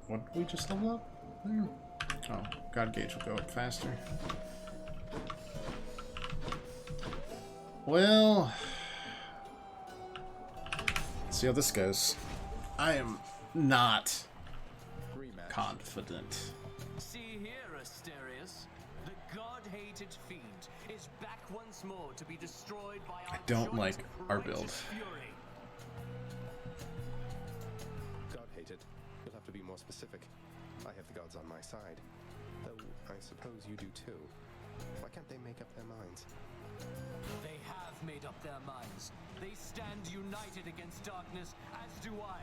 Speaker 1: What did we just level up? There. Oh, God Gauge will go up faster. Well, let's see how this goes. I am not confident.
Speaker 15: See here, Asterius. The god-hated fiend is back once more to be destroyed by our
Speaker 1: I don't like our build.
Speaker 15: fury.
Speaker 2: God-hated. You'll have to be more specific. I have the gods on my side. Though, I suppose you do too. Why can't they make up their minds?
Speaker 15: They have made up their minds. They stand united against darkness, as do I.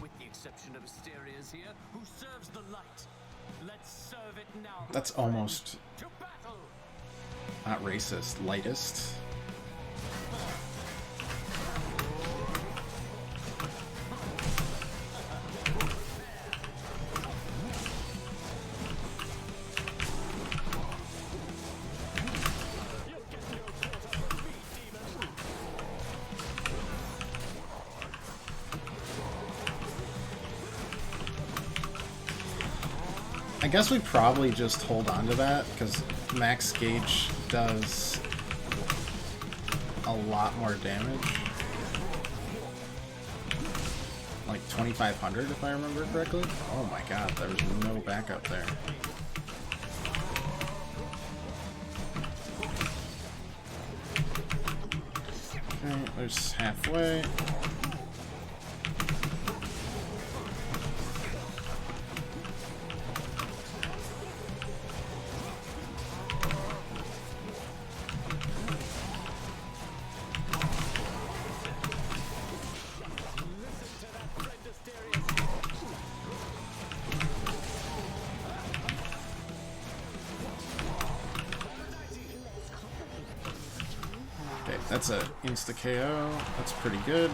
Speaker 15: With the exception of Asterius here, who serves the light. Let's serve it now.
Speaker 1: That's almost
Speaker 15: To battle!
Speaker 1: not racist, lightest. I guess we probably just hold on to that, because max gauge does a lot more damage. Like 2,500 if I remember correctly. Oh my god, there was no backup there. Okay, there's halfway. Okay, that's a insta KO. That's pretty good.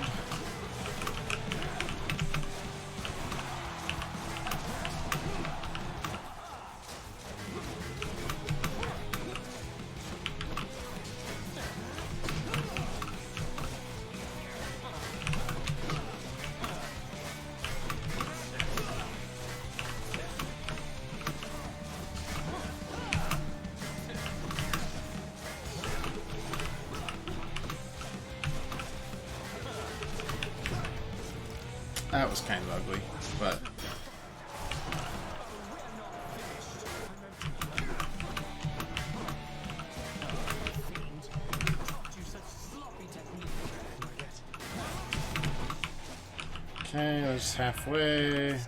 Speaker 1: That was kind of ugly, but okay, that's halfway.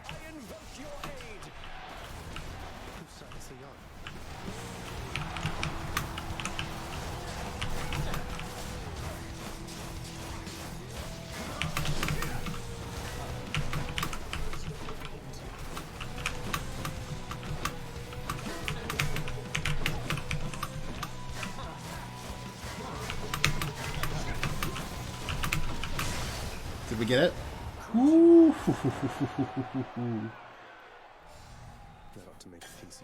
Speaker 1: Did we get it? Ooh.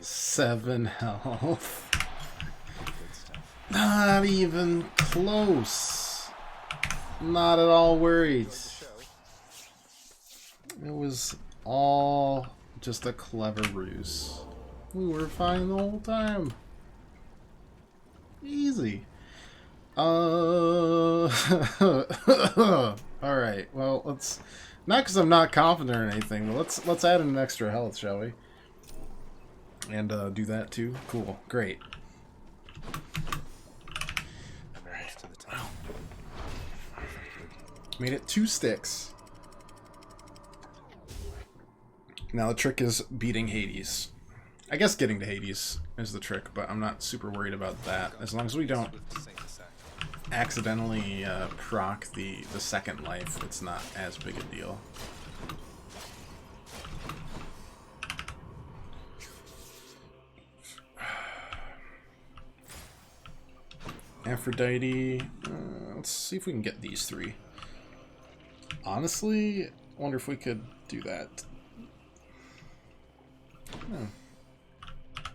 Speaker 1: 7 health. Not even close. Not at all worried. It was all just a clever ruse. We were fine the whole time. Easy. Alright, well, let's... Not because I'm not confident or anything, but let's add an extra health, shall we? And do that too? Cool, great. Alright. Wow. Made it 2 sticks. Now the trick is beating Hades. I guess getting to Hades is the trick, but I'm not super worried about that. As long as we don't accidentally proc the second life, it's not as big a deal. Aphrodite. Let's see if we can get these 3. Honestly, wonder if we could do that. Hmm.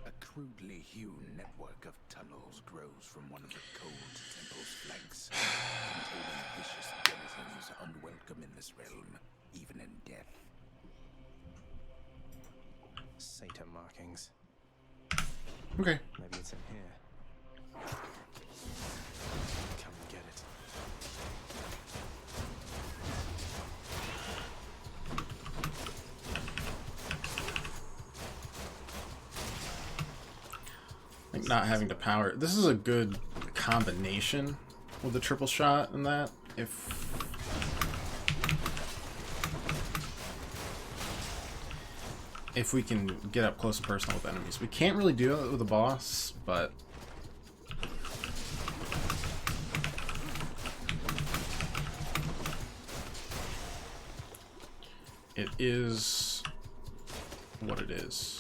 Speaker 20: A crudely hewn network of tunnels grows from one of the cold temple's flanks, containing vicious denizens unwelcome in this realm, even in death.
Speaker 2: Satan markings.
Speaker 1: Okay.
Speaker 2: Maybe it's in here. Come and get it.
Speaker 1: Like not having to power. This is a good combination with the triple shot and that. If we can get up close and personal with enemies. We can't really do it with a boss, but it is what it is.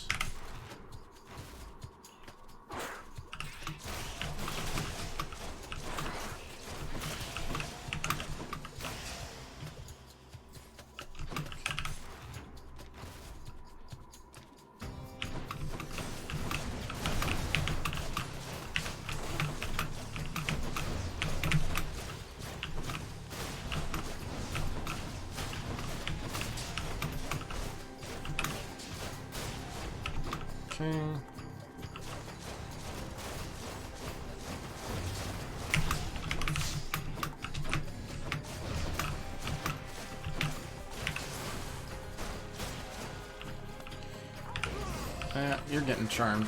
Speaker 1: Okay. You're getting charmed.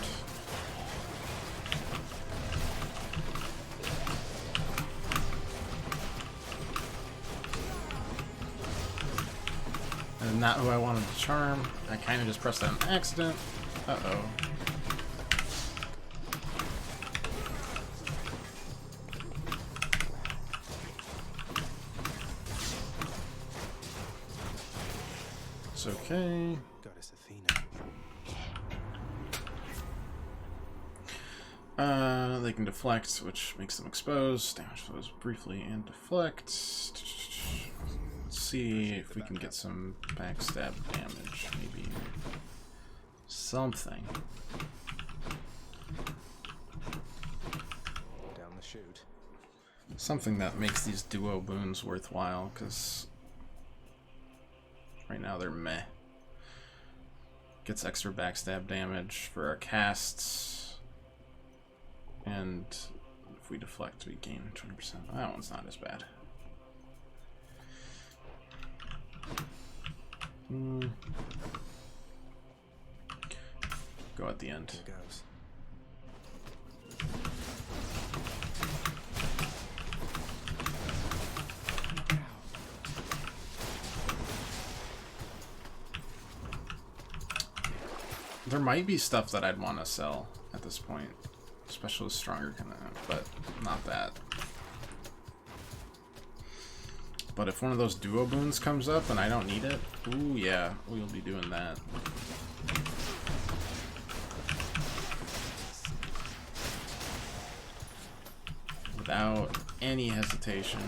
Speaker 1: And not who I wanted to charm. I kind of just pressed that on accident. Uh-oh. It's okay.
Speaker 2: Goddess Athena.
Speaker 1: They can deflect, which makes them exposed. Damage flows briefly and deflect. Let's see if we can get some backstab damage, maybe. Something.
Speaker 2: Down the chute.
Speaker 1: Something that makes these duo boons worthwhile, because right now they're meh. Gets extra backstab damage for our casts. And if we deflect, we gain 20%. That one's not as bad. Go at the end.
Speaker 2: Here goes.
Speaker 1: There might be stuff that I'd want to sell at this point. Especially stronger kind of, but not that. But if one of those duo boons comes up and I don't need it, ooh yeah, we'll be doing that. Without any hesitation.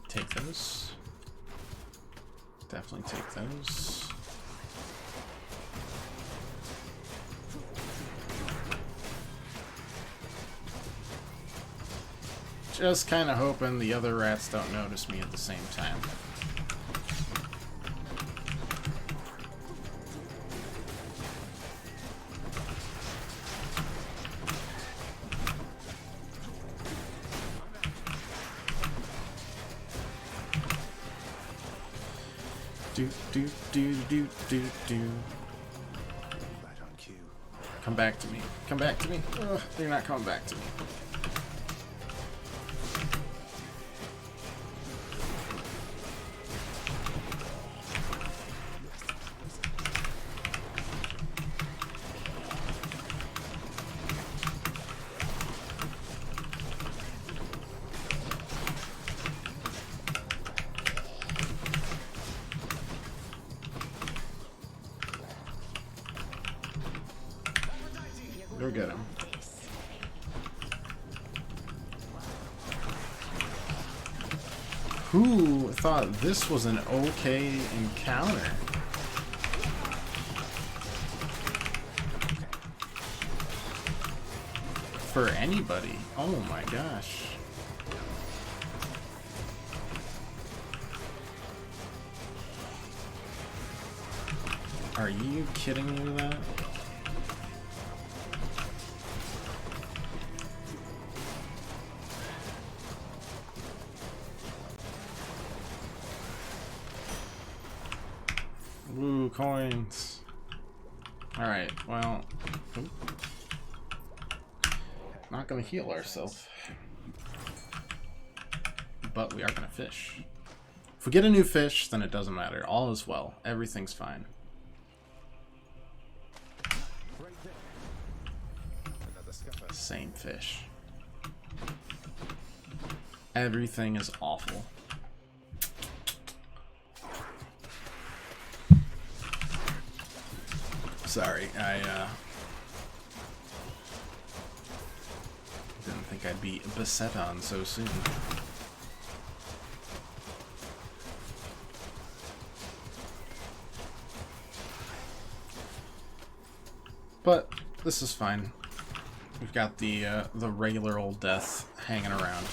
Speaker 1: Take those. Definitely take those. Just kind of hoping the other rats don't notice me at the same time. Do.
Speaker 2: Right on cue.
Speaker 1: Come back to me. Come back to me. Ugh, they're not coming back to me. Go get him. Who thought this was an okay encounter? For anybody. Oh my gosh. Are you kidding me with that? Woo, coins. Alright, well. Not gonna heal ourselves. But we are gonna fish. If we get a new fish, then it doesn't matter. All is well. Everything's fine. Same fish. Everything is awful. Sorry, I didn't think I'd be beset on so soon. But this is fine. We've got the regular old death hanging around.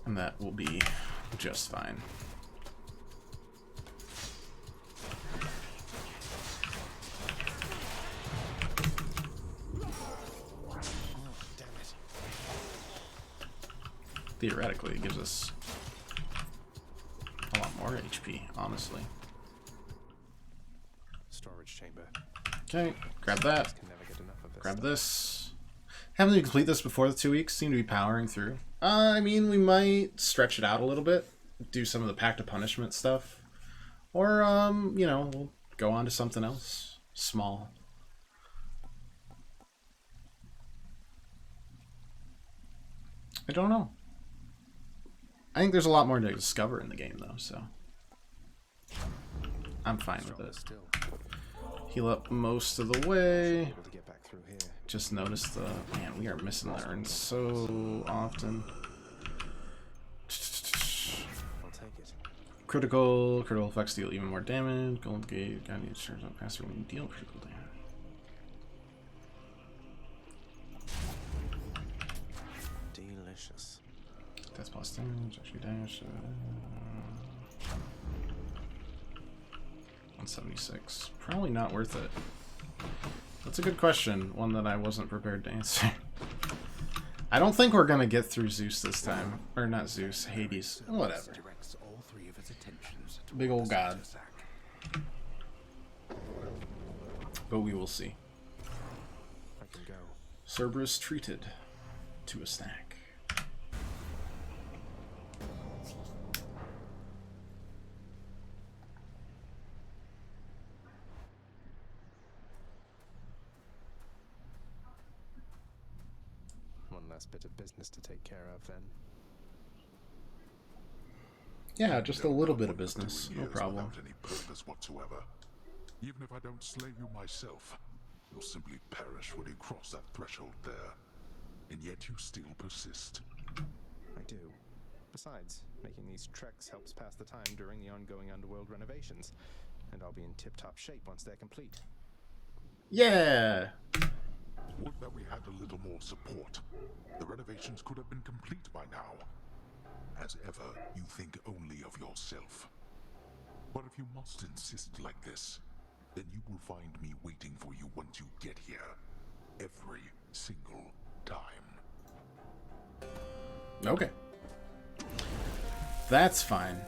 Speaker 1: And that will be just fine. Theoretically, it gives us a lot more HP, honestly.
Speaker 2: Storage chamber.
Speaker 1: Okay, grab that.
Speaker 2: Can never get enough of this
Speaker 1: Grab
Speaker 2: stuff.
Speaker 1: this. Having to complete this before the 2 weeks, seem to be powering through. I mean, we might stretch it out a little bit, do some of the Pact of Punishment stuff, or, you know, we'll go on to something else small. I don't know. I think there's a lot more to discover in the game, though, so I'm fine with it. Heal up most of the way. Just notice the... Man, we are missing the urns so often. Critical effects deal even more damage. Gold Gate, Guardian turns out faster when you deal critical damage.
Speaker 2: Delicious.
Speaker 1: That's plus damage, actually dash. 176. Probably not worth it. That's a good question. One that I wasn't prepared to answer. I don't think we're gonna get through Zeus this time. Or not Zeus, Hades. Whatever. Big old god. But we will see.
Speaker 2: I can go.
Speaker 1: Cerberus treated to a snack.
Speaker 2: One last bit of business to take care of, then.
Speaker 1: Yeah, just a little bit of business. No problem.
Speaker 17: Without any purpose whatsoever. Even if I don't slay you myself, you'll simply perish when you cross that threshold there. And yet you still persist.
Speaker 2: I do. Besides, making these treks helps pass the time during the ongoing underworld renovations, and I'll be in tip-top shape once they're complete.
Speaker 1: Yeah!
Speaker 17: Would that we had a little more support. The renovations could have been complete by now. As ever, you think only of yourself. But if you must insist like this, then you will find me waiting for you once you get here. Every single time.
Speaker 1: Okay. That's fine.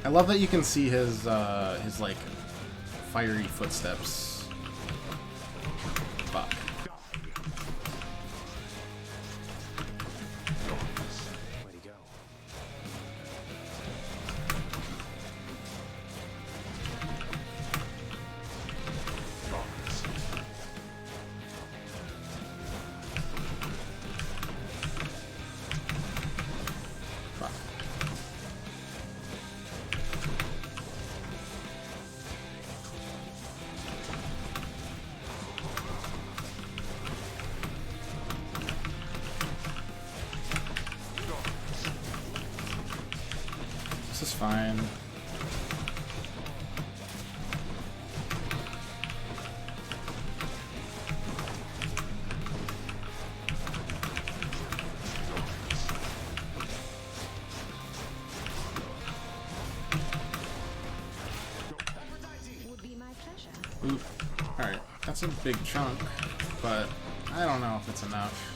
Speaker 1: I love that you can see his like fiery footsteps. Fuck.
Speaker 2: Where'd he go?
Speaker 1: fine.
Speaker 16: Would be my pleasure.
Speaker 1: Ooh. Alright, that's a big chunk, but I don't know if it's enough.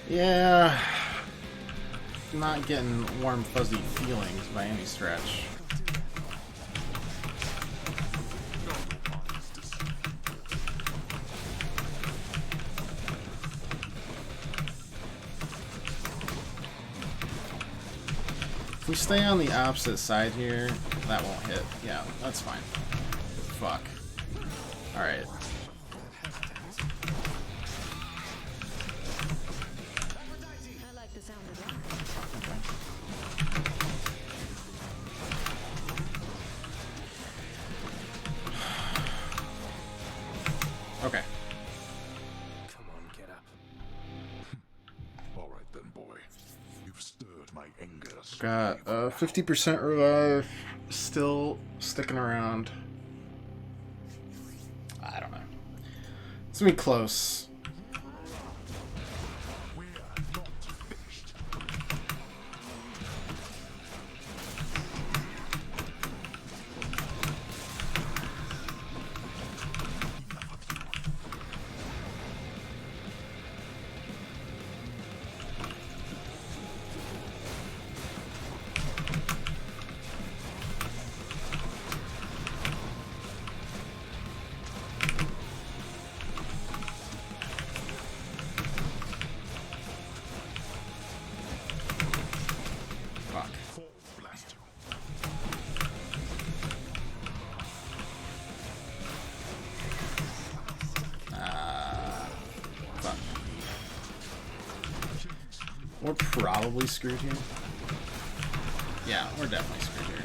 Speaker 1: Yeah, not getting warm fuzzy feelings by any stretch. If we stay on the opposite side here, that won't hit. Yeah, that's fine. Fuck. Alright. Okay.
Speaker 3: Come on, get up.
Speaker 17: All right then, boy. You've stirred my anger.
Speaker 1: Got 50% revive, still sticking around. I don't know. It's gonna be close. We're probably screwed here. Yeah, we're definitely screwed here.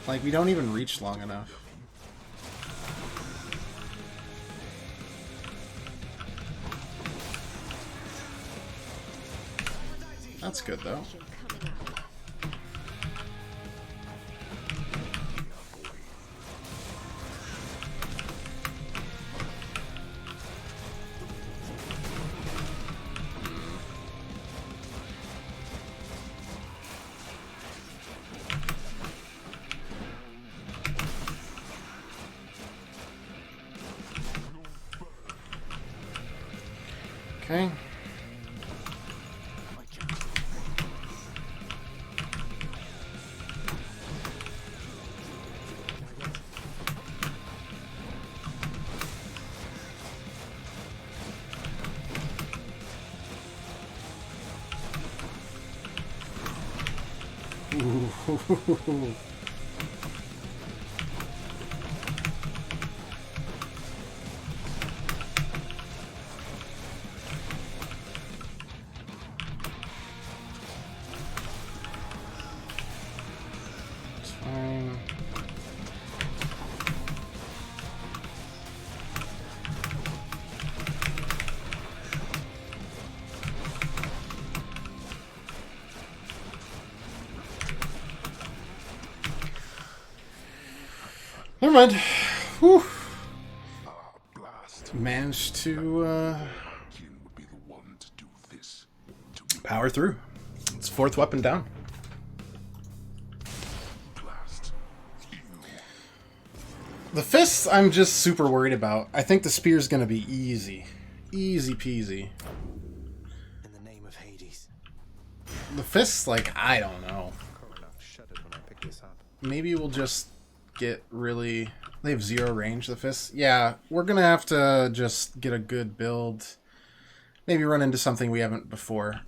Speaker 1: Like, we don't even reach long enough. That's good, though. Okay. Ooh. Never mind. Whew. Managed to power through. It's fourth weapon down. The fists I'm just super worried about. I think the spear's gonna be easy. Easy peasy.
Speaker 2: In the
Speaker 1: The fists, like, I don't know.
Speaker 2: Koronov shuddered when I picked this up.
Speaker 1: Maybe we'll just get really... They have 0 range, the fists. Yeah, we're gonna have to just get a good build. Maybe run into something we haven't before.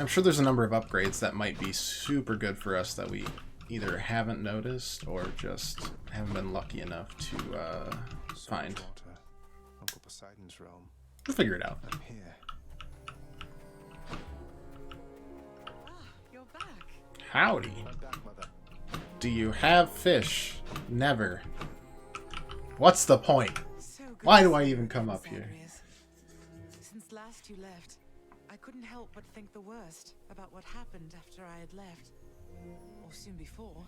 Speaker 1: I'm sure there's a number of upgrades that might be super good for us that we either haven't noticed or just haven't been lucky enough to find.
Speaker 2: Water. Uncle Poseidon's realm.
Speaker 1: We'll figure it out.
Speaker 2: I'm here.
Speaker 12: You're back.
Speaker 1: Howdy.
Speaker 2: I'm back, Mother.
Speaker 1: Do you have fish? Never. What's the point? Why do I even come up here?
Speaker 12: Since last you left, I couldn't help but think the worst about what happened after I had left. Or soon before.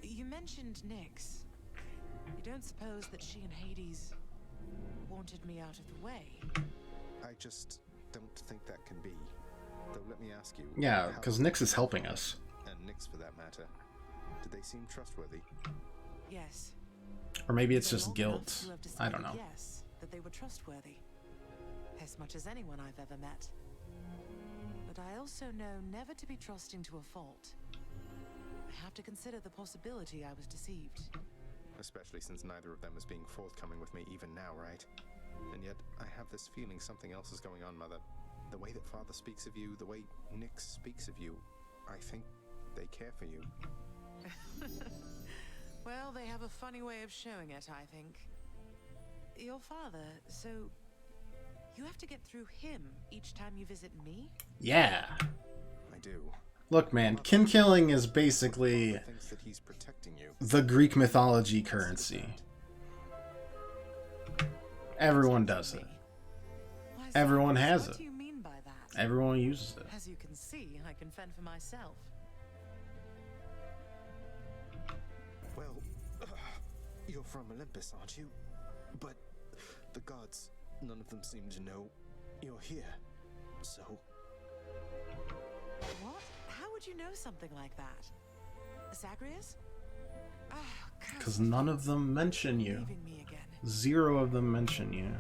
Speaker 12: You mentioned Nyx. You don't suppose that she and Hades wanted me out of the way?
Speaker 2: I just don't think that can be. Though let me ask you.
Speaker 1: Yeah, because Nyx is helping us.
Speaker 2: And Nyx for that matter. Did they seem trustworthy?
Speaker 12: Yes.
Speaker 1: Or maybe it's just guilt. I don't know.
Speaker 12: Yes, that they were trustworthy. As much as anyone I've ever met. But I also know never to be trusting to a fault. I have to consider the possibility I was deceived.
Speaker 2: Especially since neither of them is being forthcoming with me even now, right? And yet, I have this feeling something else is going on, Mother. The way that Father speaks of you, the way Nyx speaks of you, I think they care for you.
Speaker 12: Well, they have a funny way of showing it, I think. Your father, so you have to get through him each time you visit me?
Speaker 1: Yeah.
Speaker 2: I do.
Speaker 1: Look, man, kin killing is basically the Greek mythology currency. Everyone does it. Everyone has it.
Speaker 12: What do you mean by that?
Speaker 1: Everyone uses it.
Speaker 12: As you can see, I can fend for myself.
Speaker 2: Well, you're from Olympus, aren't you? But the gods, none of them seem to know you're here. So...
Speaker 12: What? How would you know something like that? Zagreus?
Speaker 1: Because none of them mention you. 0 of them mention you.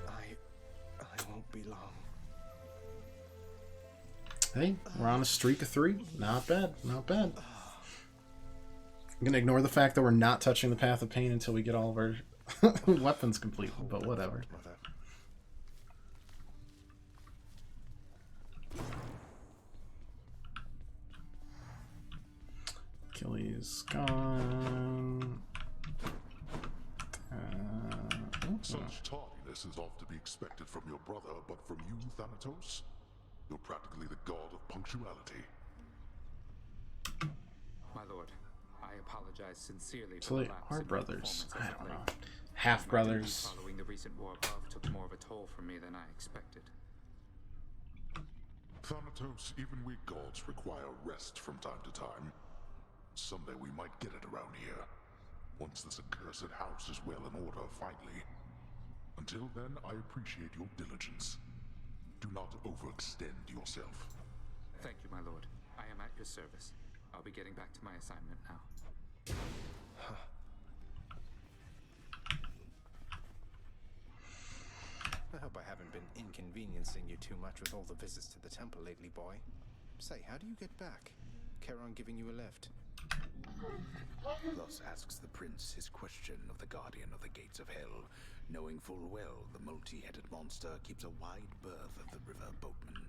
Speaker 2: I won't be long.
Speaker 1: Hey, we're on a streak of 3. Not bad, not bad. I'm gonna ignore the fact that we're not touching the Path of Pain until we get all of our weapons complete, but whatever. Achilles gone.
Speaker 17: Such tardiness is oft to be expected from your brother, but from you, Thanatos, you're practically the god of punctuality.
Speaker 18: My lord, I apologize sincerely
Speaker 1: So
Speaker 18: for
Speaker 1: they
Speaker 18: the lapse
Speaker 1: are
Speaker 18: in
Speaker 1: brothers.
Speaker 18: performance
Speaker 1: I
Speaker 18: as of
Speaker 1: don't know.
Speaker 18: late.
Speaker 1: Half
Speaker 18: My
Speaker 1: brothers.
Speaker 18: duties following the recent war above took more of a toll from me than I expected.
Speaker 17: Thanatos, even we gods require rest from time to time. Someday we might get it around here. Once this accursed house is well in order, finally. Until then, I appreciate your diligence. Do not overextend yourself.
Speaker 18: Thank you, my lord. I am at your service. I'll be getting back to my assignment now.
Speaker 2: I hope I haven't been inconveniencing you too much with all the visits to the temple lately, boy. Say, how do you get back? Charon giving you a lift?
Speaker 20: Thus asks the prince his question of the guardian of the gates of hell, knowing full well the multi-headed monster keeps a wide berth of the river boatman.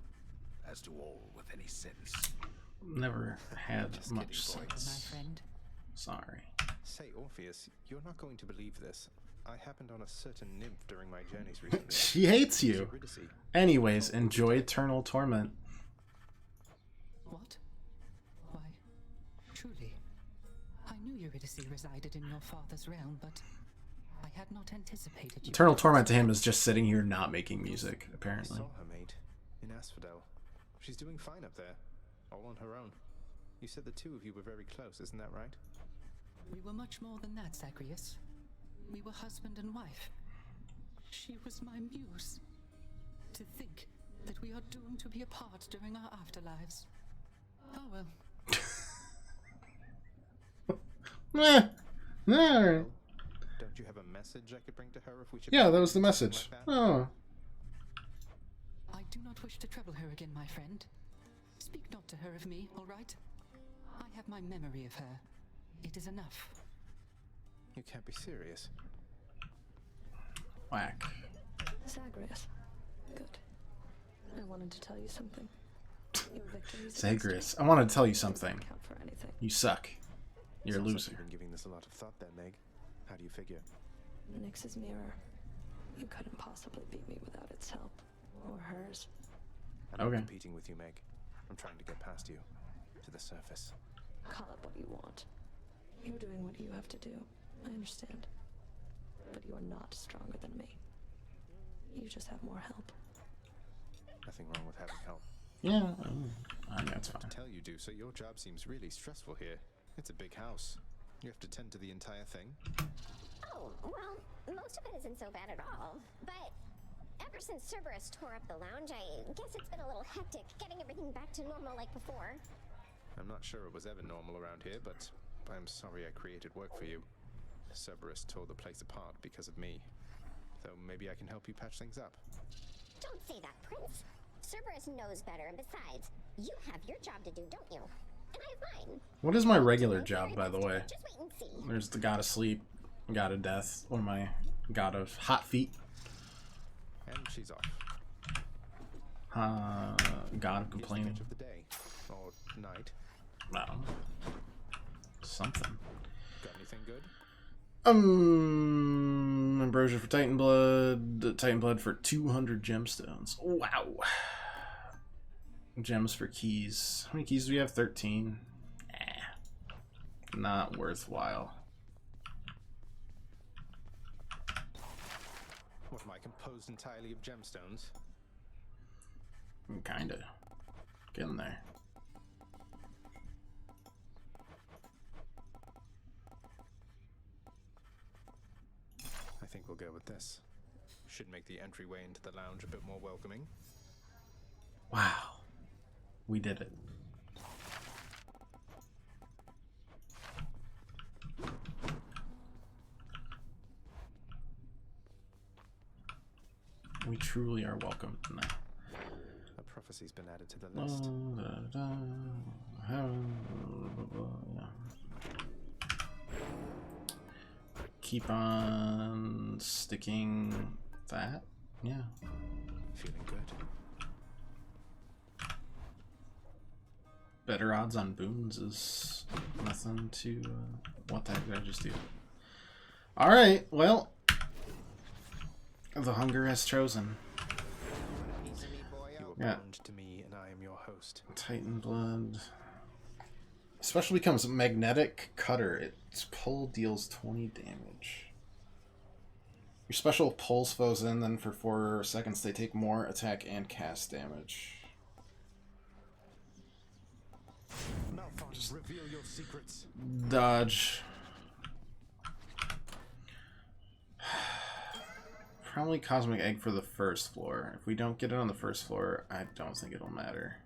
Speaker 20: As to all with any sense.
Speaker 1: Never had much
Speaker 2: kidding, boy.
Speaker 1: sense.
Speaker 12: My friend.
Speaker 1: Sorry.
Speaker 2: Say, Orpheus, you're not going to believe this. I happened on a certain nymph during my journeys recently.
Speaker 1: She hates you.
Speaker 2: Eurydice.
Speaker 1: Anyways, enjoy Eternal Torment.
Speaker 6: What? Why, truly, I knew Eurydice resided in your father's realm, but I had not anticipated you.
Speaker 1: Eternal Torment to him is just sitting here not making music, apparently.
Speaker 2: I saw her, mate, in Asphodel. She's doing fine up there, all on her own. You said the two of you were very close, isn't that right?
Speaker 6: We were much more than that, Zagreus. We were husband and wife. She was my muse. To think that we are doomed to be apart during our afterlives. Oh well.
Speaker 1: Alright.
Speaker 2: Don't you have a message I could bring to her if we should...
Speaker 1: Yeah, that was the message. Oh.
Speaker 6: I do not wish to trouble her again, my friend. Speak not to her of me, all right? I have my memory of her. It is enough.
Speaker 2: You can't be serious.
Speaker 1: Whack.
Speaker 8: Zagreus. Good. I wanted to tell you something. Your victories.
Speaker 1: Zagreus, I want to tell you something.
Speaker 8: Count for anything.
Speaker 1: You suck. You're a
Speaker 2: Sounds like
Speaker 1: loser.
Speaker 2: you've been giving this a lot of thought there, Meg. How do you figure?
Speaker 8: Nyx's mirror. You couldn't possibly beat me without its help. Or hers.
Speaker 2: I'm
Speaker 1: Okay.
Speaker 2: not competing with you, Meg. I'm trying to get past you. To the surface.
Speaker 8: Call it what you want. You're doing what you have to do. I understand. But you are not stronger than me. You just have more help.
Speaker 2: Nothing wrong with having help.
Speaker 1: Yeah, I think that's
Speaker 2: I have
Speaker 1: fine.
Speaker 2: to tell you, so your job seems really stressful here. It's a big house. You have to tend to the entire thing.
Speaker 21: Oh, well, most of it isn't so bad at all. But ever since Cerberus tore up the lounge, I guess it's been a little hectic getting everything back to normal like before.
Speaker 2: I'm not sure it was ever normal around here, but I'm sorry I created work for you. Cerberus tore the place apart because of me. Though maybe I can help you patch things up.
Speaker 21: Don't say that, Prince. Cerberus knows better, and besides, you have your job to do, don't you? And I have mine.
Speaker 1: What is my regular job, by the way?
Speaker 21: Just wait and see.
Speaker 1: There's the god of sleep, god of death, or my god of hot feet.
Speaker 2: And she's off.
Speaker 1: God of complaining.
Speaker 2: Pitch of the day. Or night.
Speaker 1: Wow. Something.
Speaker 2: Got anything good?
Speaker 1: Ambrosia for Titan Blood for 200 gemstones. Wow. Gems for keys. How many keys do we have? 13. Not worthwhile.
Speaker 2: What am I composed entirely of gemstones?
Speaker 1: Kinda. Getting there.
Speaker 2: I think we'll go with this. Should make the entryway into the lounge a bit more welcoming.
Speaker 1: Wow. We did it. We truly are welcome now.
Speaker 2: A prophecy's been added to the list.
Speaker 1: Keep on sticking that. Yeah.
Speaker 2: Feeling good.
Speaker 1: Better odds on boons is nothing to. What the heck did I just do? Alright, well. The hunger has chosen.
Speaker 2: You
Speaker 1: Yeah.
Speaker 2: bound to me, and I am your host.
Speaker 1: Titan Blood. Special becomes Magnetic Cutter. Its pull deals 20 damage. Your special pulls foes in, then for 4 seconds they take more attack and cast damage.
Speaker 2: Just reveal your secrets.
Speaker 1: Dodge. Probably Cosmic Egg for the first floor. If we don't get it on the first floor, I don't think it'll matter.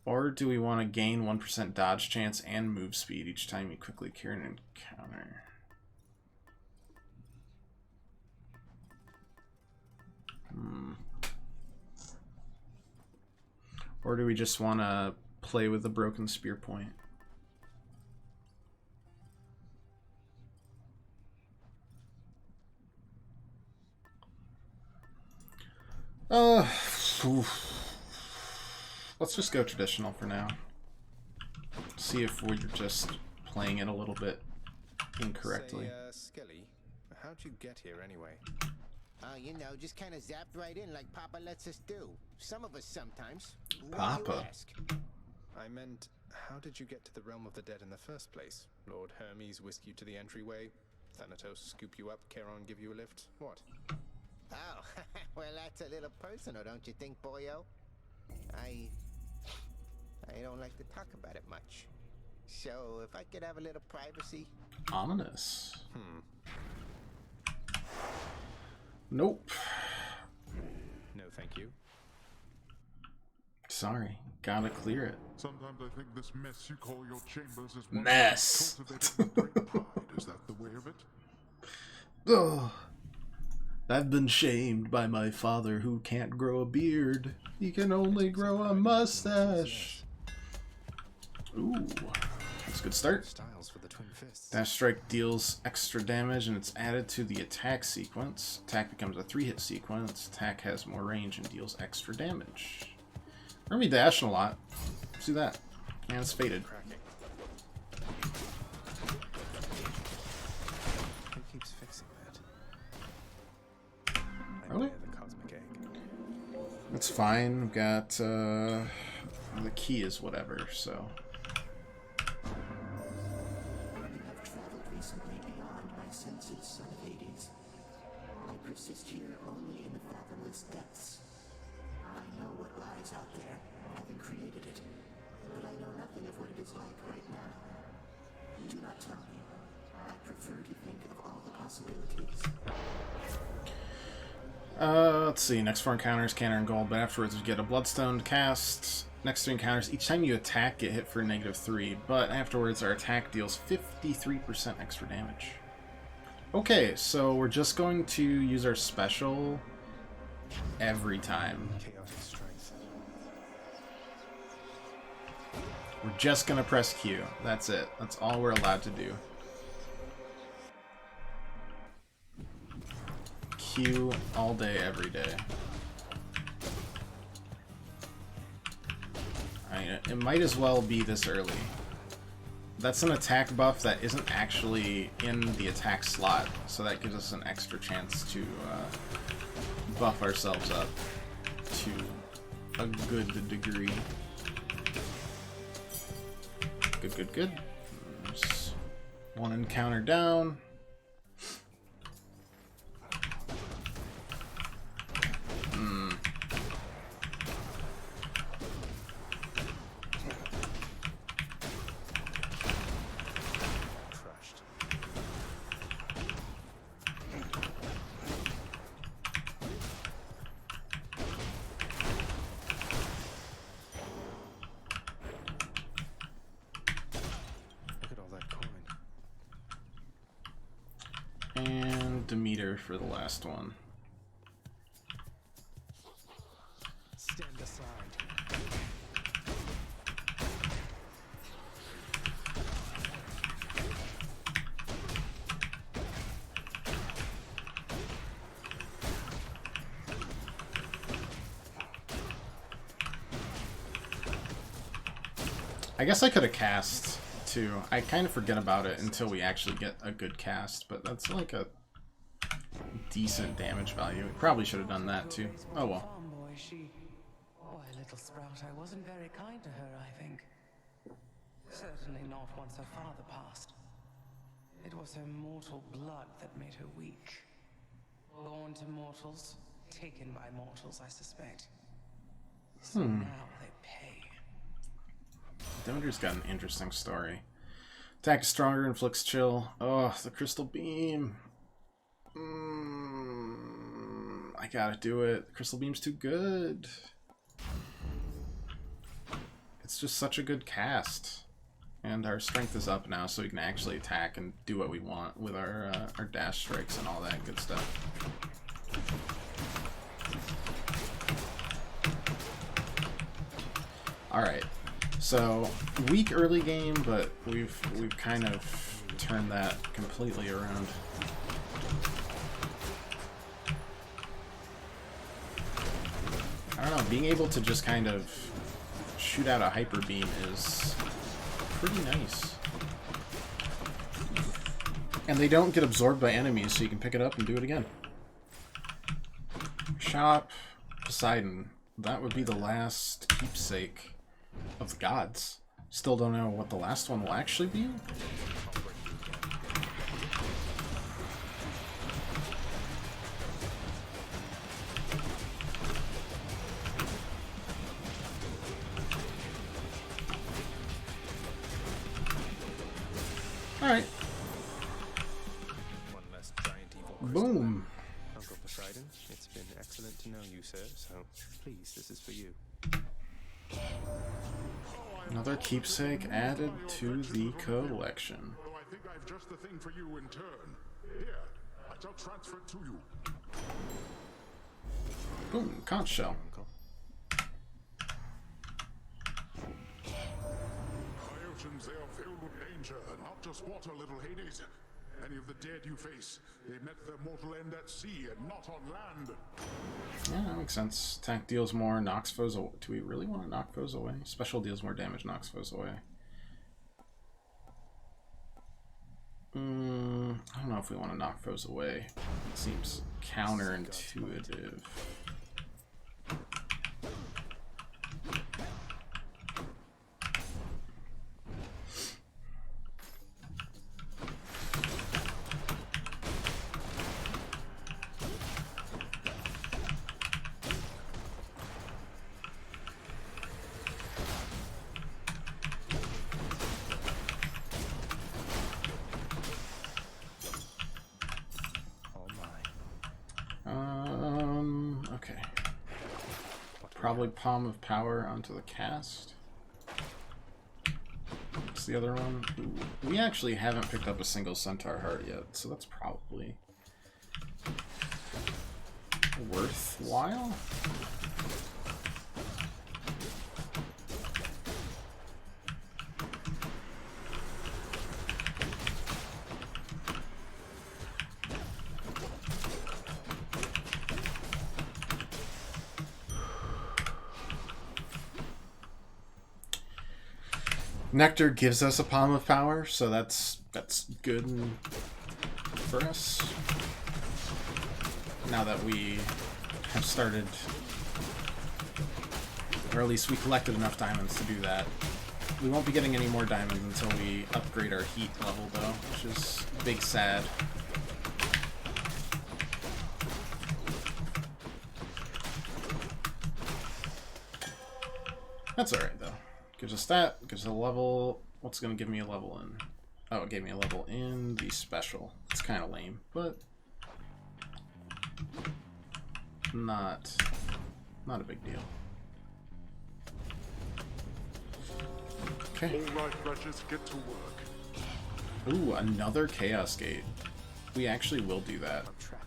Speaker 1: Or do we want to gain 1% dodge chance and move speed each time you quickly clear an encounter? Or do we just want to play with the broken spear point? Let's just go traditional for now. See if we're just playing it a little bit incorrectly.
Speaker 2: Say, Skelly, how'd you get here anyway?
Speaker 9: Oh, you know, just kind of zapped right in like Papa lets us do. Some of us sometimes. Why you
Speaker 1: Papa.
Speaker 9: ask?
Speaker 2: I meant, how did you get to the realm of the dead in the first place? Lord Hermes whisk you to the entryway? Thanatos scoop you up? Charon give you a lift? What?
Speaker 9: Oh, well, that's a little personal, don't you think, boyo? I don't like to talk about it much. So, if I could have a little privacy.
Speaker 1: Ominous. Nope.
Speaker 2: No, thank you.
Speaker 1: Sorry. Gotta clear it.
Speaker 17: Sometimes I think this mess you call your chambers is one
Speaker 1: Mess.
Speaker 17: cultivated with great pride. Is that the way of it?
Speaker 1: Ugh. I've been shamed by my father who can't grow a beard. He can only grow a mustache. Ooh, that's a good start.
Speaker 2: Styles for the twin fists.
Speaker 1: Dash strike deals extra damage and it's added to the attack sequence. Attack becomes a 3-hit sequence. Attack has more range and deals extra damage. We're gonna be dashing a lot. See that? And it's faded.
Speaker 2: Who keeps fixing that?
Speaker 1: Really?
Speaker 2: The cosmic egg.
Speaker 1: That's fine. We've got the key is whatever, so.
Speaker 11: I've traveled recently beyond my senses, son of Hades. I persist here only in the fathomless depths. I know what lies out there, having created it, but I know nothing of what it is like right now. Do not tell me. I prefer to think of all the possibilities.
Speaker 1: Let's see. Next 4 encounters, Canner and Gold, but afterwards you get a Bloodstone to cast. Next 3 encounters, each time you attack, get hit for -3, but afterwards our attack deals 53% extra damage. Okay, so we're just going to use our special every time.
Speaker 2: Chaotic strength.
Speaker 1: We're just gonna press Q. That's it. That's all we're allowed to do. Q all day, every day. I mean, it might as well be this early. That's an attack buff that isn't actually in the attack slot, so that gives us an extra chance to buff ourselves up to a good degree. Good, good, good. There's 1 encounter down.
Speaker 2: Crushed. Look at all that coin.
Speaker 1: And Demeter for the last one.
Speaker 2: Stand aside.
Speaker 1: I guess I could have cast too. I kind of forget about it until we actually get a good cast, but that's like a decent damage value. We probably should have done that too. Oh well.
Speaker 12: Tomboy, she... Why, little Sprout, I wasn't very kind to her, I think. Certainly not once her father passed. It was her mortal blood that made her weak. Born to mortals, taken by mortals, I suspect. So now they pay.
Speaker 1: Demeter's got an interesting story. Attack is stronger, inflicts chill. Oh, the crystal beam. I gotta do it. The crystal beam's too good. It's just such a good cast. And our strength is up now, so we can actually attack and do what we want with our dash strikes and all that good stuff. Alright. So, weak early game, but we've kind of turned that completely around. I don't know, being able to just kind of shoot out a hyper beam is pretty nice. And they don't get absorbed by enemies, so you can pick it up and do it again. Shop Poseidon. That would be the last keepsake of the gods. Still don't know what the last one will actually be. Alright.
Speaker 2: One less giant evil.
Speaker 1: Boom.
Speaker 2: Uncle Poseidon, it's been excellent to know you, sir, so please, this is for you.
Speaker 1: Another keepsake added to the collection.
Speaker 17: Well, I think I've just the thing for you in turn. Here, I shall transfer it to you.
Speaker 1: Boom, conch shell.
Speaker 17: My oceans, they are filled with danger, not just water, little Hades. Any of the dead you face, they met their mortal end at sea and not on land.
Speaker 1: Yeah, that makes sense. Tank deals more, knocks foes away. Do we really want to knock foes away? Special deals more damage, knocks foes away. I don't know if we want to knock foes away. It seems counterintuitive. Okay. Probably Palm of Power onto the cast. What's the other one? Ooh, we actually haven't picked up a single Centaur Heart yet, so that's probably worthwhile. Nectar gives us a Palm of Power, so that's good for us. Now that we have started, or at least we collected enough diamonds to do that. We won't be getting any more diamonds until we upgrade our heat level, though, which is big sad. That's alright, though. Gives us that, gives us a level. What's going to give me a level in? Oh, it gave me a level in the special. It's kind of lame, but not a big deal. Okay.
Speaker 17: All right, wretches, get to work.
Speaker 1: Ooh, another Chaos Gate. We actually will do that.
Speaker 2: I'm trapped.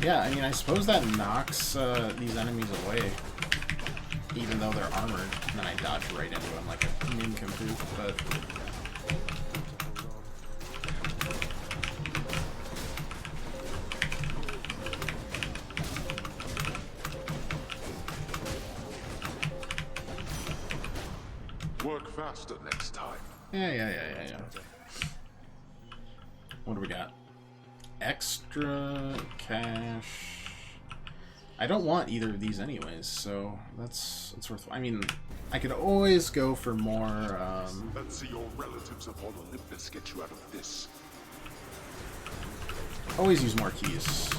Speaker 1: Yeah, I mean, I suppose that knocks these enemies away, even though they're armored, and then I dodge right into them like a nincompoop, but...
Speaker 17: Work faster next time.
Speaker 1: Yeah. What do we got? Extra cash. I don't want either of these anyways, so it's worth. I mean, I could always go for more.
Speaker 17: Let's see your relatives upon Olympus get you out of this.
Speaker 1: Always use more keys.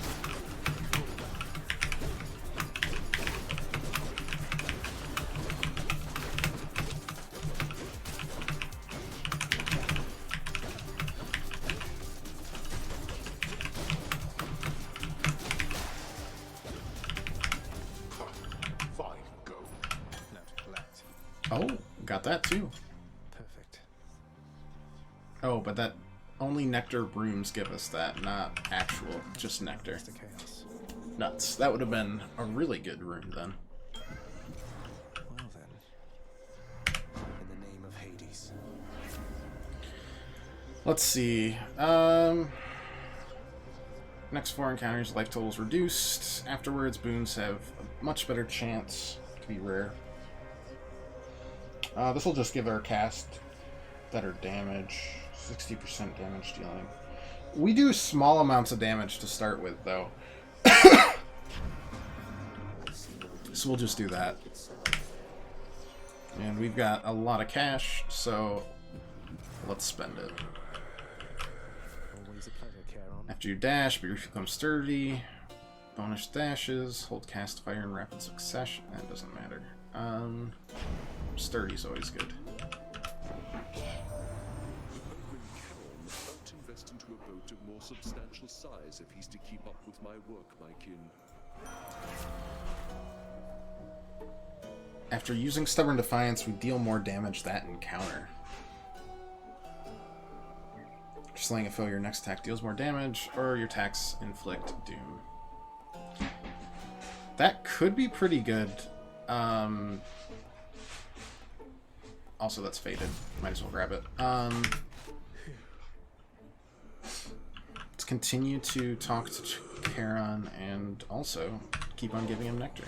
Speaker 1: Oh, got that too.
Speaker 2: Perfect.
Speaker 1: Oh, but that only nectar brooms give us that, not actual, just nectar. Nuts. That would have been a really good room then.
Speaker 2: Well then, in the name of Hades.
Speaker 1: Let's see. Next 4 encounters, life total is reduced. Afterwards, boons have a much better chance to be rare. This will just give our cast better damage, 60% damage dealing. We do small amounts of damage to start with, though. So we'll just do that. And we've got a lot of cash, so let's spend it.
Speaker 2: Always a pleasure, Charon.
Speaker 1: After you dash, but you become sturdy. Bonus dashes, hold cast fire in rapid succession. That doesn't matter. Sturdy's always good.
Speaker 10: Must invest into a boat of more substantial size if he's to keep up with my work, my kin.
Speaker 1: After using Stubborn Defiance, we deal more damage that encounter. Slaying a foe, your next attack deals more damage, or your attacks inflict doom. That could be pretty good. Also, that's faded. Might as well grab it. Let's continue to talk to Charon and also keep on giving him nectar.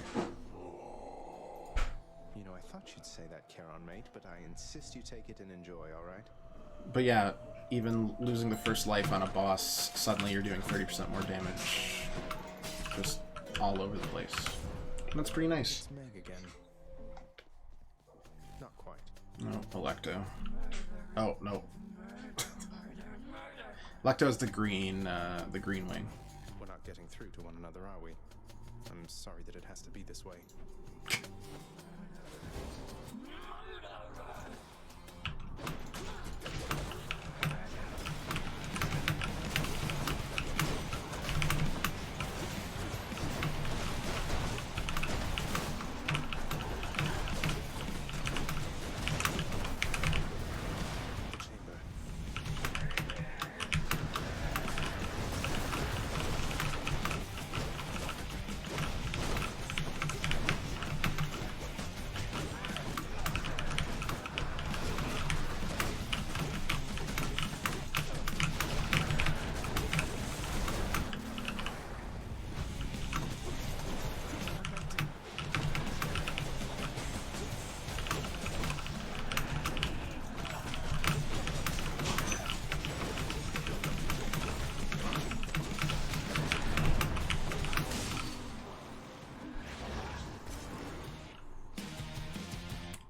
Speaker 2: You know, I thought you'd say that, Charon, mate, but I insist you take it and enjoy, alright?
Speaker 1: But yeah, even losing the first life on a boss, suddenly you're doing 30% more damage. Just all over the place. That's pretty nice.
Speaker 2: It's Meg again. Not quite.
Speaker 1: No, Electo. Oh, no. Electo is the green wing.
Speaker 2: We're not getting through to one another, are we? I'm sorry that it has to be this way.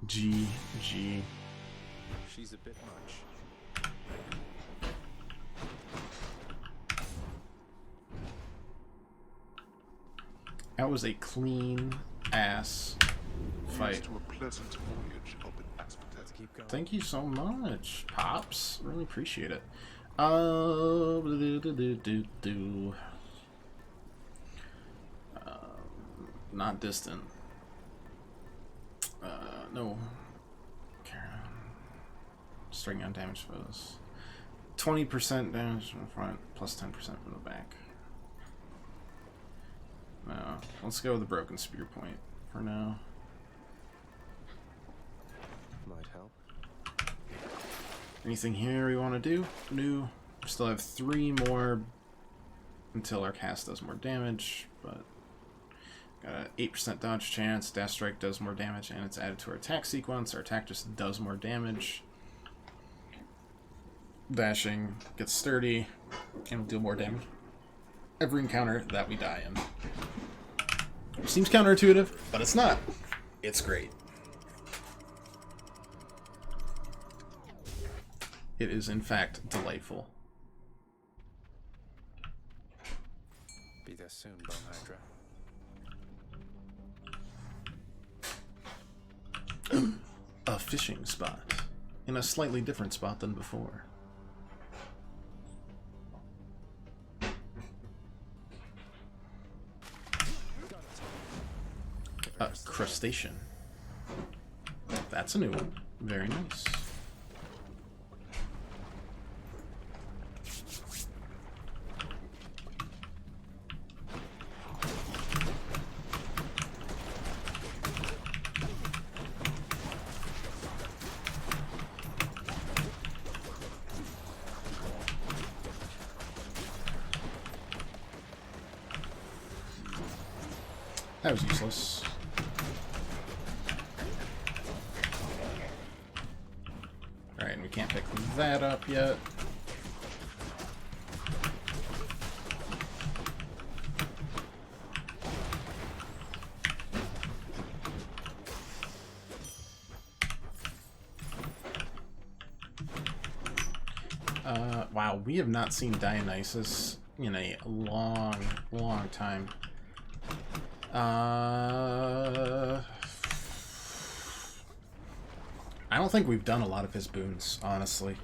Speaker 1: GG.
Speaker 2: She's a bit much.
Speaker 1: That was a clean ass fight.
Speaker 17: To a pleasant voyage up in Asphodel.
Speaker 2: Let's keep going.
Speaker 1: Thank you so much, Pops. Really appreciate it. Not distant. No. Charon. Striking on damage foes. 20% damage from the front, plus 10% from the back. No. Let's go with the Broken Spear Point for now.
Speaker 2: Might help.
Speaker 1: Anything here we want to do? No. Still have 3 more until our cast does more damage, but got an 8% dodge chance. Dash Strike does more damage, and it's added to our attack sequence. Our attack just does more damage. Dashing gets sturdy, and will deal more damage every encounter that we die in. It seems counterintuitive, but it's not. It's great. It is, in fact, delightful.
Speaker 2: Be there soon, Bone Hydra.
Speaker 1: A fishing spot. In a slightly different spot than before. A crustacean. That's a new one. Very nice. That was useless. Alright, and we can't pick that up yet. Wow, we have not seen Dionysus in a long, long time. I don't think we've done a lot of his boons, honestly.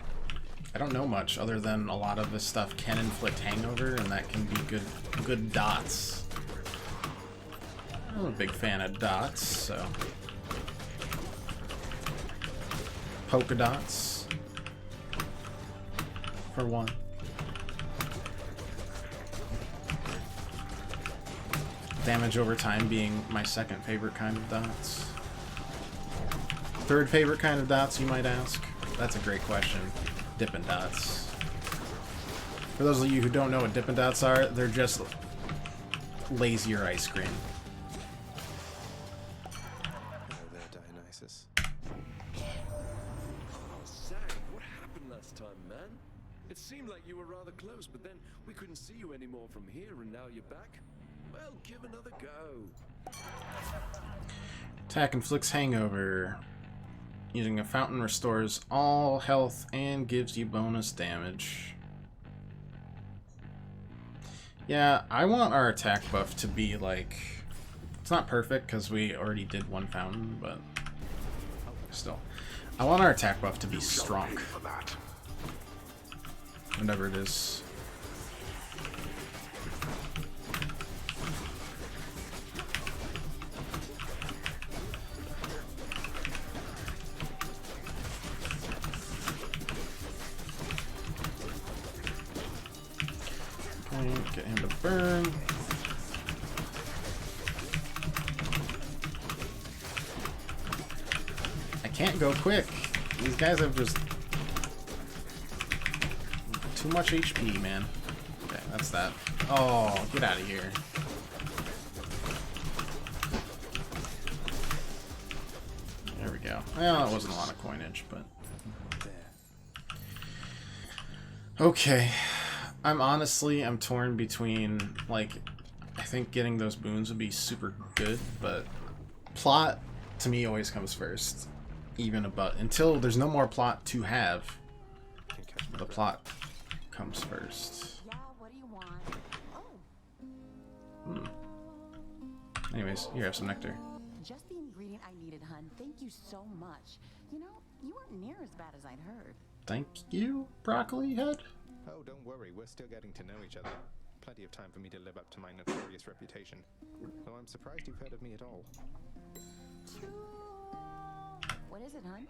Speaker 1: I don't know much other than a lot of this stuff can inflict hangover, and that can be good dots. I'm a big fan of dots, so polka dots for one. Damage over time being my second favorite kind of dots. Third favorite kind of dots, you might ask? That's a great question. Dippin' Dots. For those of you who don't know what Dippin' Dots are, they're just lazier ice cream.
Speaker 2: Hello there, Dionysus.
Speaker 10: Oh, Zag, what happened last time, man? It seemed like you were rather close, but then we couldn't see you anymore from here, and now you're back? Well, give another go.
Speaker 1: Attack inflicts hangover. Using a fountain restores all health and gives you bonus damage. Yeah, I want our attack buff to be like... It's not perfect because we already did one fountain, but still. I want our attack buff to be strong. Whatever it is. Get him to burn. I can't go quick. These guys have just too much HP, man. Okay, that's that. Oh, get out of here. There we go. Well, it wasn't a lot of coinage, but... Okay. I'm torn between, like, I think getting those boons would be super good, but plot, to me, always comes first. Even about, until there's no more plot to have, the plot comes first.
Speaker 19: Yeah, what do you want? Oh.
Speaker 1: Anyways, here, have some nectar.
Speaker 19: Just the ingredient I needed, hun. Thank you so much. You know, you weren't near as bad as I'd heard.
Speaker 1: Thank you, Broccoli Head.
Speaker 2: Oh, don't worry, we're still getting to know each other. Plenty of time for me to live up to my notorious reputation. Though I'm surprised you've heard of me at all.
Speaker 19: What is it, hun?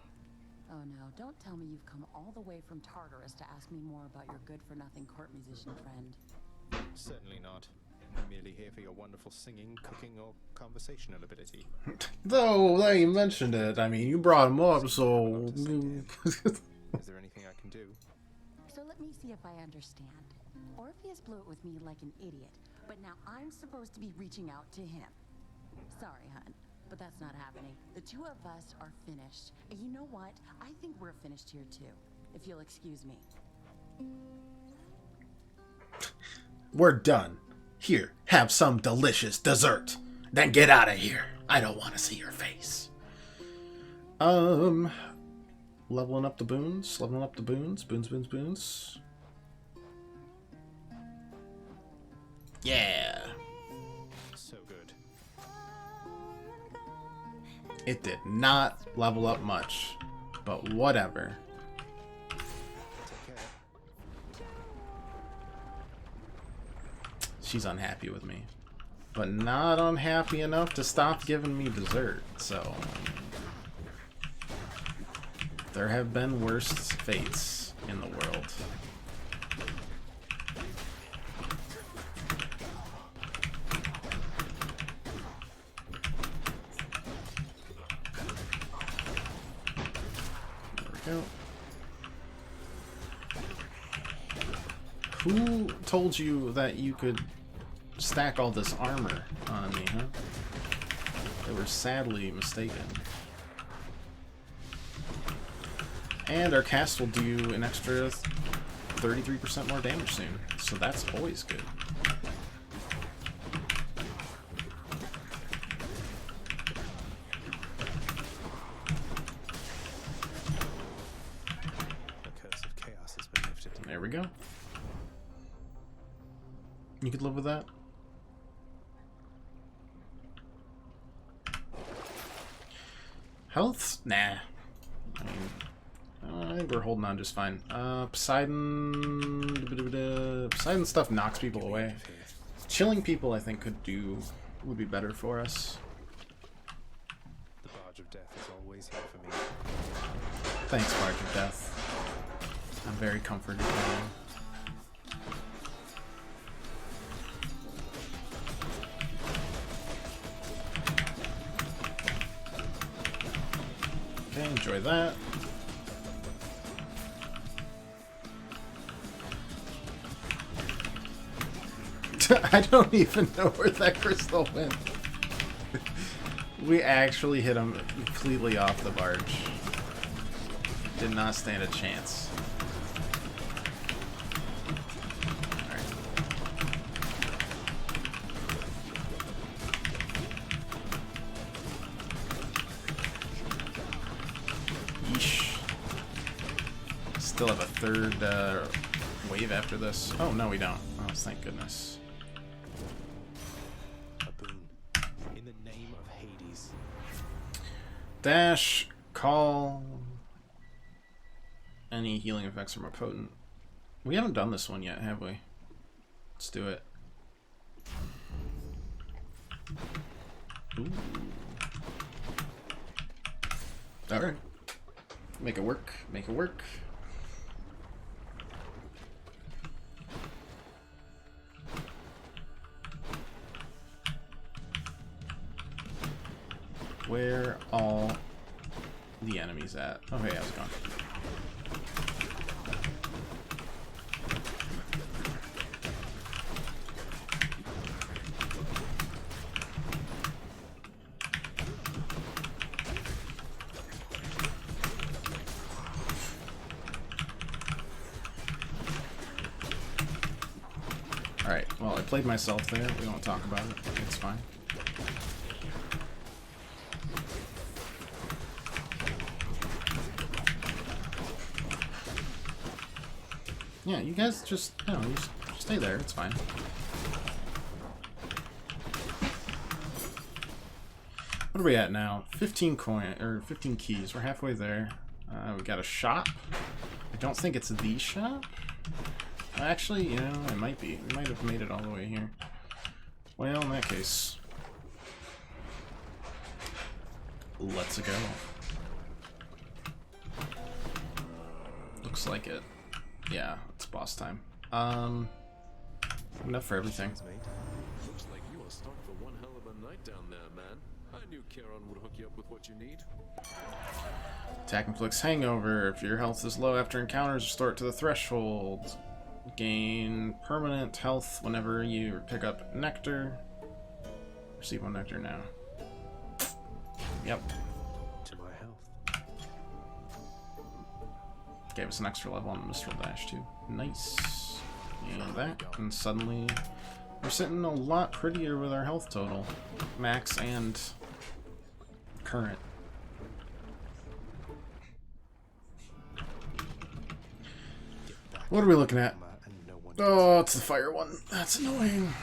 Speaker 19: Oh no, don't tell me you've come all the way from Tartarus to ask me more about your good-for-nothing court musician friend.
Speaker 2: Certainly not. I'm merely here for your wonderful singing, cooking, or conversational ability.
Speaker 1: Though they mentioned it, I mean, you brought him up, so...
Speaker 2: Is there anything I can do?
Speaker 19: So let me see if I understand. Orpheus blew it with me like an idiot, but now I'm supposed to be reaching out to him. Sorry, hun, but that's not happening. The two of us are finished. And you know what? I think we're finished here too, if you'll excuse me.
Speaker 1: We're done. Here, have some delicious dessert. Then get out of here. I don't want to see your face. Leveling up the boons. Leveling up the boons. Boons. Yeah.
Speaker 2: So good.
Speaker 1: It did not level up much, but whatever. She's unhappy with me, but not unhappy enough to stop giving me dessert, so... There have been worse fates in the world. There we go. Who told you that you could stack all this armor on me, huh? They were sadly mistaken. And our cast will do an extra 33% more damage soon, so that's always good.
Speaker 2: The curse of chaos has been lifted.
Speaker 1: There we go. You could live with that? Health? Nah. I mean, I think we're holding on just fine. Poseidon... Poseidon stuff knocks people away. Chilling people, I think, would be better for us.
Speaker 2: The Barge of Death is always here for me.
Speaker 1: Thanks, Barge of Death. I'm very comforted by you. Okay, enjoy that. I don't even know where that crystal went. We actually hit him completely off the barge. Did not stand a chance. Alright. Yeesh. Still have a third wave after this. Oh, no, we don't. Oh, thank goodness. Dash, call. Any healing effects are more potent. We haven't done this one yet, have we? Let's do it. Ooh. Alright. Make it work. Make it work. Where all the enemies at? Oh, hey, how's it going? Alright, well, I played myself there. We won't talk about it. It's fine. Yeah, you guys just, you know, just stay there. It's fine. What are we at now? 15 keys. We're halfway there. We got a shop. I don't think it's the shop. Actually, you know, it might be. We might have made it all the way here. Well, in that case, let's go. Looks like it. Yeah, it's boss time. Enough for everything.
Speaker 10: Looks like you are stuck for one hell of a night down there, man. I knew Charon would hook you up with what you need.
Speaker 1: Attack inflicts hangover. If your health is low after encounters, restore it to the threshold. Gain permanent health whenever you pick up nectar. Receive 1 nectar now. Yep.
Speaker 2: To my health.
Speaker 1: Gave us an extra level on the Mistral Dash too. Nice. And that, and suddenly we're sitting a lot prettier with our health total. Max and current. What are we looking at? Oh, it's the fire one. That's annoying.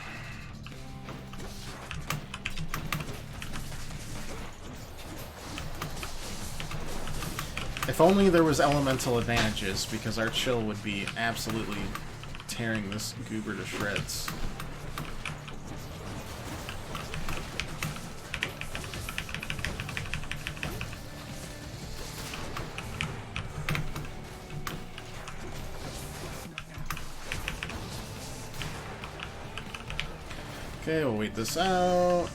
Speaker 1: If only there was elemental advantages, because our chill would be absolutely tearing this goober to shreds. Okay, we'll wait this out.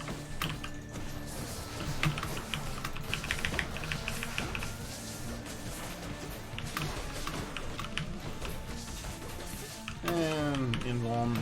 Speaker 1: And invuln.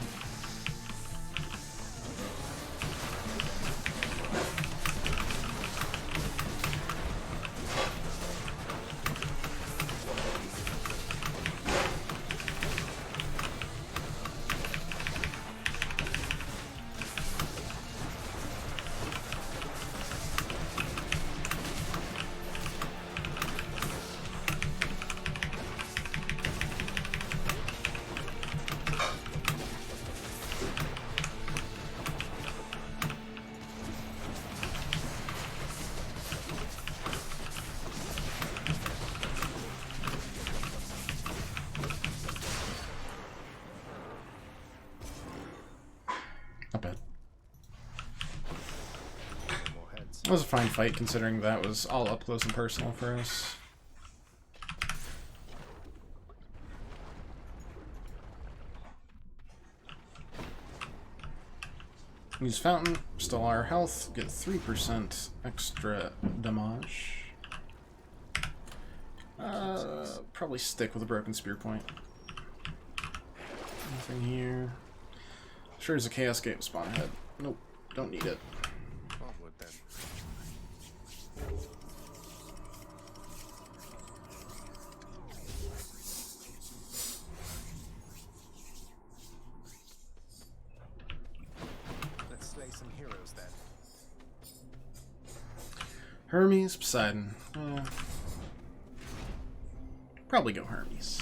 Speaker 1: That was a fine fight considering that was all up close and personal for us. Use fountain, restore our health, get 3% extra damage. Probably stick with a broken spear point. Nothing here. Sure as a chaos gate spawn ahead. Nope, don't need it.
Speaker 2: Onward then. Let's slay some heroes then.
Speaker 1: Hermes, Poseidon. Probably go Hermes.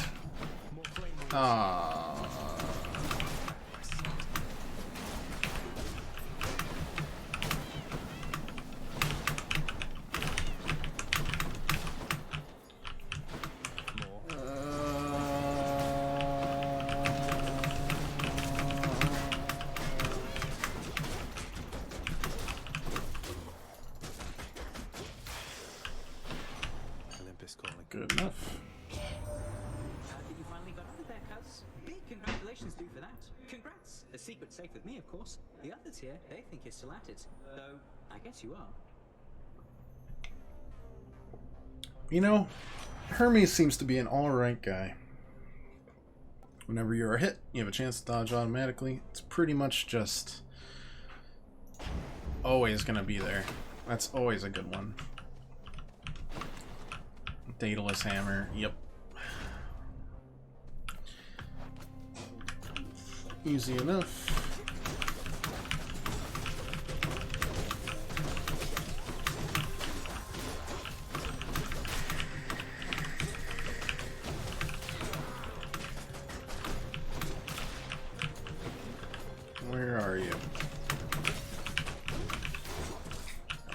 Speaker 2: Olympus calling.
Speaker 1: Good enough.
Speaker 13: You finally got out of there, cuz. Big congratulations to you for that. Congrats. A secret safe with me, of course. The others here, they think you're still at it. Though, I guess you are.
Speaker 1: You know, Hermes seems to be an alright guy. Whenever you're hit, you have a chance to dodge automatically. It's pretty much just always gonna be there. That's always a good one. Daedalus Hammer, yep. Easy enough. Where are you?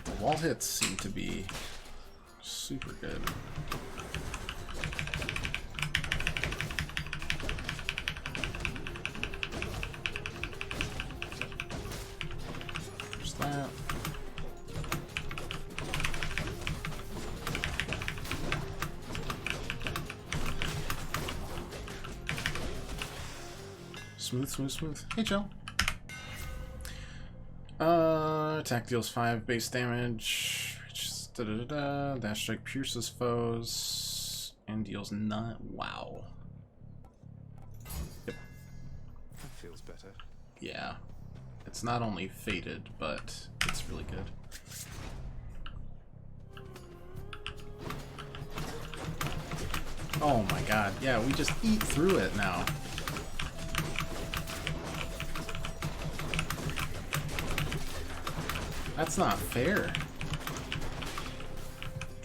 Speaker 1: The wall hits seem to be super good. There's that. Smooth, smooth, smooth. Hey, Joe. Attack deals 5 base damage. Dash strike pierces foes and deals 9. Wow. Yep.
Speaker 2: That feels better.
Speaker 1: Yeah. It's not only fated, but it's really good. Oh my god. Yeah, we just eat through it now. That's not fair.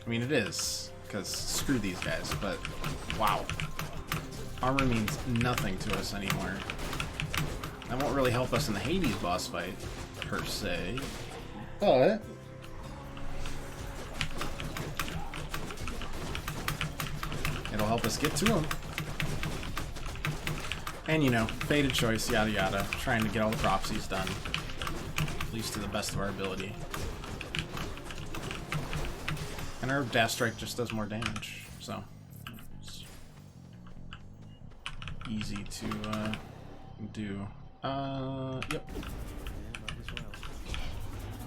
Speaker 1: I mean, it is, because screw these guys, but wow. Armor means nothing to us anymore. That won't really help us in the Hades boss fight, per se. But it'll help us get to him. And, you know, fated choice, yada yada. Trying to get all the prophecies done. At least to the best of our ability. And our dash strike just does more damage, so it's easy to do. Yep.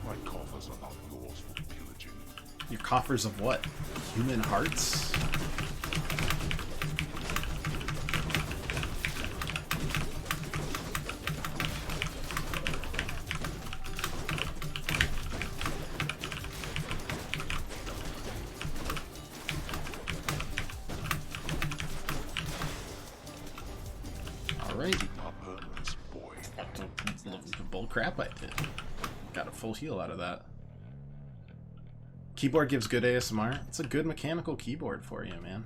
Speaker 17: My coffers are not yours for pillaging.
Speaker 1: Your coffers of what? Human hearts? Crap, I did. Got a full heal out of that. Keyboard gives good ASMR. It's a good mechanical keyboard for you, man.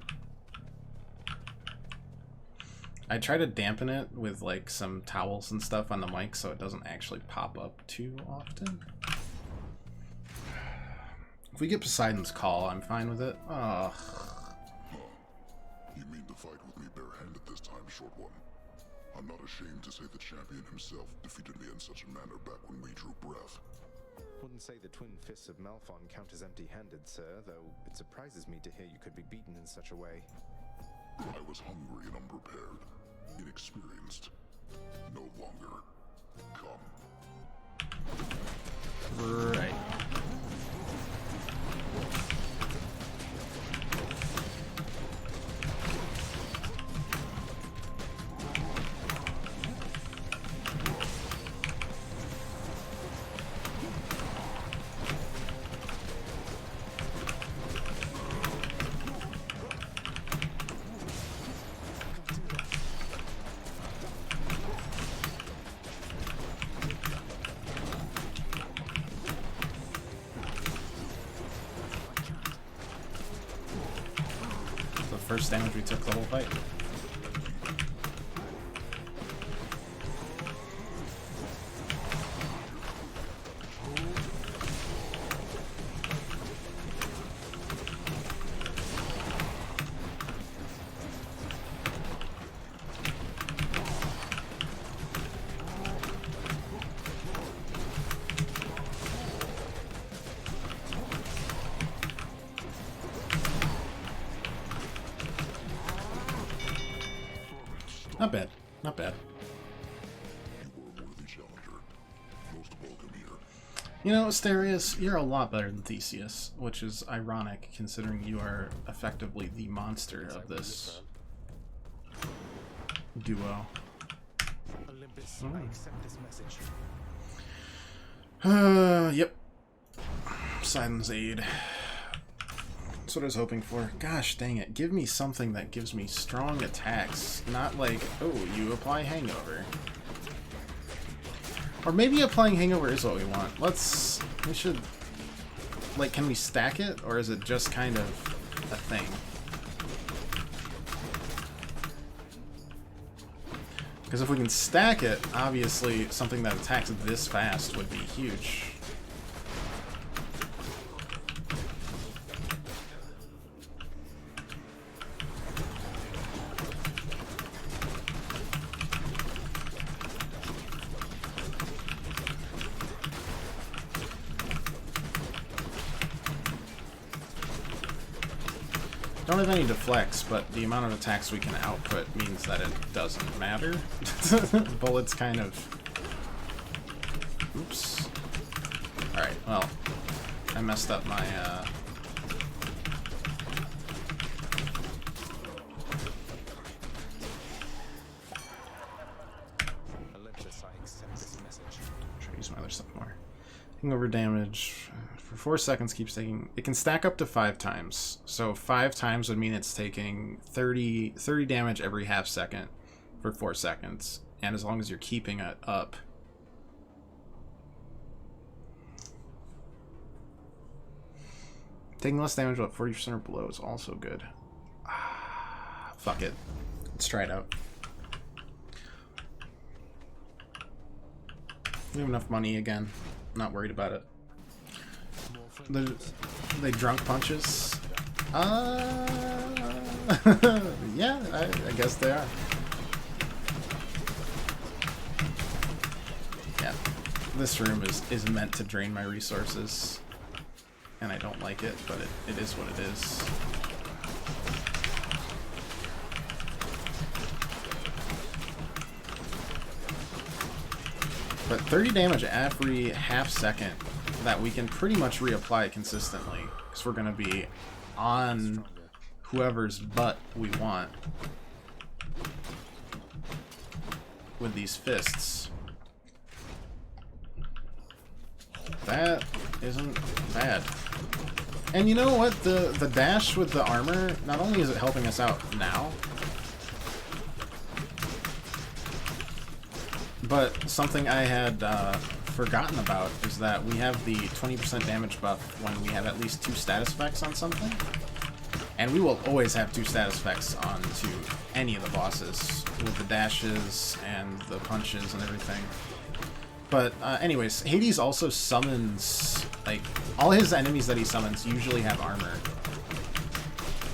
Speaker 1: I try to dampen it with like some towels and stuff on the mic so it doesn't actually pop up too often. If we get Poseidon's Call, I'm fine with it. Ugh.
Speaker 17: You mean to fight with me barehanded this time, short one? I'm not ashamed to say the champion himself defeated me in such a manner back when we drew breath.
Speaker 2: Wouldn't say the twin fists of Malphon count as empty-handed, sir, though it surprises me to hear you could be beaten in such a way.
Speaker 17: I was hungry and unprepared, inexperienced. No longer. Come.
Speaker 1: Right. First damage we took the whole fight. Not bad. Not bad. You know, Asterius, you're a lot better than Theseus, which is ironic considering you are effectively the monster of this duo.
Speaker 2: Olympus, I accept this message.
Speaker 1: Yep. Poseidon's aid. That's what I was hoping for. Gosh dang it. Give me something that gives me strong attacks. Not like, oh, you apply Hangover. Or maybe applying Hangover is what we want. We should... Like, can we stack it? Or is it just kind of a thing? Because if we can stack it, obviously something that attacks this fast would be huge. Don't have any deflects, but the amount of attacks we can output means that it doesn't matter. Bullets kind of... Oops. Alright, well, I messed up my,
Speaker 2: Olympus, I accept this message.
Speaker 1: Try to use my other stuff more. Hangover damage for 4 seconds keeps taking... It can stack up to 5 times. So 5 times would mean it's taking 30 damage every half second for 4 seconds. And as long as you're keeping it up... Taking less damage about 40% or below is also good. Fuck it. Let's try it out. We have enough money again. Not worried about it. They drunk punches? Yeah, I guess they are. Yeah, this room is meant to drain my resources. And I don't like it, but it is what it is. But 30 damage every half second that we can pretty much reapply consistently, because we're going to be on whoever's butt we want with these fists. That isn't bad. And you know what? The dash with the armor, not only is it helping us out now, but something I had forgotten about is that we have the 20% damage buff when we have at least 2 status effects on something. And we will always have 2 status effects onto any of the bosses with the dashes and the punches and everything. But anyways, Hades also summons, like, all his enemies that he summons usually have armor.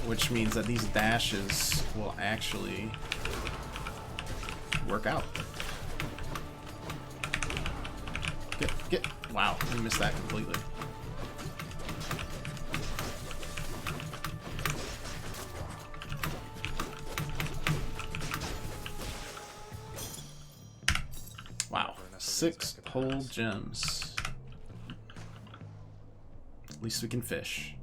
Speaker 1: Which means that these dashes will actually work out. Get Wow, I missed that completely. Wow, 6 whole gems. At least we can fish.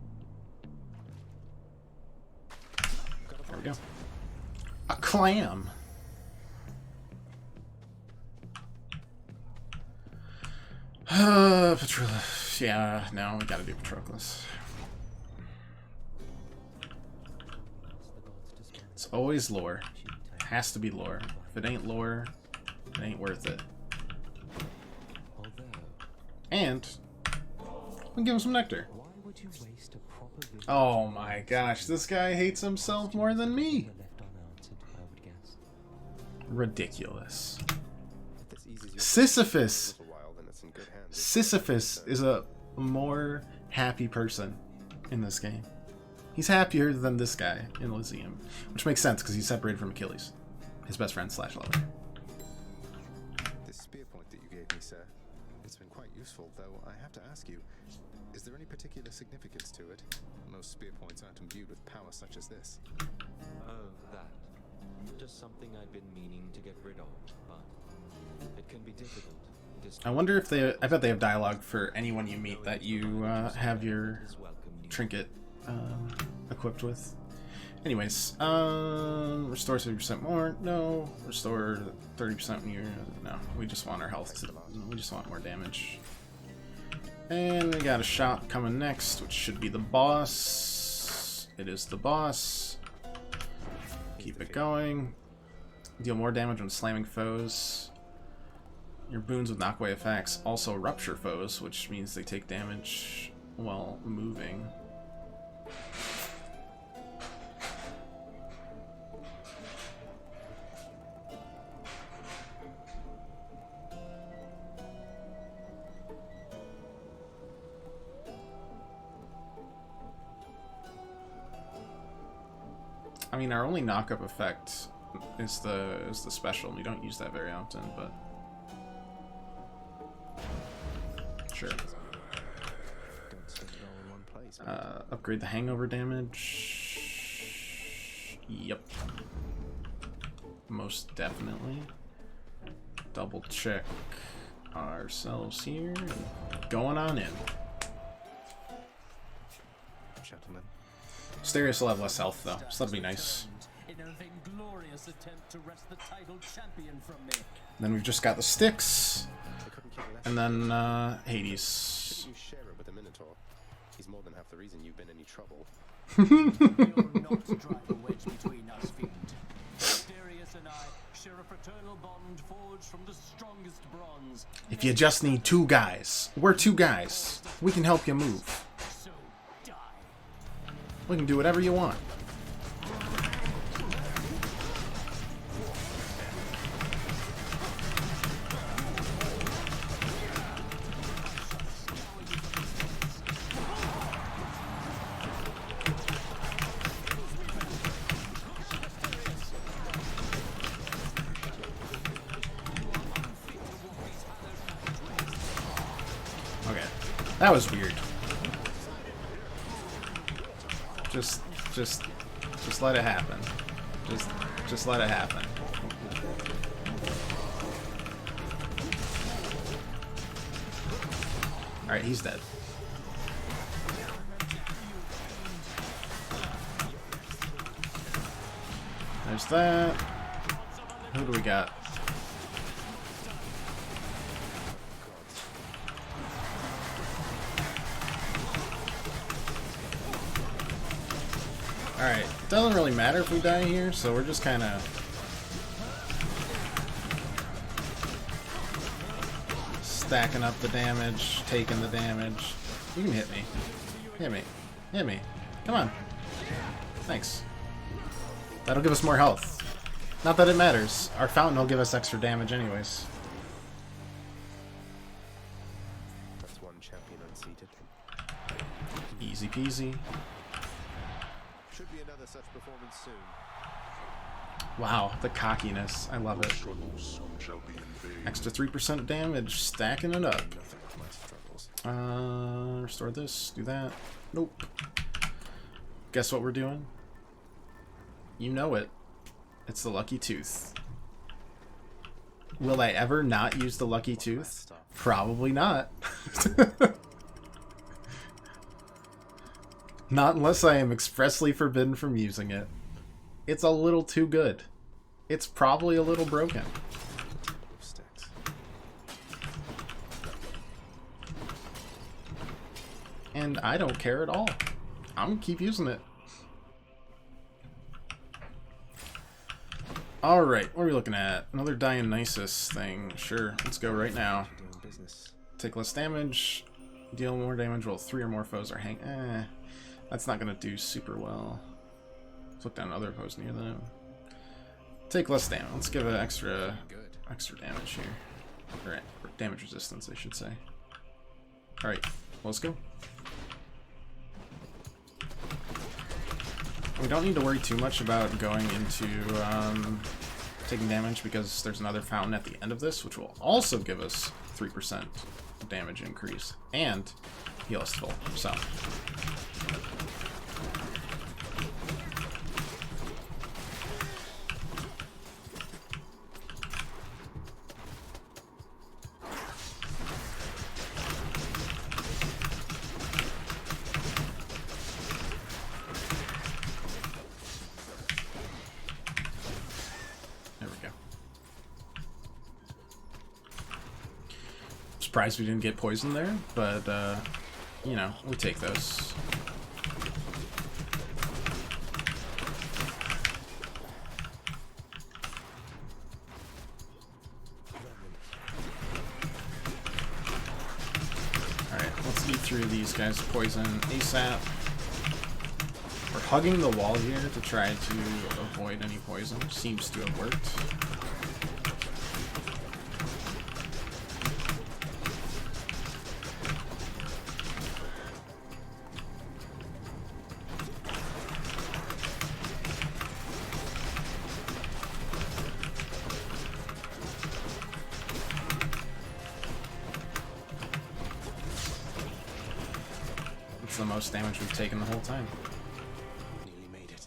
Speaker 1: There we go. A clam! Patroclus. Yeah, no, we gotta do Patroclus. It's always lore. Has to be lore. If it ain't lore, it ain't worth it. And we'll give him some nectar. Oh my gosh, this guy hates himself more than me. Ridiculous. Sisyphus. Sisyphus is a more happy person in this game. He's happier than this guy in Elysium, which makes sense because he's separated from Achilles, his best friend / lover.
Speaker 2: This spear point that you gave me, sir, it's been quite useful, though I have to ask you, is there any particular significance to it? Most spear points aren't imbued with power such as this.
Speaker 14: Oh, that. Just something I've been meaning to get rid of, but it can be difficult.
Speaker 1: I wonder if they... I bet they have dialogue for anyone you meet that you have your trinket equipped with. Anyways, restore 30% more. No. Restore 30% when you're... No, we just want our health. We just want more damage. And we got a shop coming next, which should be the boss. It is the boss. Keep it going. Deal more damage when slamming foes. Your boons with knockaway effects also rupture foes, which means they take damage while moving. I mean, our only knock-up effect is the special. We don't use that very often, but sure. Upgrade the hangover damage. Yep. Most definitely. Double check ourselves here. Going on in.
Speaker 2: Gentlemen.
Speaker 1: Asterius will have less health though, so that'll be nice.
Speaker 15: In a vainglorious attempt to wrest the title champion from me.
Speaker 1: Then we've just got the sticks, and then Hades.
Speaker 2: Shouldn't you share it with the Minotaur? He's more than half the reason you've been in any trouble.
Speaker 15: You'll not drive a wedge between us, fiend. Asterius and I share a fraternal bond forged from the strongest bronze.
Speaker 1: If you just need 2 guys, we're 2 guys. We can help you move.
Speaker 15: So die.
Speaker 1: We can do whatever you want. Okay, that was weird. Just let it happen. Just let it happen. Alright, he's dead. There's that. Who do we got? Alright, doesn't really matter if we die here, so we're just kind of... stacking up the damage, taking the damage. You can hit me. Hit me. Hit me. Come on. Thanks. That'll give us more health. Not that it matters. Our fountain will give us extra damage anyways.
Speaker 2: That's one champion unseated.
Speaker 1: Easy peasy.
Speaker 2: Should be another such performance soon.
Speaker 1: Wow, the cockiness. I love it. Extra 3% damage, stacking it up.
Speaker 2: Nothing of my struggle.
Speaker 1: Restore this. Do that. Nope. Guess what we're doing? You know it. It's the Lucky Tooth. Will I ever not use the Lucky Tooth? Probably not. Not unless I am expressly forbidden from using it. It's a little too good. It's probably a little broken. And I don't care at all. I'm gonna keep using it. Alright, what are we looking at? Another Dionysus thing. Sure, let's go right now. Take less damage, deal more damage while 3 or more foes are that's not gonna do super well. Let's look down other foes near them. Take less damage. Let's give it extra damage here. Alright, damage resistance, I should say. Alright, let's go. We don't need to worry too much about going into taking damage because there's another fountain at the end of this, which will also give us 3% damage increase and heal us full. So. Surprised we didn't get poisoned there, but you know, we take those. Alright, let's eat through these guys' poison ASAP. We're hugging the wall here to try to avoid any poison. Seems to have worked. The most damage we've taken the whole time.
Speaker 2: Nearly made it.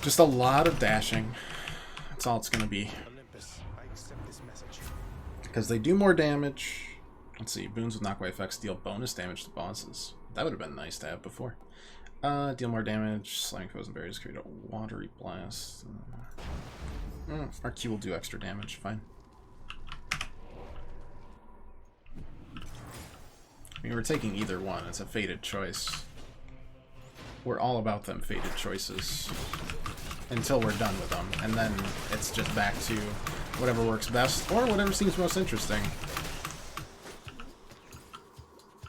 Speaker 1: Just a lot of dashing. That's all it's gonna be. Because they do more damage. Let's see, boons with knockaway effects deal bonus damage to bosses. That would have been nice to have before. Deal more damage, slamming foes and barriers, create a watery blast. Our Q will do extra damage, fine. I mean, we're taking either one, it's a fated choice. We're all about them fated choices. Until we're done with them, and then it's just back to whatever works best, or whatever seems most interesting.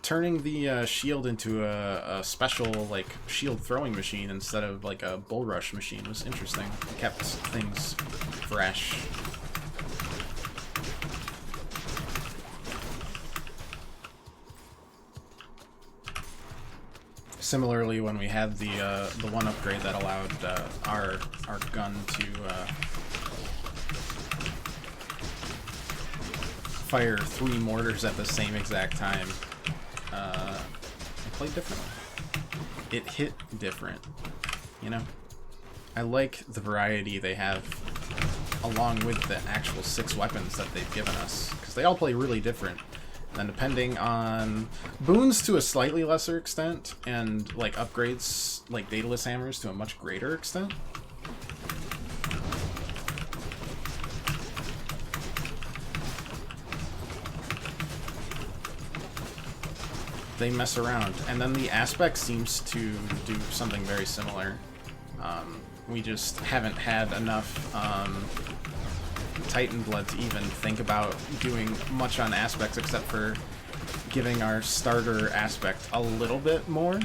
Speaker 1: Turning the shield into a special, like, shield throwing machine instead of, like, a bull rush machine was interesting. It kept things fresh. Similarly, when we had the one upgrade that allowed our gun to fire 3 mortars at the same exact time, it played differently. It hit different, you know? I like the variety they have along with the actual 6 weapons that they've given us, because they all play really different. And depending on boons to a slightly lesser extent, and like upgrades like Daedalus hammers to a much greater extent. They mess around, and then the aspect seems to do something very similar. We just haven't had enough Titan blood to even think about doing much on aspects except for giving our starter aspect a little bit more.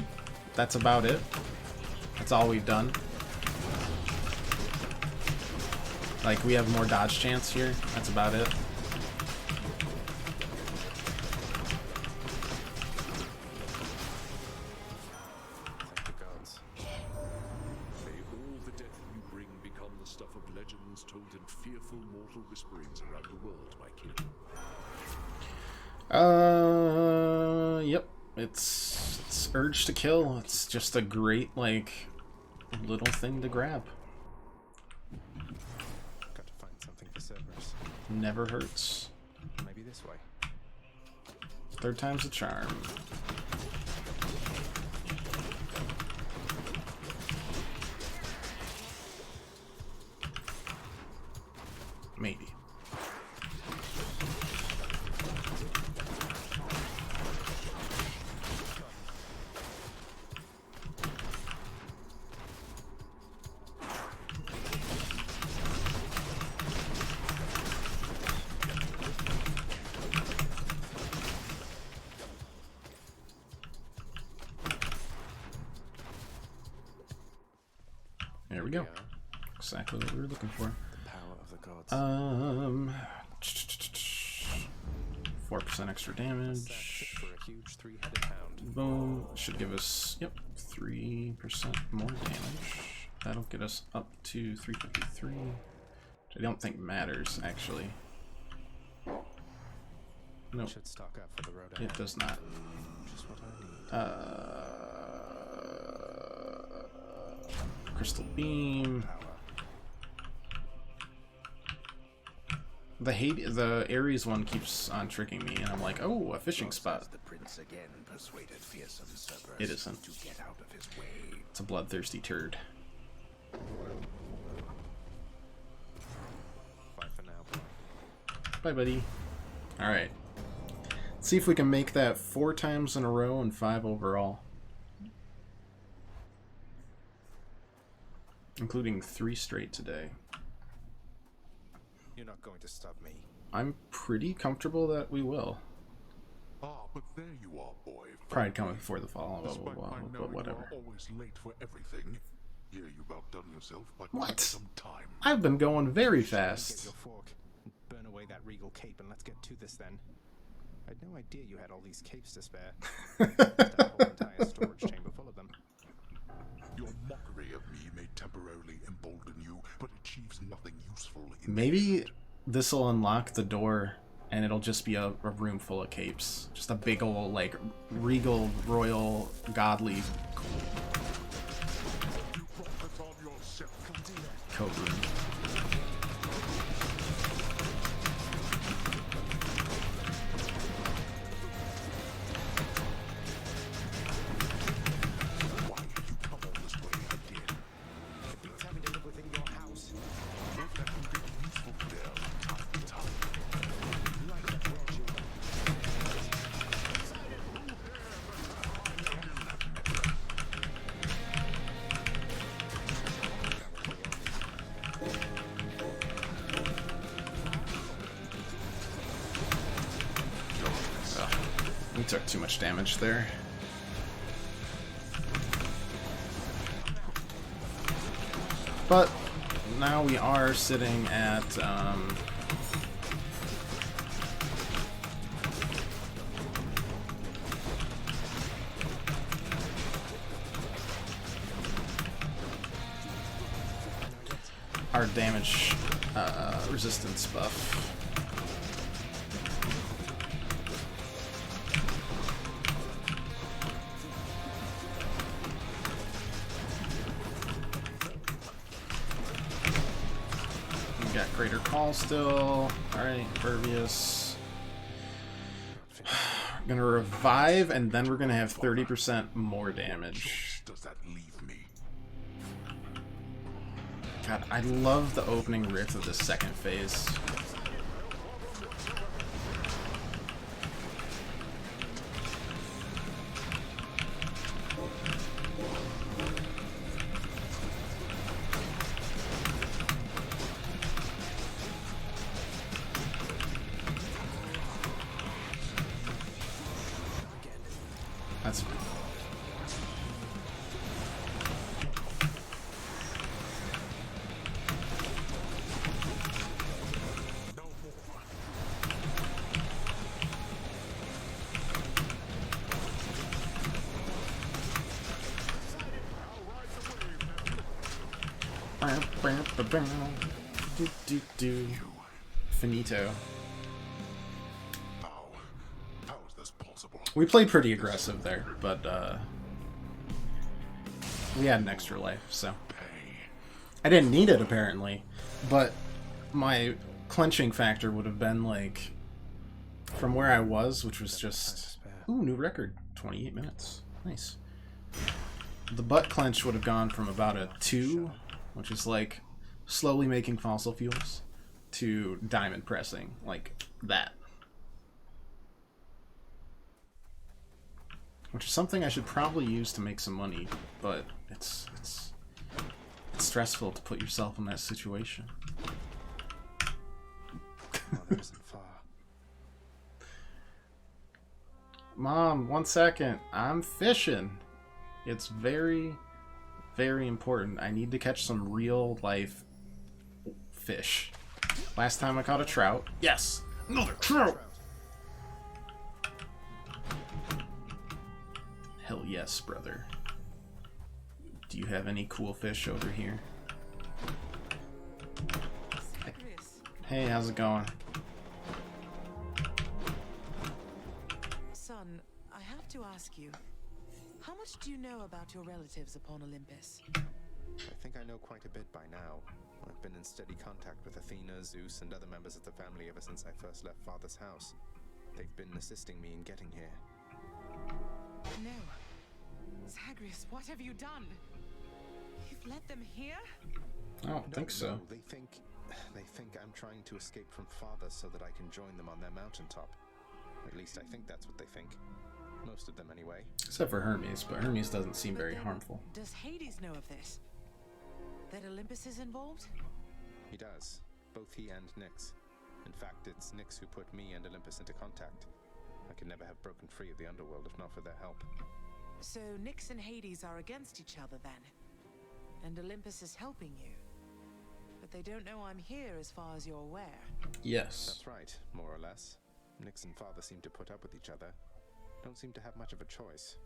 Speaker 1: That's about it. That's all we've done. Like, we have more dodge chance here. That's about it.
Speaker 2: Thank the gods.
Speaker 10: May all the death you bring become the stuff of legends told in fearful mortal whisperings around the world, my king.
Speaker 1: Yep. It's Urge to Kill. It's just a great, like, little thing to grab.
Speaker 2: Got to find something for Cerberus.
Speaker 1: Never hurts.
Speaker 2: Maybe this way.
Speaker 1: Third time's a charm. Maybe. There we go. Exactly what we were looking for.
Speaker 2: The power of the gods.
Speaker 1: 4% extra damage.
Speaker 2: For a huge three-headed hound.
Speaker 1: Boom. Should give us, yep, 3% more damage. That'll get us up to 353. Which I don't think matters, actually. Nope.
Speaker 2: Should stock up for the road
Speaker 1: It
Speaker 2: ahead.
Speaker 1: does not.
Speaker 2: Just what I need.
Speaker 1: Crystal Beam. The Ares one keeps on tricking me, and I'm like, oh, a fishing spot.
Speaker 20: The prince again persuaded fearsome Cerberus
Speaker 1: It isn't.
Speaker 20: to get out of his way.
Speaker 1: It's a bloodthirsty turd.
Speaker 2: Bye for now.
Speaker 1: Bye, buddy. Alright. Let's see if we can make that 4 times in a row and 5 overall. Including 3 straight today.
Speaker 2: You're not going to stop me.
Speaker 1: I'm pretty comfortable that we will.
Speaker 17: Ah, but there you are, boy.
Speaker 1: Pride coming before the fall, blah, blah,
Speaker 17: Despite
Speaker 1: blah,
Speaker 17: my
Speaker 1: but
Speaker 17: knowing
Speaker 1: whatever.
Speaker 17: you are always late for everything, here you've outdone yourself by
Speaker 1: What?
Speaker 17: quite some time.
Speaker 1: I've been going very
Speaker 2: Get
Speaker 1: fast.
Speaker 2: your fork and burn away that regal cape, and let's get to this then. I had no idea you had all these capes to spare. That whole entire storage chamber full of them.
Speaker 17: Your mockery of me may temporarily embolden you, but achieves nothing useful in
Speaker 1: Maybe this will unlock the door and it'll just be a room full of capes. Just a big old, like, regal, royal, godly
Speaker 17: You brought this on yourself.
Speaker 1: coat room.
Speaker 17: Why have you come all this way again?
Speaker 2: It beats having to live within your house.
Speaker 17: If that can be useful there, time to time.
Speaker 2: Like that world you
Speaker 1: Ugh. We took too much damage there. But now we are sitting at our damage resistance buff. We got Greater Call still. Alright, Pervious. We're gonna revive, and then we're gonna have 30% more damage.
Speaker 17: Does that leave me?
Speaker 1: God, I love the opening riff of the second phase. That's fine. Finito.
Speaker 17: How is this possible?
Speaker 1: We played pretty aggressive there, but we had an extra life, so I didn't need it apparently, but my clenching factor would have been like from where I was, which was just new record, 28 minutes. Nice. The butt clench would have gone from about a 2, which is like slowly making fossil fuels, to diamond pressing, like that. Which is something I should probably use to make some money, but it's stressful to put yourself in that situation. Mom, 1 second. I'm fishing. It's very, very important. I need to catch some real life fish. Last time I caught a trout. Yes! Another trout! Hell yes, brother. Do you have any cool fish over here? Hey, how's it going?
Speaker 12: Son, I have to ask you, how much do you know about your relatives upon Olympus?
Speaker 2: I think I know quite a bit by now. I've been in steady contact with Athena, Zeus, and other members of the family ever since I first left Father's house. They've been assisting me in getting here.
Speaker 12: No. Zagreus, what have you done? You've led them here?
Speaker 1: I don't think so.
Speaker 2: No, they think I'm trying to escape from Father so that I can join them on their mountaintop. At least I think that's what they think. Most of them, anyway.
Speaker 1: Except for Hermes, but Hermes doesn't seem very harmful.
Speaker 12: Does Hades know of this? That Olympus is involved?
Speaker 2: He does. Both he and Nyx. In fact, it's Nyx who put me and Olympus into contact. I could never have broken free of the underworld if not for their help.
Speaker 12: So Nyx and Hades are against each other then? And Olympus is helping you? But they don't know I'm here as far as you're aware.
Speaker 1: Yes.
Speaker 2: That's right, more or less. Nyx and Father seem to put up with each other. Don't seem to have much of a choice.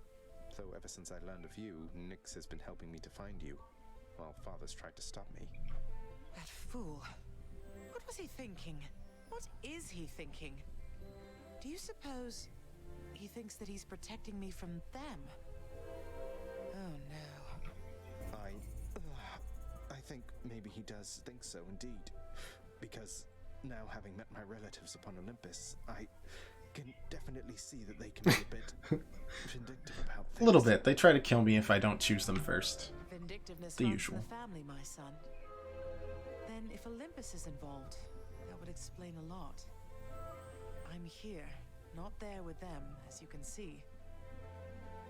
Speaker 2: Though ever since I learned of you, Nyx has been helping me to find you, while Father's tried to stop me.
Speaker 12: That fool. What was he thinking? What is he thinking? Do you suppose he thinks that he's protecting me from them? Oh no.
Speaker 2: I think maybe he does think so indeed. Because now having met my relatives upon Olympus, I can definitely see that they can be a bit vindictive about things.
Speaker 1: A little bit. They try to kill me if I don't choose them first.
Speaker 12: Vindictiveness
Speaker 1: The
Speaker 12: runs
Speaker 1: usual.
Speaker 12: in the family, my son. Then if Olympus is involved, that would explain a lot. I'm here, not there with them, as you can see.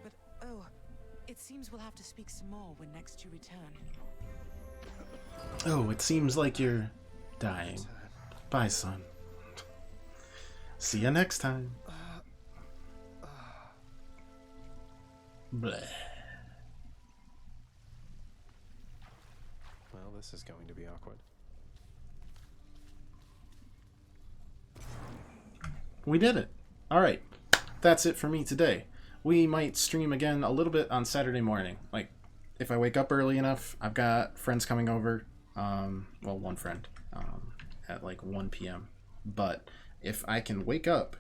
Speaker 12: But oh, it seems we'll have to speak some more when next you return.
Speaker 1: Oh, it seems like you're dying. Bye, son. See you next time. Bleh.
Speaker 2: Well, this is going to be awkward.
Speaker 1: We did it. Alright. That's it for me today. We might stream again a little bit on Saturday morning. Like, if I wake up early enough, I've got friends coming over. Well, one friend. At like 1 p.m. But if I can wake up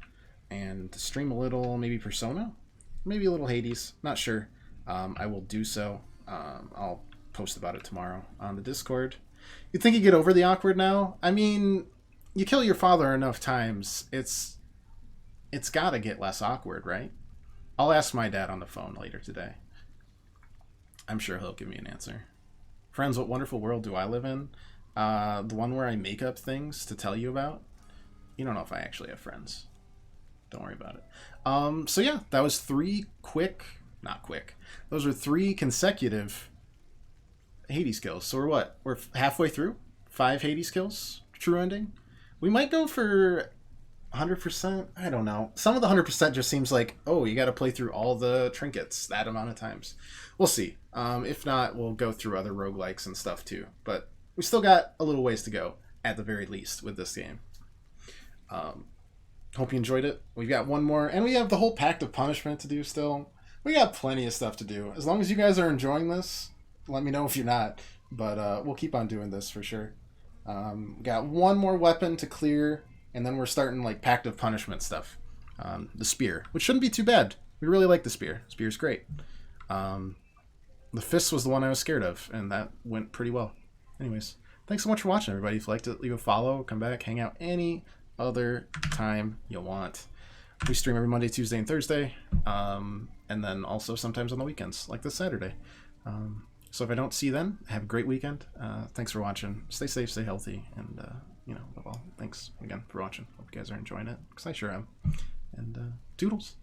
Speaker 1: and stream a little, maybe Persona, maybe a little Hades, not sure, I will do so. I'll post about it tomorrow on the Discord. You'd think you get over the awkward now? I mean, you kill your father enough times, it's gotta get less awkward, right? I'll ask my dad on the phone later today. I'm sure he'll give me an answer. Friends, what wonderful world do I live in? The one where I make up things to tell you about? You don't know if I actually have friends. Don't worry about it. So yeah, that was those were 3 consecutive Hades kills. So we're what? We're halfway through? 5 Hades kills? True ending? We might go for 100%? I don't know. Some of the 100% just seems like, oh, you gotta play through all the trinkets that amount of times. We'll see. If not, we'll go through other roguelikes and stuff too. But we still got a little ways to go, at the very least, with this game. Hope you enjoyed it. We've got one more, and we have the whole Pact of Punishment to do still. We got plenty of stuff to do. As long as you guys are enjoying this, let me know if you're not. but we'll keep on doing this for sure. Got one more weapon to clear, and then we're starting like Pact of Punishment stuff. The spear, which shouldn't be too bad. We really like the spear. Spear's great. The fist was the one I was scared of, and that went pretty well. Anyways, thanks so much for watching, everybody. If you liked it, leave a follow, come back, hang out any other time you want. We stream every Monday, Tuesday, and Thursday, and then also sometimes on the weekends, like this Saturday. So if I don't see you then, have a great weekend. Thanks for watching. Stay safe, stay healthy, and above all, thanks again for watching. Hope you guys are enjoying it, because I sure am. And toodles.